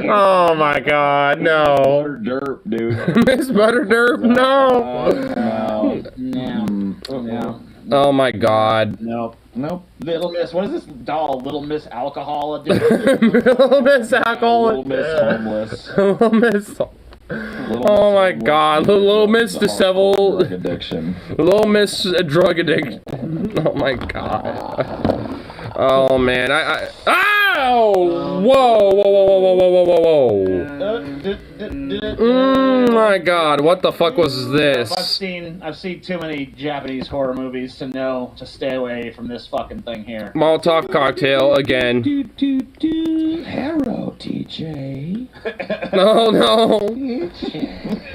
Oh my god, no. Butter derp, dude. Miss Butterderp, no. No. Oh my god. Nope. Little Miss, what is this doll? Little Miss Alcohol? Little Miss Alcohol. Little Miss Homeless. Little Miss. Oh my god, Little Miss Disheveled. Drug addiction. Little Miss Drug Addict. Oh my god. Oh man, Ow! Whoa, whoa, whoa, whoa, whoa, whoa, whoa, whoa. My god, what the fuck was this? I've seen too many Japanese horror movies to know to stay away from this fucking thing here. Molotov cocktail again. Hello, TJ. No.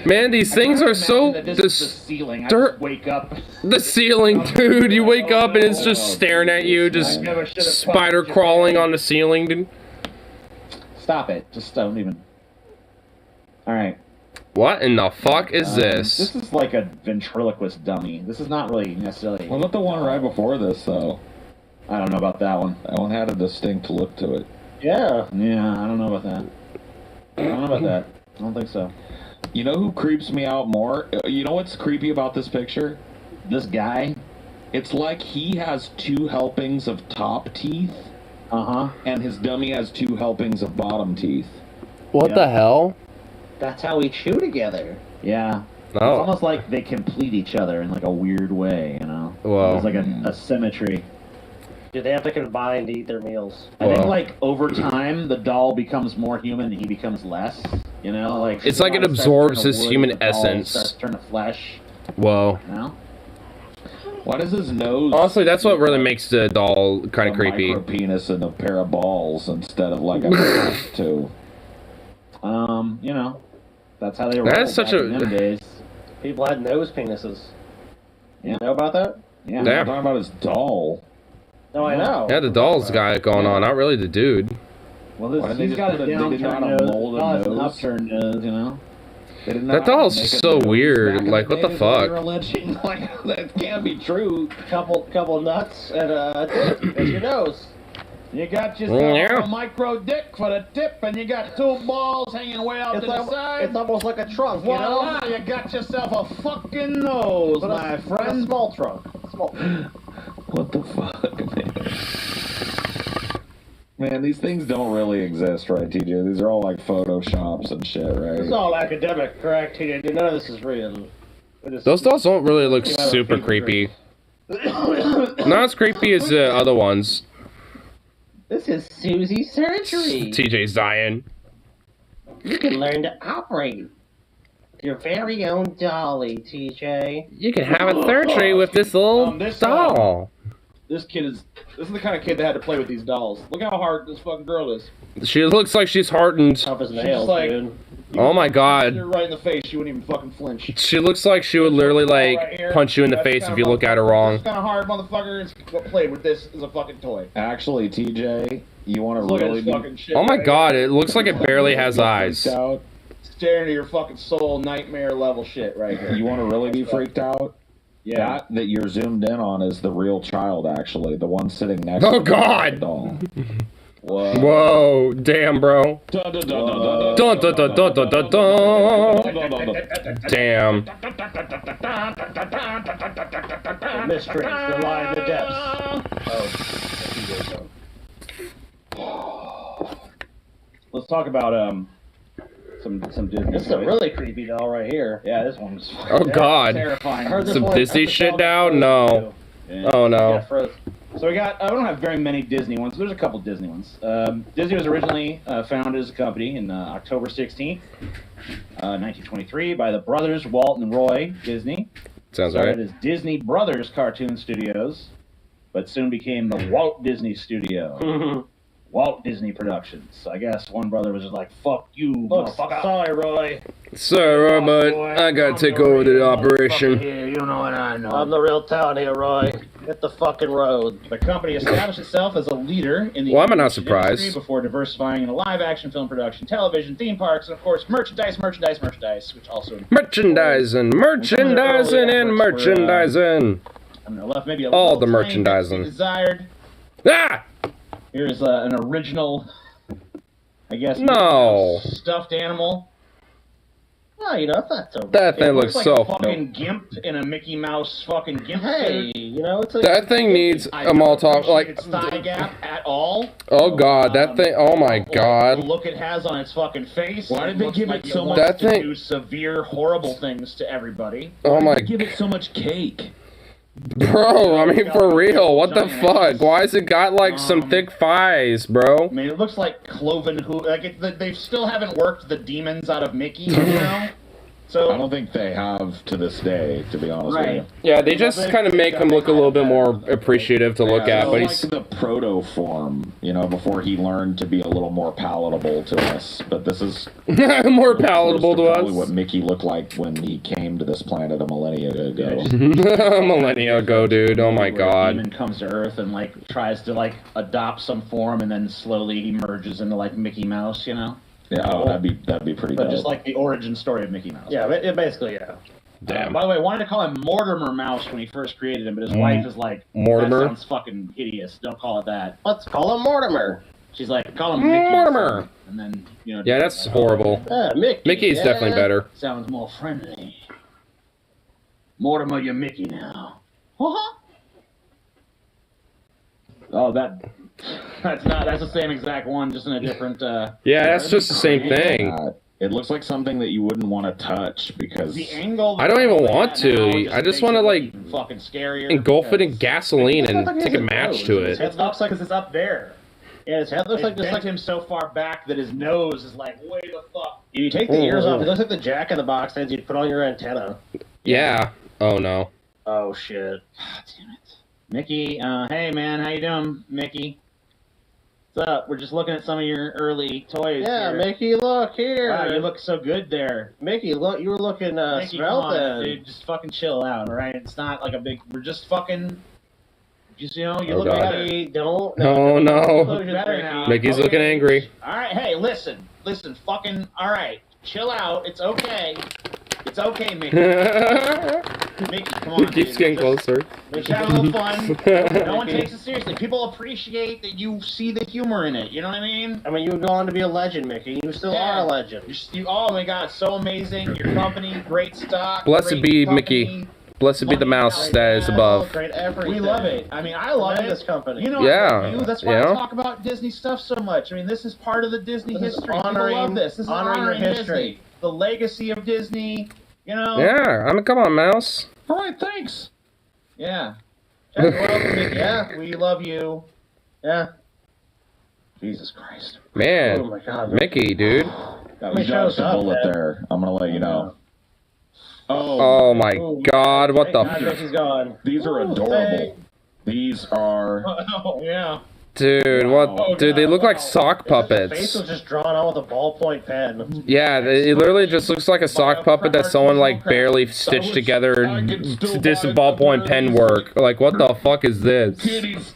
Man, these things are so This is the ceiling. I just wake up. The ceiling, dude. You wake up and it's just staring at you, just spider crawling on the ceiling, dude. Stop it. Just don't even. Alright. What in the fuck is this? This is like a ventriloquist dummy. This is not really necessarily. What about the one right before this, though? I don't know about that one. That one had a distinct look to it. Yeah. Yeah, I don't know about that. I don't think so. You know who creeps me out more? You know what's creepy about this picture? This guy? It's like he has 2 helpings of top teeth. And his dummy has 2 helpings of bottom teeth. What the hell? That's how we chew together. Yeah. It's almost like they complete each other in like a weird way, you know? Wow. There's like a symmetry. Dude, they have to combine to eat their meals. I think like over time the doll becomes more human and he becomes less. You know, like It's like it absorbs his human essence. Starts to turn to flesh. Whoa. You know? Why does his nose? Honestly, that's what really makes the doll kind of creepy. Micro penis and a pair of balls instead of like a two. You know, that's how they were. That's such in them days. People had nose penises. Yeah. You know about that? Yeah. I'm talking about his doll. No, I know. Yeah, the doll's got it going on, not really the dude. Well, Why didn't they he's just got a put a- they didn't know how downturned to nose. mold a Oh, it's an nose? upturned nose, you know. They didn't know That how to doll's make a so nose weird. back in Like, the what the day, is what fuck? they were alleging. Like, that can't be true. Couple nuts and that's your nose. You got yourself Yeah. a micro dick for the tip, and you got 2 balls hanging way out to the side. It's almost like a trunk, you Voila, know? you got yourself a fucking nose, But my a friend. small trunk. Small. What the fuck, man? Man, these things don't really exist, right, TJ? These are all like photoshops and shit, right? It's all academic, correct? None of this is real. Those dolls don't really look super creepy. Not as creepy as the other ones. This is Susie surgery. TJ's dying. You can learn to operate your very own dolly, TJ. You can have a surgery with this little doll. This is the kind of kid that had to play with these dolls. Look how hard this fucking girl is. She looks like she's hardened. Tough as She's nails, like, dude. Oh my god. You're right in the face. She wouldn't even fucking flinch. She looks like she would literally like punch you in the face if you look at her wrong. It's kind of hard, motherfucker. It's what played with this is a fucking toy. Actually, TJ, you want to Look at really this fucking shit. Oh my right god, it looks like it barely has eyes. here. Staring into your fucking soul, nightmare level shit right here. You want to really be freaked out? Yeah. That you're zoomed in on is the real child, actually. The one sitting next Oh to god! the doll. Whoa, damn, bro. Dun, dun, dun, dun, dun, dun, dun. Damn. The mysteries that lie in the depths. Let's talk about some Disney. This is a really creepy doll right here. Yeah, this one's Oh god. terrifying. Some Disney shit now? No. Oh no. So we don't have very many Disney ones. There's a couple Disney ones. Disney was originally founded as a company in October 16th, 1923 by the brothers Walt and Roy Disney. Sounds Started right. as Disney Brothers Cartoon Studios, but soon became the Walt Disney Studio. Walt Disney Productions. I guess one brother was just like, fuck you, motherfucker. Sorry, Roy. Sorry, but I gotta take over the operation. You know what I know. I'm the real town here, Roy. Hit the fucking road. The company established itself as a leader in the Well, I'm not animation surprised. industry before diversifying into live-action film production, television, theme parks, and of course merchandise, which also Merchandising, and merchandising. left maybe a All little the tiny bit merchandising. to be desired. Ah! Here's an original, I guess, No. stuffed animal. Oh, you know, it's not so bad. That thing It looks like so. a fucking gimp in a Mickey Mouse fucking gimp Hey, suit. you know, it's like... That thing needs I a don't Molotov. appreciate Like, its thigh gap at all. oh god, that thing. Oh my The god. look it has on its fucking face. Why did they looks give like it so wants much- That to thing- do severe, horrible things to everybody. Oh my. Give it so much cake. Bro, I mean, for real. What the fuck? Why has it got like some thick thighs, bro? I mean, it looks like cloven hoof. They still haven't worked the demons out of Mickey, you know. So I don't think they have to this day, to be honest Right. with Yeah, they just kind of make him look a little bit more appreciative to you. look Yeah, at, but it's he's. like the proto form, you know, before he learned to be a little more palatable to us. But this is More palatable to probably what us. Mickey looked like when he came to this planet a millennia ago. Millennia ago, dude. Oh my where a god. demon comes to Earth and like tries to like adopt some form, and then slowly he merges into like Mickey Mouse, you know. Yeah, oh, that'd be pretty But dope. just like the origin story of Mickey Mouse. Yeah, it basically, yeah. Damn. By the way, I wanted to call him Mortimer Mouse when he first created him, but his wife is like, Mortimer? That sounds fucking hideous. Don't call it that. Let's call him Mortimer. She's like, call him Mickey. or Mortimer. something. And then, you know. Yeah, that's horrible. Mickey. Mickey's definitely better. Sounds more friendly. Mortimer, you're Mickey now. Oh, that's the same exact one, just in a different. Yeah, that's just the same thing. It looks like something that you wouldn't want to touch because The angle. I don't even want to. I just want to like even fucking scarier. engulf it in gasoline and take a match to it. It looks like it's up there. Yeah, his head looks like It's him so far back that his nose is like way the fuck. If you take the ears off, it looks like the Jack in the Box heads you'd put on your antenna. Yeah. Oh no. Oh shit. Damn it, Mickey. Hey man, how you doing, Mickey? What's up? We're just looking at some of your early toys. Yeah, here. Mickey, look here. Wow, you look so good there. Mickey, look, you were looking Mickey, come svelte on, then. dude. Just fucking chill out, all right? It's not like a big. We're just fucking. Just you know, you Oh, look God. better. Mickey, don't. Oh no. Look better now. Mickey's looking angry. All right, hey, listen, fucking. All right, chill out. It's okay. It's okay, Mickey. Mickey, come on. It keeps dude. getting Just- closer. We're just having a little fun. No one takes it seriously. People appreciate that you see the humor in it. You know what I mean? I mean, you would go on to be a legend, Mickey. You still Yeah. are a legend. Oh my God, so amazing. Your company, great stock. Blessed great be company. Mickey. Blessed be the mouse that is above. Great everything. We love it. I mean, I love Tremendous it. company. You know, Yeah, I love you. That's why you know? I talk about Disney stuff so much. I mean, this is part of the Disney This is history. People honoring- love this. This is honoring your honoring history. Disney. The legacy of Disney. You know? Yeah, I mean, come on, Mouse. All right, thanks. Yeah. Yeah, we love you. Yeah. Jesus Christ. Man, Oh my God. Mickey, dude. We dodged a bullet there. I'm gonna let you know. Oh my God, what the Mickey's gone. These are adorable. These are... Oh, yeah. Dude, what? Dude, they look like sock Face puppets. was just drawn on with a ballpoint pen. Yeah, it literally just looks like a sock puppet that someone like barely stitched together. This ballpoint pen work. Like, what the fuck is this?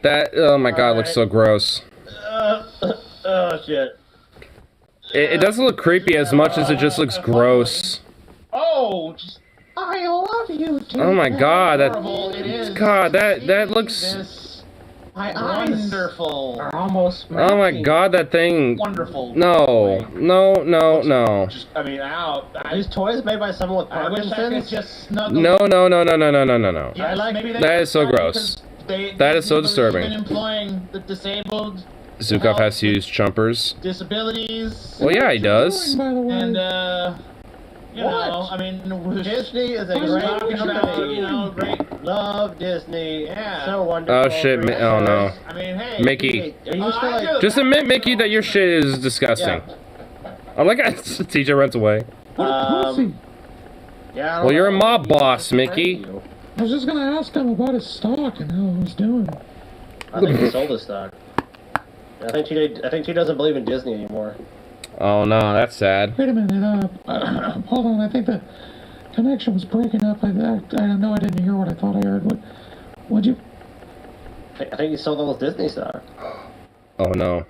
That, oh my God, looks so gross. Oh shit. It doesn't look creepy as much as it just looks gross. Oh, just, I love you, dude. Oh my God, that looks. My eyes Wonderful. are almost. Oh my God, that thing. Wonderful. No. Just, I mean, Are these toys made by someone with I wish I could Parkinson's? just snuggle. No. Yes, I like- maybe That is so gross. That is so disturbing. Been employing the disabled, Zukov has to use chumpers. disabilities, Well, yeah, he does. and you know, I mean, Disney is a we're great talking about, company. you know, great. Love Disney. Yeah. So wonderful. Oh shit! Oh no, I mean, hey, Mickey. Are you still like? Just admit, Mickey, that your shit is disgusting. I like how TJ runs away. Yeah. Well, you're a mob boss, Mickey. I was just gonna ask him about his stock and how he was doing. I think he sold his stock. I think he doesn't believe in Disney anymore. Oh no, that's sad. Wait a minute, hold on, I think the connection was breaking up. I know I didn't hear what I thought I heard. What'd you... I think he sold all his Disney stock. Oh no.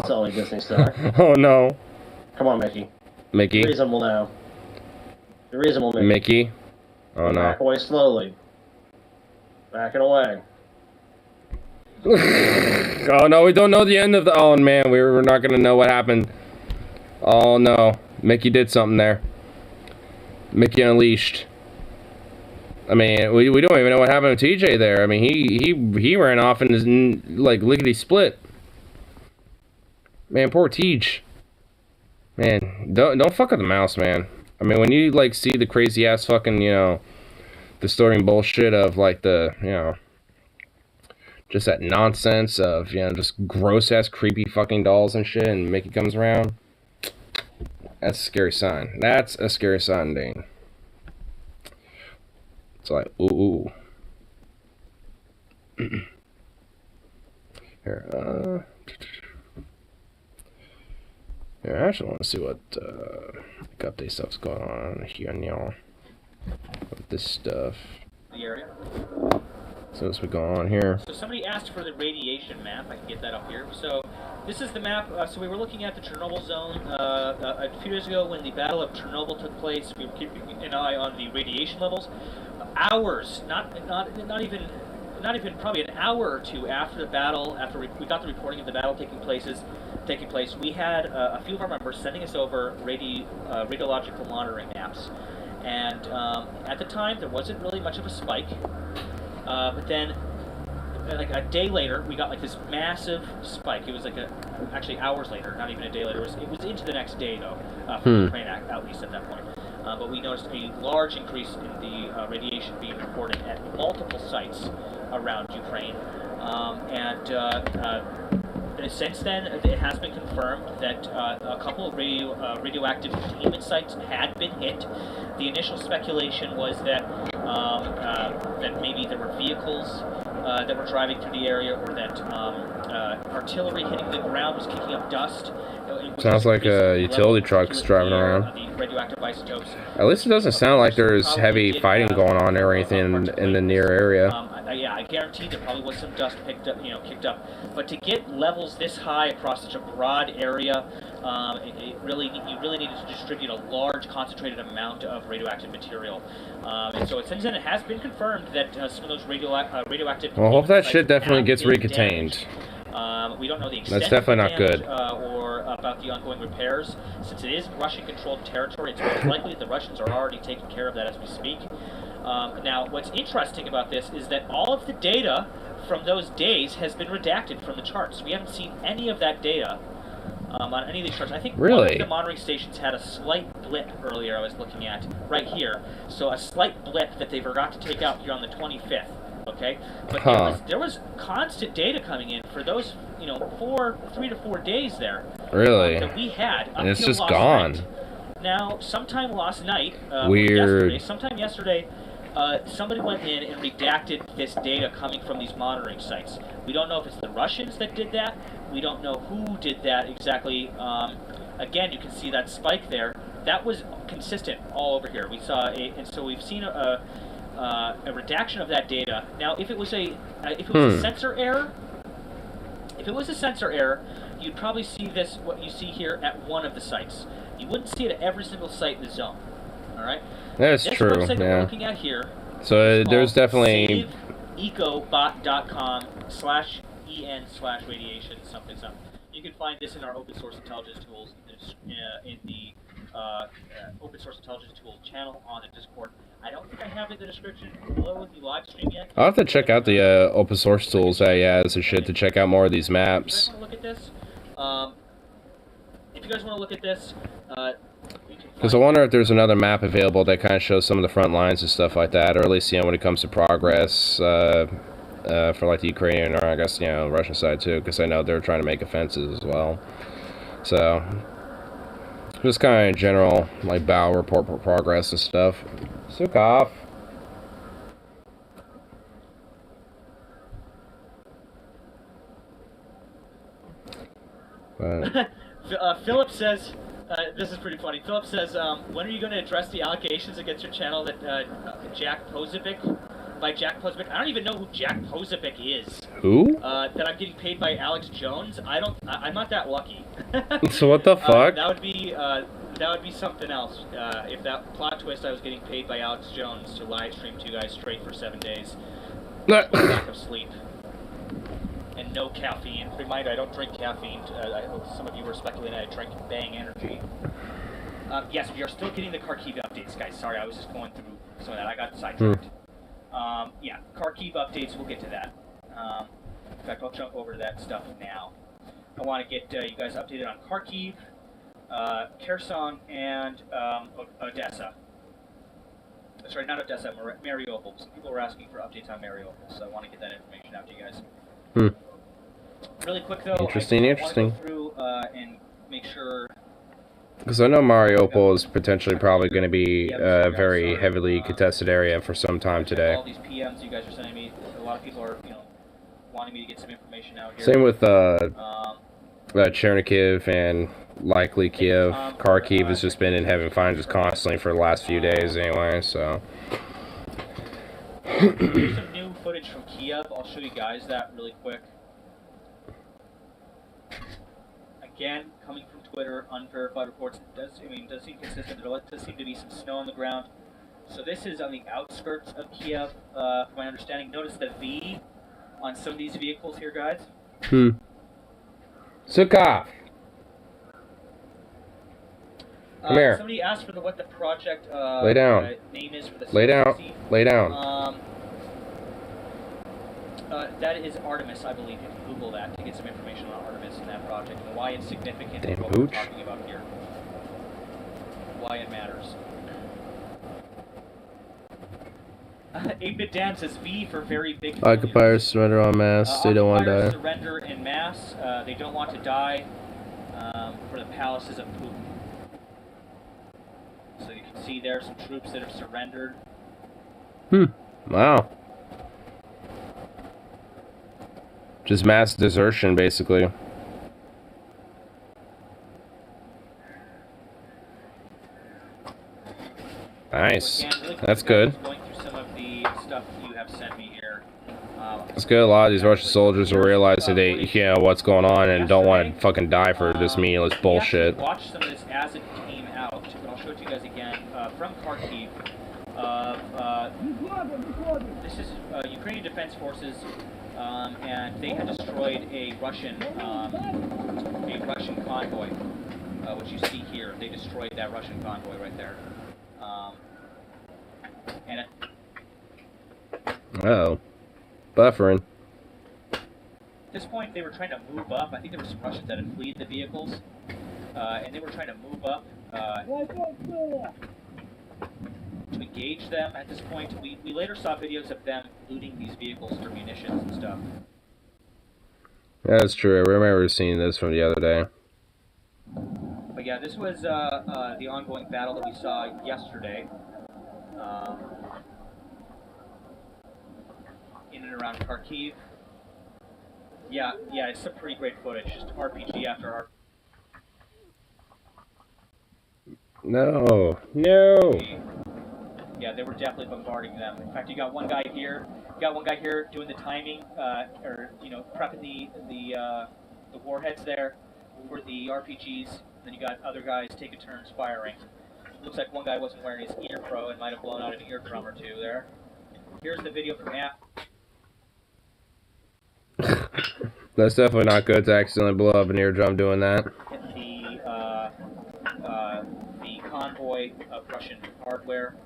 Selling Disney stock. Oh no. Come on, Mickey. Mickey. Be reasonable now. Be reasonable, Mickey. Mickey. Oh no. Back away slowly. Backing away. Oh no, we don't know the end of the. Oh man, we're not gonna know what happened. Oh no, Mickey did something there. Mickey unleashed. I mean, we don't even know what happened to TJ there. I mean, he ran off and is like lickety split. Man, poor Tej. Man, don't fuck with the mouse, man. I mean, when you like see the crazy ass fucking distorting bullshit of like the just that nonsense of just gross ass creepy fucking dolls and shit, and Mickey comes around. That's a scary sign. That's a scary sign, Dane. It's like ooh. Here, I actually want to see what update stuff's going on here now. With this stuff. The area. So what's going on here? So somebody asked for the radiation map. I can get that up here. So this is the map. So we were looking at the Chernobyl zone a few years ago when the Battle of Chernobyl took place. We were keeping an eye on the radiation levels. Hours, not even probably an hour or two after the battle, after we got the reporting of the battle taking place, we had a few of our members sending us over radiological monitoring maps. And at the time, there wasn't really much of a spike. But then, like a day later, we got like this massive spike. It was like actually hours later, not even a day later. It was into the next day though, from Ukraine at least at that point. But we noticed a large increase in the radiation being reported at multiple sites around Ukraine. Since then, it has been confirmed that a couple of radioactive containment sites had been hit. The initial speculation was that that maybe there were vehicles that were driving through the area, or that artillery hitting the ground was kicking up dust. Sounds like utility trucks driving around. The radioactive isotopes. At least it doesn't sound like there's heavy fighting going on or anything in the near area. Yeah, I guarantee there probably was some dust kicked up. But to get levels this high across such a broad area, you really needed to distribute a large, concentrated amount of radioactive material. And so since then, it has been confirmed that some of those radioactive. Well, I hope that shit definitely gets recontained. We don't know the extent. That's definitely not good. Or about the ongoing repairs. Since it is Russian-controlled territory, it's most likely the Russians are already taking care of that as we speak. Now, what's interesting about this is that all of the data from those days has been redacted from the charts. We haven't seen any of that data on any of these charts. I think one Really? of the monitoring stations had a slight blip earlier. I was looking at right here, so a slight blip that they forgot to take out here on the 25th. Okay, but there was constant data coming in for those 3 to 4 days there. Really? That we had up And it's till just last gone. night. Now, sometime last night, Weird. sometime yesterday, somebody went in and redacted this data coming from these monitoring sites. We don't know if it's the Russians that did that. We don't know who did that exactly. Again, you can see that spike there. That was consistent all over here. We saw and so we've seen a redaction of that data. Now, if it was a sensor error, you'd probably see this, what you see here, at one of the sites. You wouldn't see it at every single site in the zone. All right. That's this true. website that we're Yeah. looking at here. So there's definitely saveecobot.com/en/radiation something. You can find this in our open source intelligence tools in the open source intelligence tools channel on the Discord. I don't think I have it in the description below the live stream yet. I'll have to check out the open source tools that he has and shit to check out more of these maps. If you guys want to look at this, Because I wonder if there's another map available that kind of shows some of the front lines and stuff like that, or at least, when it comes to progress for like the Ukrainian or I guess, Russian side too, because I know they're trying to make offenses as well. So, just kind of general, like, battle report for progress and stuff. Sukov. But Philip says, this is pretty funny. Philip says, when are you going to address the allegations against your channel that Jack Posobiec, by Jack Posobiec? I don't even know who Jack Posobiec is. who? That I'm getting paid by Alex Jones. I'm not that lucky. So what the fuck? That would be something else. If that plot twist, I was getting paid by Alex Jones to live stream to you guys straight for 7 days. Lack of sleep. And no caffeine. Reminder, I don't drink caffeine. I hope some of you were speculating I drink Bang Energy. Yes, we are still getting the Kharkiv updates, guys. Sorry, I was just going through some of that. I got sidetracked. Yeah, Kharkiv updates, we'll get to that. In fact, I'll jump over to that stuff now. I want to get you guys updated on Kharkiv, Kherson, and Odessa. Sorry, not Odessa, Mariupol. Some people were asking for updates on Mariupol, so I want to get that information out to you guys. Really quick though, Interesting. I want to go through and make sure. Because I know Mariupol is potentially probably going to be a very heavily contested area for some time today. All these PMs you guys are sending me, a lot of people are, wanting me to get some information out here. Same with Chernihiv and likely Kiev. Kharkiv has just been in heaven fine just constantly for the last few days anyway, so. Here's some new footage from Kiev. I'll show you guys that really quick. Again, coming from Twitter, unverified reports. It does seem consistent. There does seem to be some snow on the ground. So this is on the outskirts of Kiev, from my understanding. Notice the V on some of these vehicles here, guys. Sukov! Come here. Somebody asked for what the project Lay down. name is for the Lay down. Lay down. That is Artemis, I believe. You can Google that to get some information on Artemis and that project and why it's significant and what we're talking about here. Why it matters. 8-Bit Dan says V for very big. Occupiers surrender en masse. They don't want to die. Surrender en masse. They don't want to die for the palaces of Putin. So you can see there are some troops that have surrendered. Wow. Just mass desertion, basically. Nice. So again, really That's good. going through some of the stuff you have sent me here. It's good. A lot of these Russian soldiers will realize that they, what's going on and don't want to fucking die for this meaningless bullshit. Watch some of this as it came out, but I'll show it to you guys again from Kharkiv. This is Ukrainian Defense Forces, and they had destroyed a Russian convoy, which you see here. They destroyed that Russian convoy right there. And Oh, buffering. At this point, they were trying to move up. I think there were some Russians that had fled the vehicles, and they were trying to move up to engage them. At this point, we later saw videos of them looting these vehicles for munitions and stuff. That's true. I remember seeing this from the other day. But yeah, this was the ongoing battle that we saw yesterday. In and around Kharkiv. Yeah, it's some pretty great footage. Just RPG after RPG. No. Yeah, they were definitely bombarding them. In fact, you got one guy here. Doing the timing, or prepping the warheads there for the RPGs. Then you got other guys taking turns firing. Looks like one guy wasn't wearing his ear pro and might have blown out an eardrum or two there. Here's the video from App. That's definitely not good to accidentally blow up an eardrum doing that. The convoy of Russian hardware.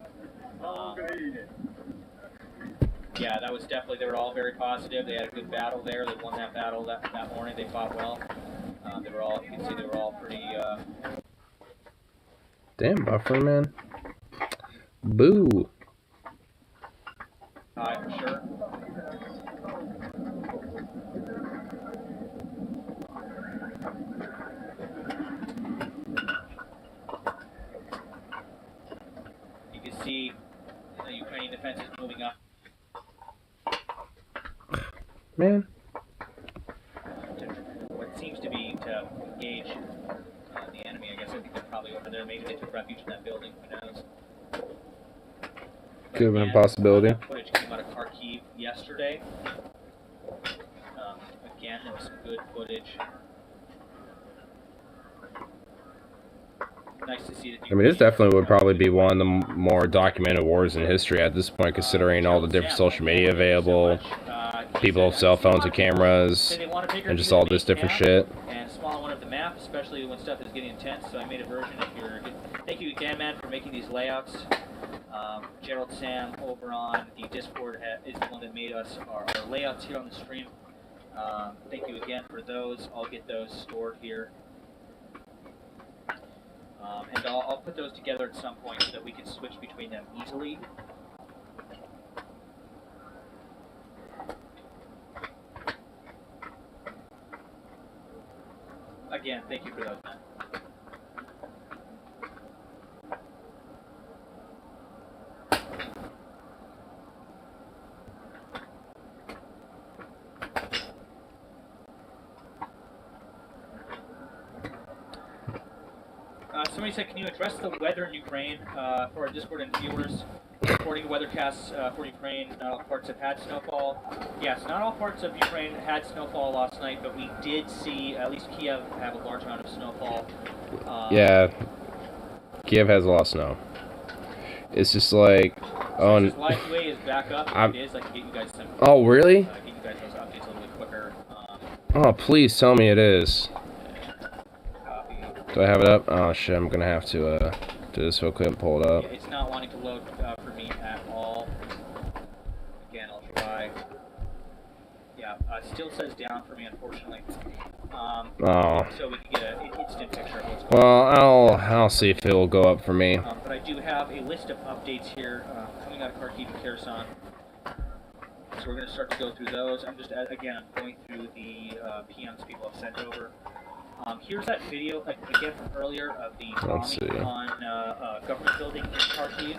Yeah, that was definitely, they were all very positive. They had a good battle there. They won that battle that morning. They fought well. They were all, you can see they were all pretty... Damn, buffer, man. Boo. For sure. You can see the Ukrainian defense is moving up. Man. What seems to be to engage the enemy. I guess I think they're probably over there. Maybe they took refuge in that building. Who knows? Could have been a possibility. That footage came out of Kharkiv yesterday. Again, there was some good footage. Nice to see that. I mean, this definitely would probably be one of the more documented wars in history at this point, considering all the different social media available, people with cell phones and cameras, and just all this different shit. And a small one of the map, especially when stuff is getting intense. So I made a version if you're. Thank you again, man, for making these layouts. Gerald Sam over on the Discord is the one that made us our layouts here on the stream. Thank you again for those. I'll get those stored here. And I'll put those together at some point so that we can switch between them easily. Again, thank you for those, man. Somebody said, can you address the weather in Ukraine for our Discord and viewers? According to weathercasts for Ukraine, not all parts have had snowfall. Yes, not all parts of Ukraine had snowfall last night, but we did see at least Kiev have a large amount of snowfall. Yeah, Kiev has a lot of snow. It's just like, oh, Live QA is back up. It is. I can get you guys some. Oh, really? Get you guys those updates a little bit quicker. Oh, please tell me it is. Do I have it up? Oh shit, I'm gonna have to do this real quick and pull it up. Yeah, it's not wanting to load for me at all. Again, I'll try. Yeah, it still says down for me, unfortunately. Oh. So we can get an instant picture of what's going on. Well, I'll see if it'll go up for me. But I do have a list of updates here coming out of Kharkiv and Kherson. So we're going to start to go through those. I'm just, again, I'm going through the PMs people have sent over. Here's that video, again, from earlier of the bombing on government building in Kharkiv.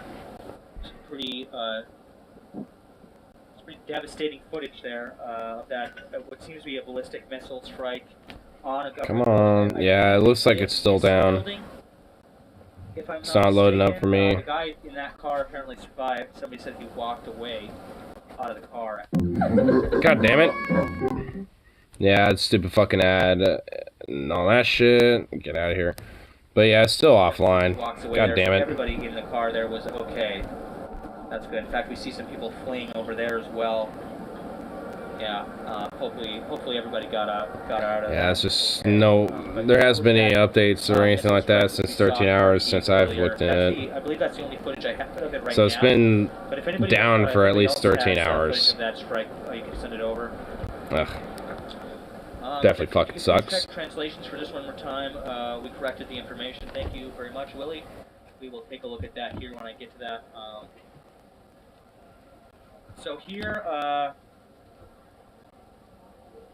It's pretty devastating footage there of that, what seems to be a ballistic missile strike on a government building. Come on. Yeah, it looks like it's still down. It's not loading up for me. The guy in that car apparently survived. Somebody said he walked away out of the car. God damn it. Yeah, it's stupid fucking ad and all that shit. Get out of here. But yeah, it's still offline. God damn it. Everybody in the car there was okay. That's good. In fact, we see some people fleeing over there as well. Yeah, hopefully everybody got out of there. Yeah, it's just there hasn't been any updates or anything like that since 13 hours since I've looked at it. I believe that's the only footage I have of it right now. So it's been down for at least 13 hours. That strike, you can send it over. Ugh. definitely fucking Please sucks. check translations for this one more time. We corrected the information. Thank you very much, Willie. We will take a look at that here when I get to that. So here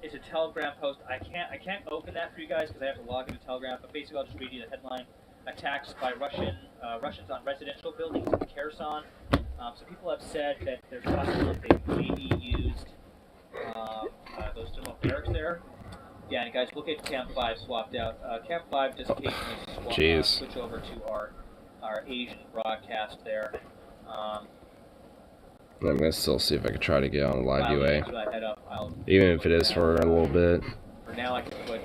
is a Telegram post. I can't open that for you guys because I have to log into Telegram. But basically, I'll just read you the headline: Attacks by Russians on residential buildings in Kherson. So people have said that there's possible that they maybe used those thermal barracks there. Yeah, and guys, look at Camp 5 swapped out. Camp 5 just occasionally switch over to our Asian broadcast there. I'm gonna still see if I can try to get on live UA, even if it is for a little bit. For now, I can put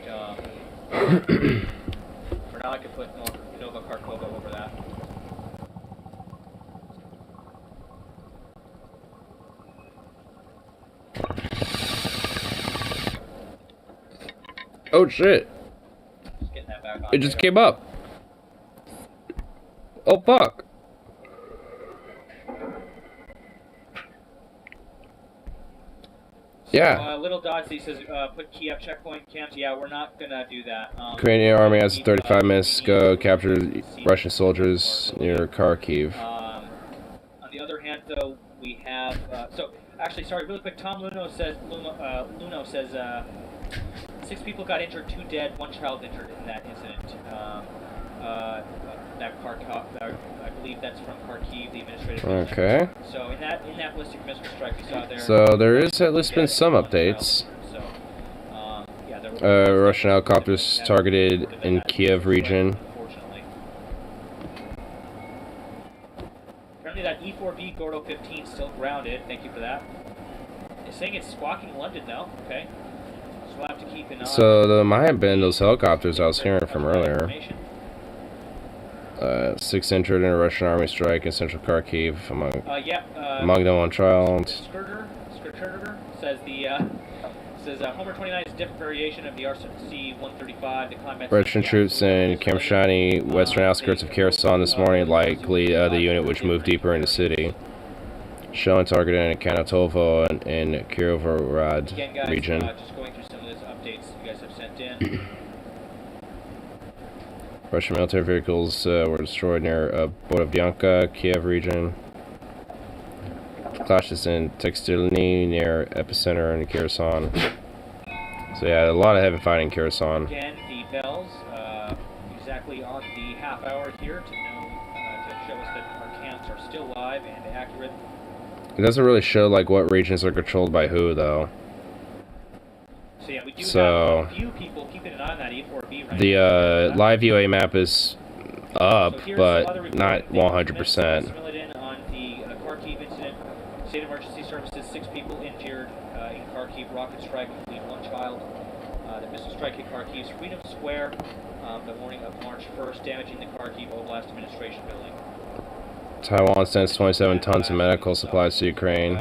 Nova Kharkova over that. Oh shit! Just getting that back on It just came up. Oh fuck! Yeah. Little Dotsy says, put Kiev checkpoint camps. Yeah, we're not gonna do that. Ukrainian army has 35 minutes to go capture Russian soldiers near Kharkiv. On the other hand, though, we have so actually, sorry, really quick. Tom Luno says 6 people got injured, 2 dead, 1 child injured in that incident. I believe that's from Kharkiv, the administrative. Okay. So in that ballistic missile strike we saw there. So there is at least been some updates. So yeah, there were Russian helicopters targeted in Kiev region. Unfortunately. Apparently that E4B Gordo 15 still grounded. Thank you for that. It's saying it's squawking London though. Okay. So we'll have to keep an eye. So there might have been those helicopters I was hearing from earlier. 6 injured in a Russian army strike in central Kharkiv, among them 1 child. Skirter says Homer 29 is a different variation of the RC-135. The combat Russian troops in Kamshani, western outskirts of Kherson this morning, likely the unit which moved deeper into the city. Showing targeted in Kanatovo and in Kirovorad Again, guys, region. Just going through some of those updates you guys have sent in. Russian military vehicles were destroyed near Borodyanka, Kiev region. Clashes in Tekstilny near epicenter in Kherson. So yeah, a lot of heavy fighting in Kherson. Again, the bells exactly on the half hour here to show us that our camps are still live and accurate. It doesn't really show like what regions are controlled by who though. So yeah, we do have a few people keeping an eye on that E4B right The live UA map is up, so but not 100%. On the Kharkiv incident, state emergency services, 6 people injured in Kharkiv rocket strike, including 1 child. The missile strike hit Kharkiv's Freedom Square the morning of March 1st, damaging the Kharkiv Oblast Administration building. Taiwan sends 27 tons of medical supplies to Ukraine.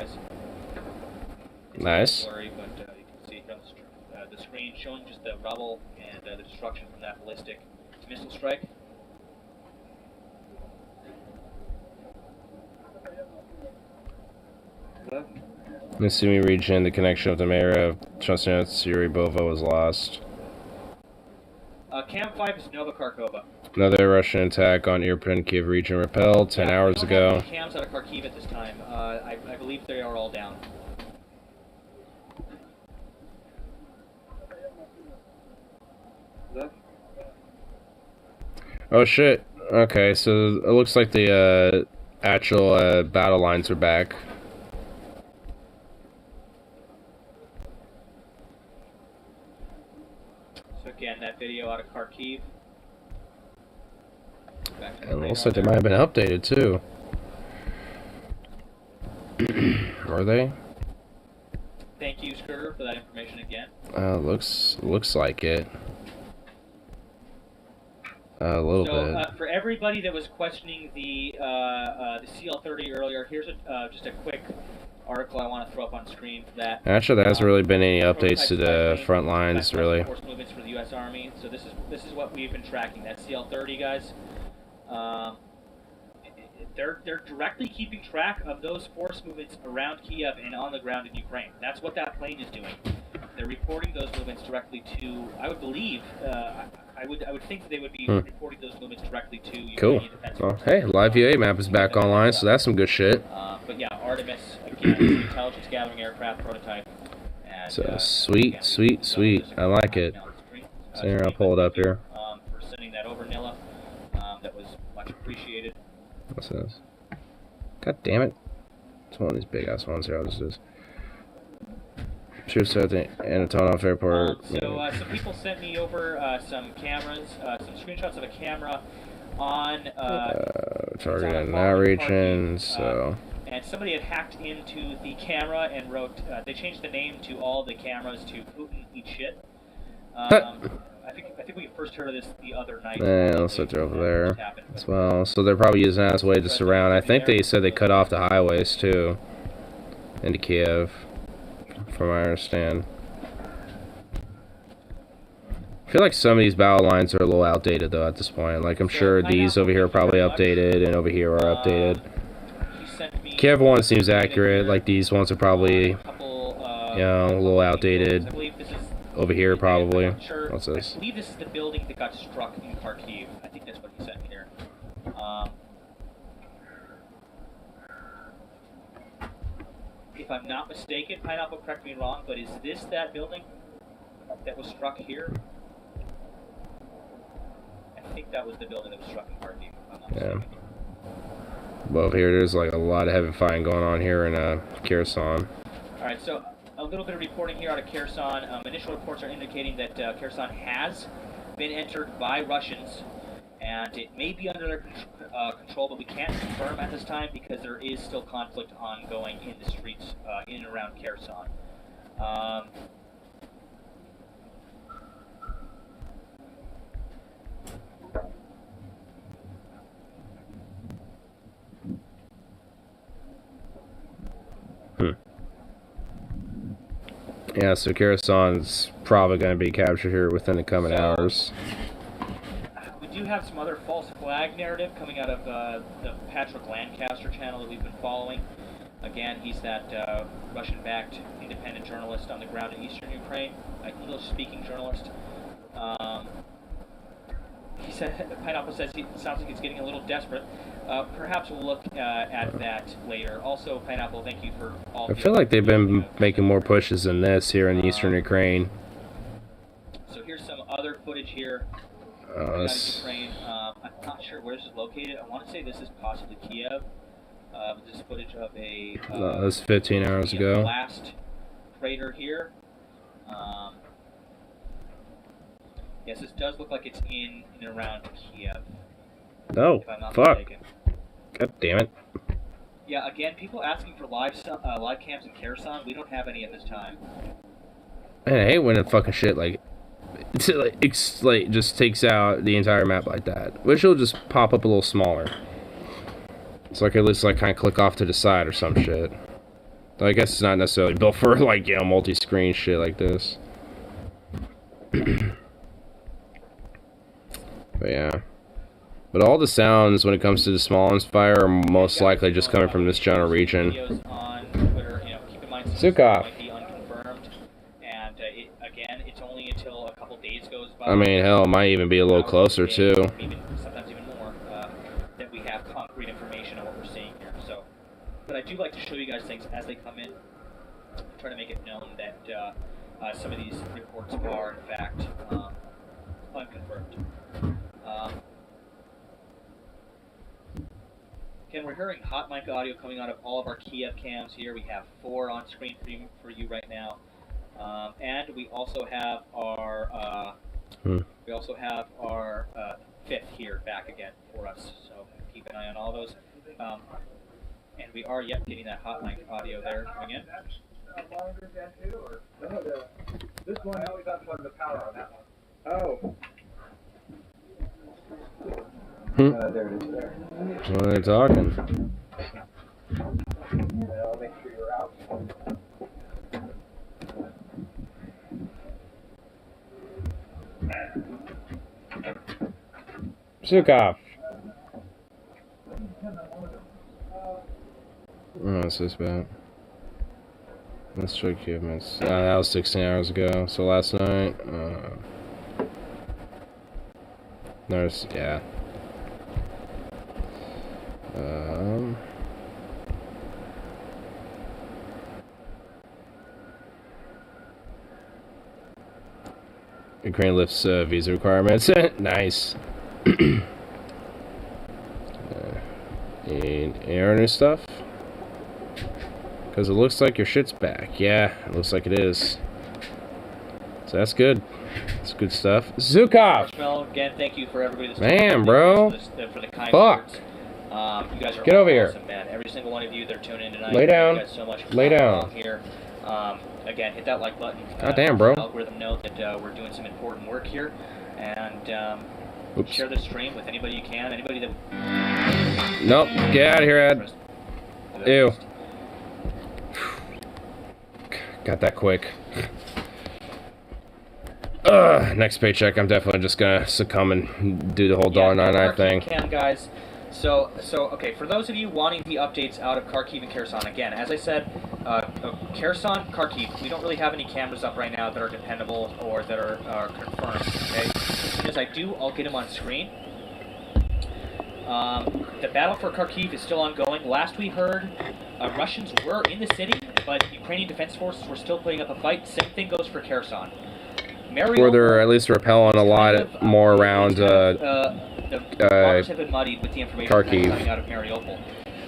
Nice. Blurry, but you can see from the screen showing just the rubble and the destruction from that ballistic missile strike. Misumi region, the connection of the mayor of Chosnets, Yuri Bova was lost. Camp 5 is Nova Kharkova. Another Russian attack on Irpin, Kiev region repelled 10 hours ago. Camps out of Kharkiv at this time. I believe they are all down. Oh shit. Okay, so it looks like the actual battle lines are back. So again, that video out of Kharkiv. And it looks like they might have been updated too. Are they? Thank you, Skirter, for that information again. Looks like it. A little bit. For everybody that was questioning the CL-30 earlier, here's just a quick article I want to throw up on screen for that. Actually, there hasn't really been any updates to the front lines, really. Force movements for the U.S. Army. So this is what we've been tracking. That CL-30, guys. They're directly keeping track of those force movements around Kiev and on the ground in Ukraine. That's what that plane is doing. they're reporting those movements directly to. I would believe. I would think that they would be reporting those movements directly to Ukrainian Cool. Defense Well, Forces. hey, Live UA map is back online, so that's some good shit. But yeah, Artemis again, is an intelligence gathering aircraft prototype. And, So sweet, sweet, sweet. I like it. So here, I'll pull it up here. For sending that over, Nilla. That was much appreciated. What's this? God damn it. It's one of these big ass ones here. I'll just do this. Shoots at the Antonov Airport. So some people sent me over some cameras, some screenshots of a camera on target in that region, so. And somebody had hacked into the camera and wrote, they changed the name to all the cameras to Putin Eat Shit. I think we first heard of this the other night. Yeah, let's switch over there as well. So they're probably using that as a way to surround. I think they said they cut off the highways too into Kiev, from what I understand. I feel like some of these battle lines are a little outdated though at this point. Like I'm sure these over here are probably updated and over here are updated. Kiev one seems accurate. Like these ones are probably, you know, a little outdated. Over here, probably. What's this? I believe this is the building that got struck in Kharkiv. I think that's what he sent me here. If I'm not mistaken, Pineapple, correct me wrong, but is this that building that was struck here? I think that was the building that was struck in Kharkiv. If I'm not mistaken. Well, over here, there's like a lot of heavy fighting going on here in Kherson. Alright, so a little bit of reporting here out of Kherson. Initial reports are indicating that Kherson has been entered by Russians, and it may be under their control, but we can't confirm at this time because there is still conflict ongoing in the streets in and around Kherson. Yeah, so Kherson's probably going to be captured here within the coming hours. We do have some other false flag narrative coming out of the Patrick Lancaster channel that we've been following. Again, he's that Russian-backed independent journalist on the ground in eastern Ukraine, an English-speaking journalist. He said, Pineapple says he sounds like he's getting a little desperate. Perhaps we'll look at that later. Also, Pineapple, thank you for all. I feel like they've been making more pushes than this here in eastern Ukraine. So here's some other footage here. Ukraine. I'm not sure where this is located. I want to say this is possibly Kiev. This footage of a that was 15 hours ago. Blast crater here. Yes, this does look like it's in and around Kiev. Oh, fuck. God damn it. Yeah, again, people asking for live cams in Kherson. We don't have any at this time. Man, I hate when it fucking shit like just takes out the entire map like that. Wish it'll just pop up a little smaller. So I could at least like kind of click off to the side or some shit. I guess it's not necessarily built for like, you know, multi-screen shit like this. But yeah. But all the sounds when it comes to the Smolensk fire are most likely just coming from this general region. Zukov. And again, it's only until a couple days goes by. I mean, hell, it might even be a little closer too. Sometimes even more, that we have concrete information on what we're seeing here. So, but I do like to show you guys things as they come in. Try to make it known that some of these reports are in fact unconfirmed. Again, we're hearing hot mic audio coming out of all of our Kiev cams here. We have 4 on screen for you right now, and we also have our 5th here back again for us. So keep an eye on all those. And we are yet getting that hot mic audio there coming in. This one, we got the power on that one. Oh. There it is there. What are they talking? I'll make sure you're out. Zukov. Oh, what's this about? Let's check achievements. That was 16 hours ago. So last night. There's, yeah. Ukraine lifts visa requirements. Nice. And air new stuff. Because it looks like your shit's back. Yeah, it looks like it is. So that's good. That's good stuff. Zukov! Marshmallow, again, thank you for everybody that's Man, bro. for the kind Fuck. words. You guys are Get over awesome, here. man. Every single one of you that are tuning in tonight. Lay down. You guys so much Lay down. Here. Again, hit that like button. God damn, bro. The algorithm know that we're doing some important work here. And Oops. share the stream with anybody you can. Anybody that... Nope. Get out of here, Ed. Ew. Got that quick. Next paycheck, I'm definitely just gonna succumb and do the whole $1.99 thing. Can, guys. So okay, for those of you wanting the updates out of Kharkiv and Kherson, again, as I said, Kherson, Kharkiv, we don't really have any cameras up right now that are dependable or that are confirmed, okay? As soon as I do, I'll get them on screen. The battle for Kharkiv is still ongoing. Last we heard, Russians were in the city, but Ukrainian defense forces were still putting up a fight. Same thing goes for Kherson. Or they're at least repelling a lot more around the waters have been muddied with the information Kharkiv. coming out of Mariupol.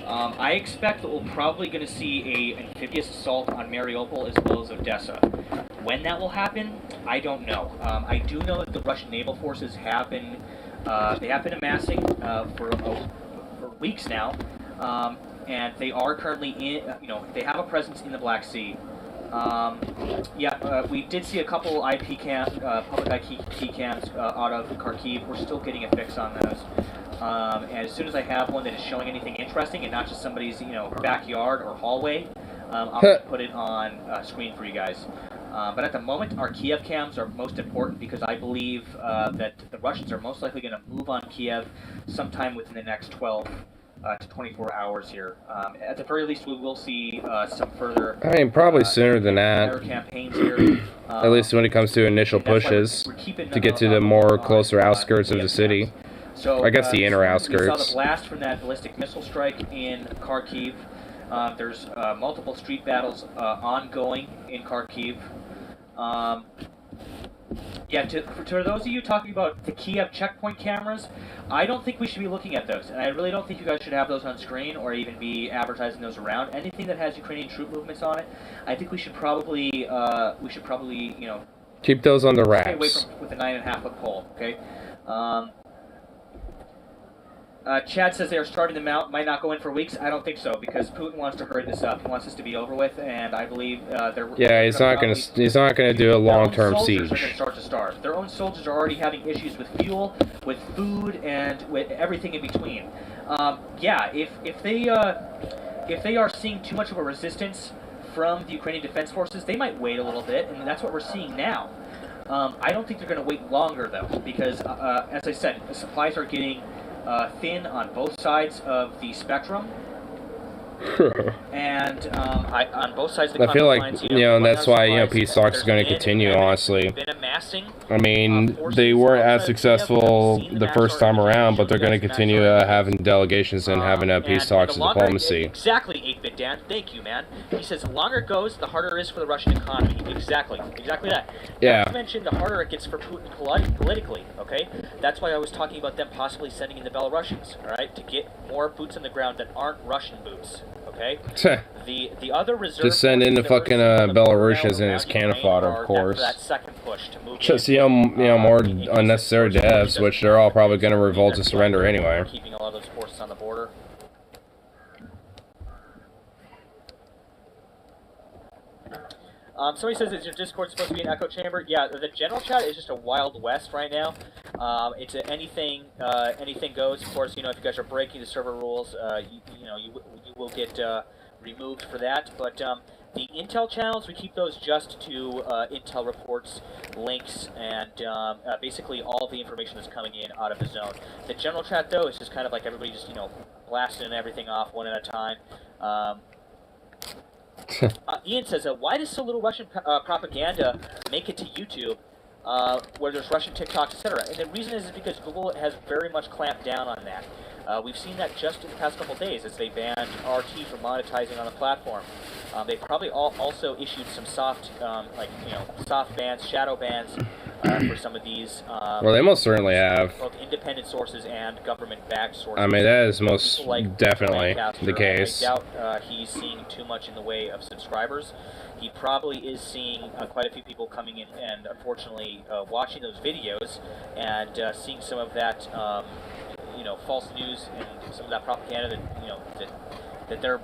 I expect that we're probably going to see an amphibious assault on Mariupol as well as Odessa. When that will happen, I don't know. I do know that the Russian naval forces have been amassing for weeks now, and they are currently in. They have a presence in the Black Sea. We did see a couple IP public IP cams out of Kharkiv. We're still getting a fix on those. And as soon as I have one that is showing anything interesting and not just somebody's backyard or hallway, I'll put it on screen for you guys. But at the moment, our Kiev cams are most important because I believe that the Russians are most likely going to move on Kiev sometime within the next 12 to 24 hours here. At the very least, we will see some further... I mean, probably sooner than that. Campaigns here. At least when it comes to initial pushes to get to the more closer outskirts of the city. So, I guess the inner we saw outskirts. the blast from that ballistic missile strike in Kharkiv. There's multiple street battles ongoing in Kharkiv. For those of you talking about the Kiev checkpoint cameras, I don't think we should be looking at those, and I really don't think you guys should have those on screen or even be advertising those around. Anything that has Ukrainian troop movements on it, I think we should probably keep those on the stay away wraps. from with a 9.5-foot pole. Okay. Chad says they are starting them out, might not go in for weeks. I don't think so because Putin wants to hurry this up. He wants this to be over with, and I believe they're. Yeah, he's not gonna do a long-term siege. Their own soldiers are going to start to starve. Their own soldiers are already having issues with fuel, with food, and with everything in between. If they are seeing too much of a resistance from the Ukrainian defense forces, they might wait a little bit, and that's what we're seeing now. I don't think they're going to wait longer though, because as I said, the supplies are getting thin on both sides of the spectrum. And on both sides of the I feel like, lines, and that's why, peace talks is going to continue, honestly. I mean, they weren't as successful the first time around, but they're going to continue having delegations and having peace talks and diplomacy. Exactly, 8-Bit Dan. Thank you, man. He says, the longer it goes, the harder it is for the Russian economy. Exactly that. Yeah. Not to mention, the harder it gets for Putin politically, okay? That's why I was talking about them possibly sending in the Belarusians, all right, to get more boots on the ground that aren't Russian boots. Okay. The other reserve just send in the fucking Belarusians and his cannon fodder, of course. That second push to move just more unnecessary deaths, which they're all probably going to revolt and surrender anyway. Keeping a lot of those forces on the border. Somebody says, is your Discord supposed to be an echo chamber? Yeah, the general chat is just a wild west right now. It's anything goes. Of course, if you guys are breaking the server rules, you will get removed for that. But the Intel channels, we keep those just to Intel reports, links, and basically all the information that's coming in out of the zone. The general chat, though, is just kind of like everybody just, blasting everything off one at a time. Ian says, why does so little Russian propaganda make it to YouTube, where there's Russian TikToks, etc.? And the reason is because Google has very much clamped down on that. We've seen that just in the past couple days as they banned RT from monetizing on the platform. They probably also issued some soft, soft bans, shadow bans for some of these. Well, they most certainly have. Both independent sources and government-backed sources. I mean, that is most definitely the case. I doubt he's seeing too much in the way of subscribers. He probably is seeing quite a few people coming in and, unfortunately, watching those videos and seeing some of that, false news and some of that propaganda that they're.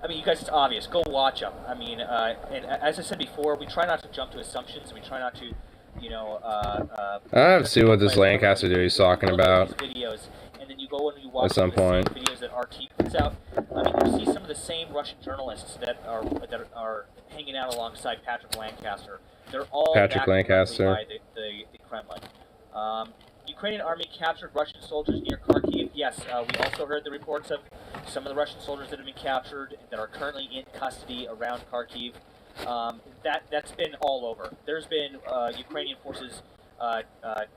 I mean, you guys, it's obvious. Go watch them. I mean, and as I said before, we try not to jump to assumptions. We try not to, I have to see what this Lancaster dude is talking about. Videos, and then you go and you watch at some point. Videos that RT puts out. I mean, you see some of the same Russian journalists that are hanging out alongside Patrick Lancaster. They're all Patrick Lancaster by the Kremlin. Ukrainian army captured Russian soldiers near Kharkiv. Yes, we also heard the reports of some of the Russian soldiers that have been captured that are currently in custody around Kharkiv. That's been all over. There's been Ukrainian forces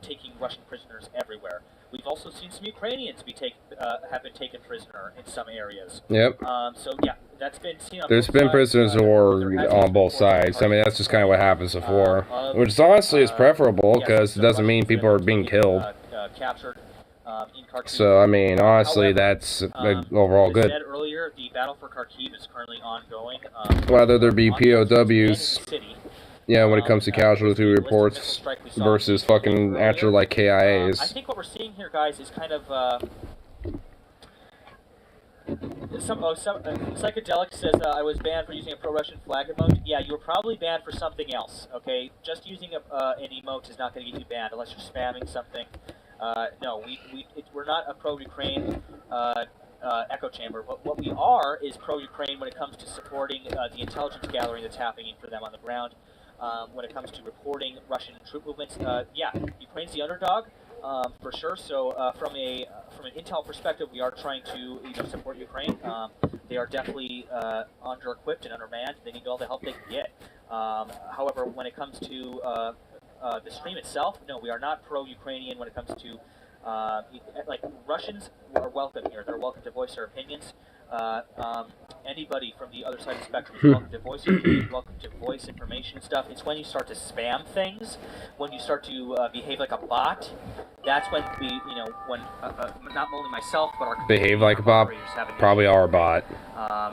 taking Russian prisoners everywhere. We've also seen some Ukrainians have been taken prisoner in some areas. Yep. So yeah, that's been seen on There's both been sides. prisoners of war on both sides. I mean, that's just kind of what happens before. Which honestly is preferable, because it doesn't mean people are being killed. Captured in Kharkiv. So, I mean, honestly, that's overall good. As I said earlier, the battle for Kharkiv is currently ongoing. Whether there be POWs, yeah, when it comes to casualty reports versus fucking actual, like, KIAs. I think what we're seeing here, guys, is kind of, Psychedelic says, I was banned for using a pro-Russian flag emote. Yeah, you were probably banned for something else, okay? Just using an emote is not going to get you banned unless you're spamming something. No, we're not a pro-Ukraine echo chamber. What we are is pro-Ukraine when it comes to supporting the intelligence gathering that's happening for them on the ground. When it comes to reporting Russian troop movements, yeah, Ukraine's the underdog, for sure. So from an intel perspective, we are trying to support Ukraine. They are definitely under-equipped and undermanned. They need all the help they can get. However, when it comes to the stream itself, no, we are not pro-Ukrainian when it comes to like Russians are welcome here. They're welcome to voice their opinions. Anybody from the other side of the spectrum is welcome to voice their opinions, welcome to voice information and stuff. It's when you start to spam things, when you start to behave like a bot. That's when we, when not only myself but our behave like a bot, probably our bot.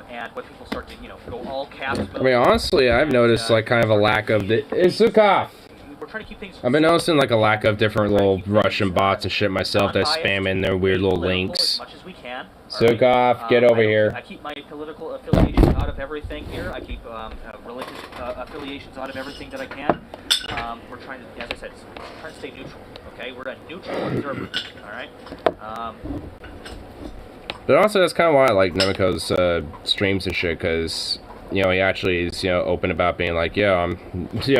And when people start to, go all caps. I mean, honestly, I've noticed like kind of a lack of the. It's Zukov. We're trying to keep things. I've been noticing like a lack of different little Russian bots and shit myself that spam in their weird little links. As much as we can. Zukov, get over here. I keep my political affiliations out of everything here. I keep religious affiliations out of everything that I can. We're trying to, as I said, trying to stay neutral. Okay, we're a neutral observer. All right. But also, that's kind of why I like Nemeco's streams and shit, because he actually is open about being like, yeah, I'm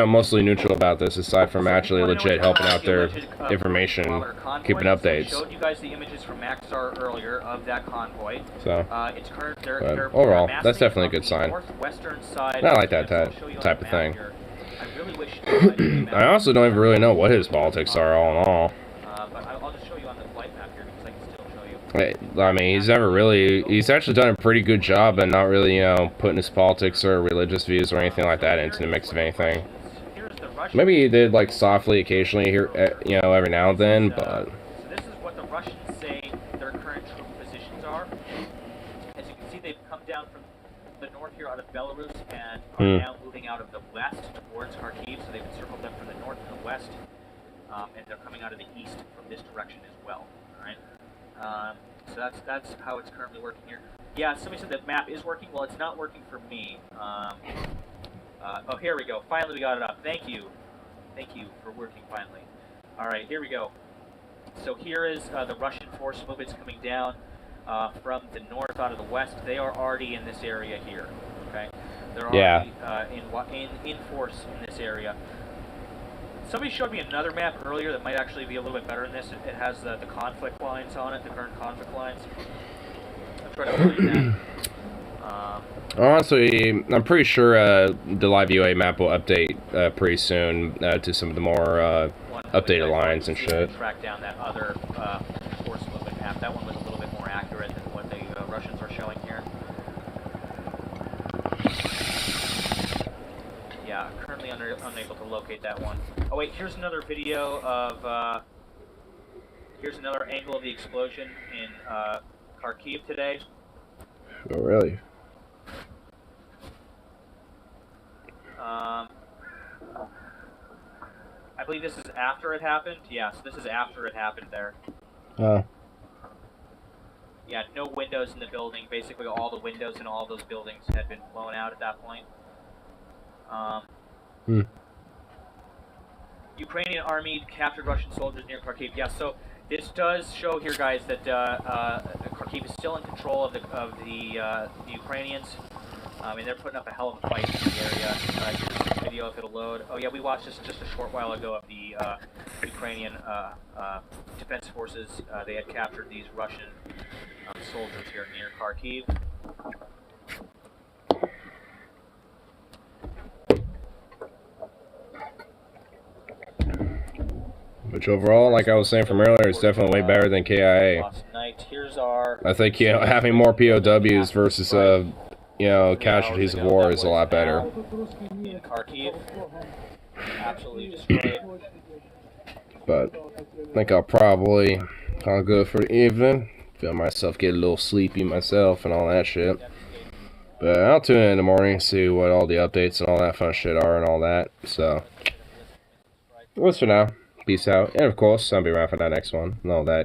mostly neutral about this, aside from actually legit helping out their information, keeping updates. I showed you guys the images from Maxar earlier of that convoy. So, it's current. but overall, that's definitely a good sign. Side, I like that type of thing. I really wish. I also don't even really know what his politics are, all in all. But I'll just show you on the flight map here because I can still show you. I mean, he's actually done a pretty good job at not really, putting his politics or religious views or anything like that into the mix of anything. Maybe he did, like, softly occasionally here, every now and then, but. So this is what the Russians say their current troop positions are. As you can see, they've come down from the north here out of Belarus and are now moving out of the west towards Kharkiv, so they've encircled them from the north and the west, and they're coming out of the east from this direction as well. All right. So that's how it's currently working here. Yeah, somebody said that map is working. Well, it's not working for me. Oh, here we go. Finally, we got it up. Thank you. Thank you for working finally. All right, here we go. So here is the Russian force movements coming down from the north out of the west. They are already in this area here. Okay, they're already in force in this area. Somebody showed me another map earlier that might actually be a little bit better than this. It has the conflict lines on it, the current conflict lines. I'm trying to show you that. Honestly, I'm pretty sure the live UA map will update pretty soon to some of the more updated lines and shit. Track down that other force movement map. That one was a little bit more accurate than what the Russians are showing here. Yeah, currently unable to locate that one. Oh wait, here's another video of, here's another angle of the explosion in Kharkiv today. Oh, really? I believe this is after it happened. Yeah, so this is after it happened there. Yeah, no windows in the building. Basically, all the windows in all of those buildings had been blown out at that point. Ukrainian army captured Russian soldiers near Kharkiv. Yeah, so this does show here, guys, that Kharkiv is still in control of the Ukrainians. And they're putting up a hell of a fight in the area. Here's a video if it'll load. Oh yeah, we watched this just a short while ago of the Ukrainian defense forces. They had captured these Russian soldiers here near Kharkiv. Which overall, like I was saying from earlier, is definitely way better than KIA. Here's our I think, you know, having more POWs versus you know, casualties of war is a lot better. In Kharkiv, absolutely destroyed. But I think I'll probably go for the evening. Feel myself get a little sleepy myself and all that shit. But I'll tune in the morning, see what all the updates and all that fun shit are and all that. So, what's for now? Peace out. And of course, I'll be around for that next one and all that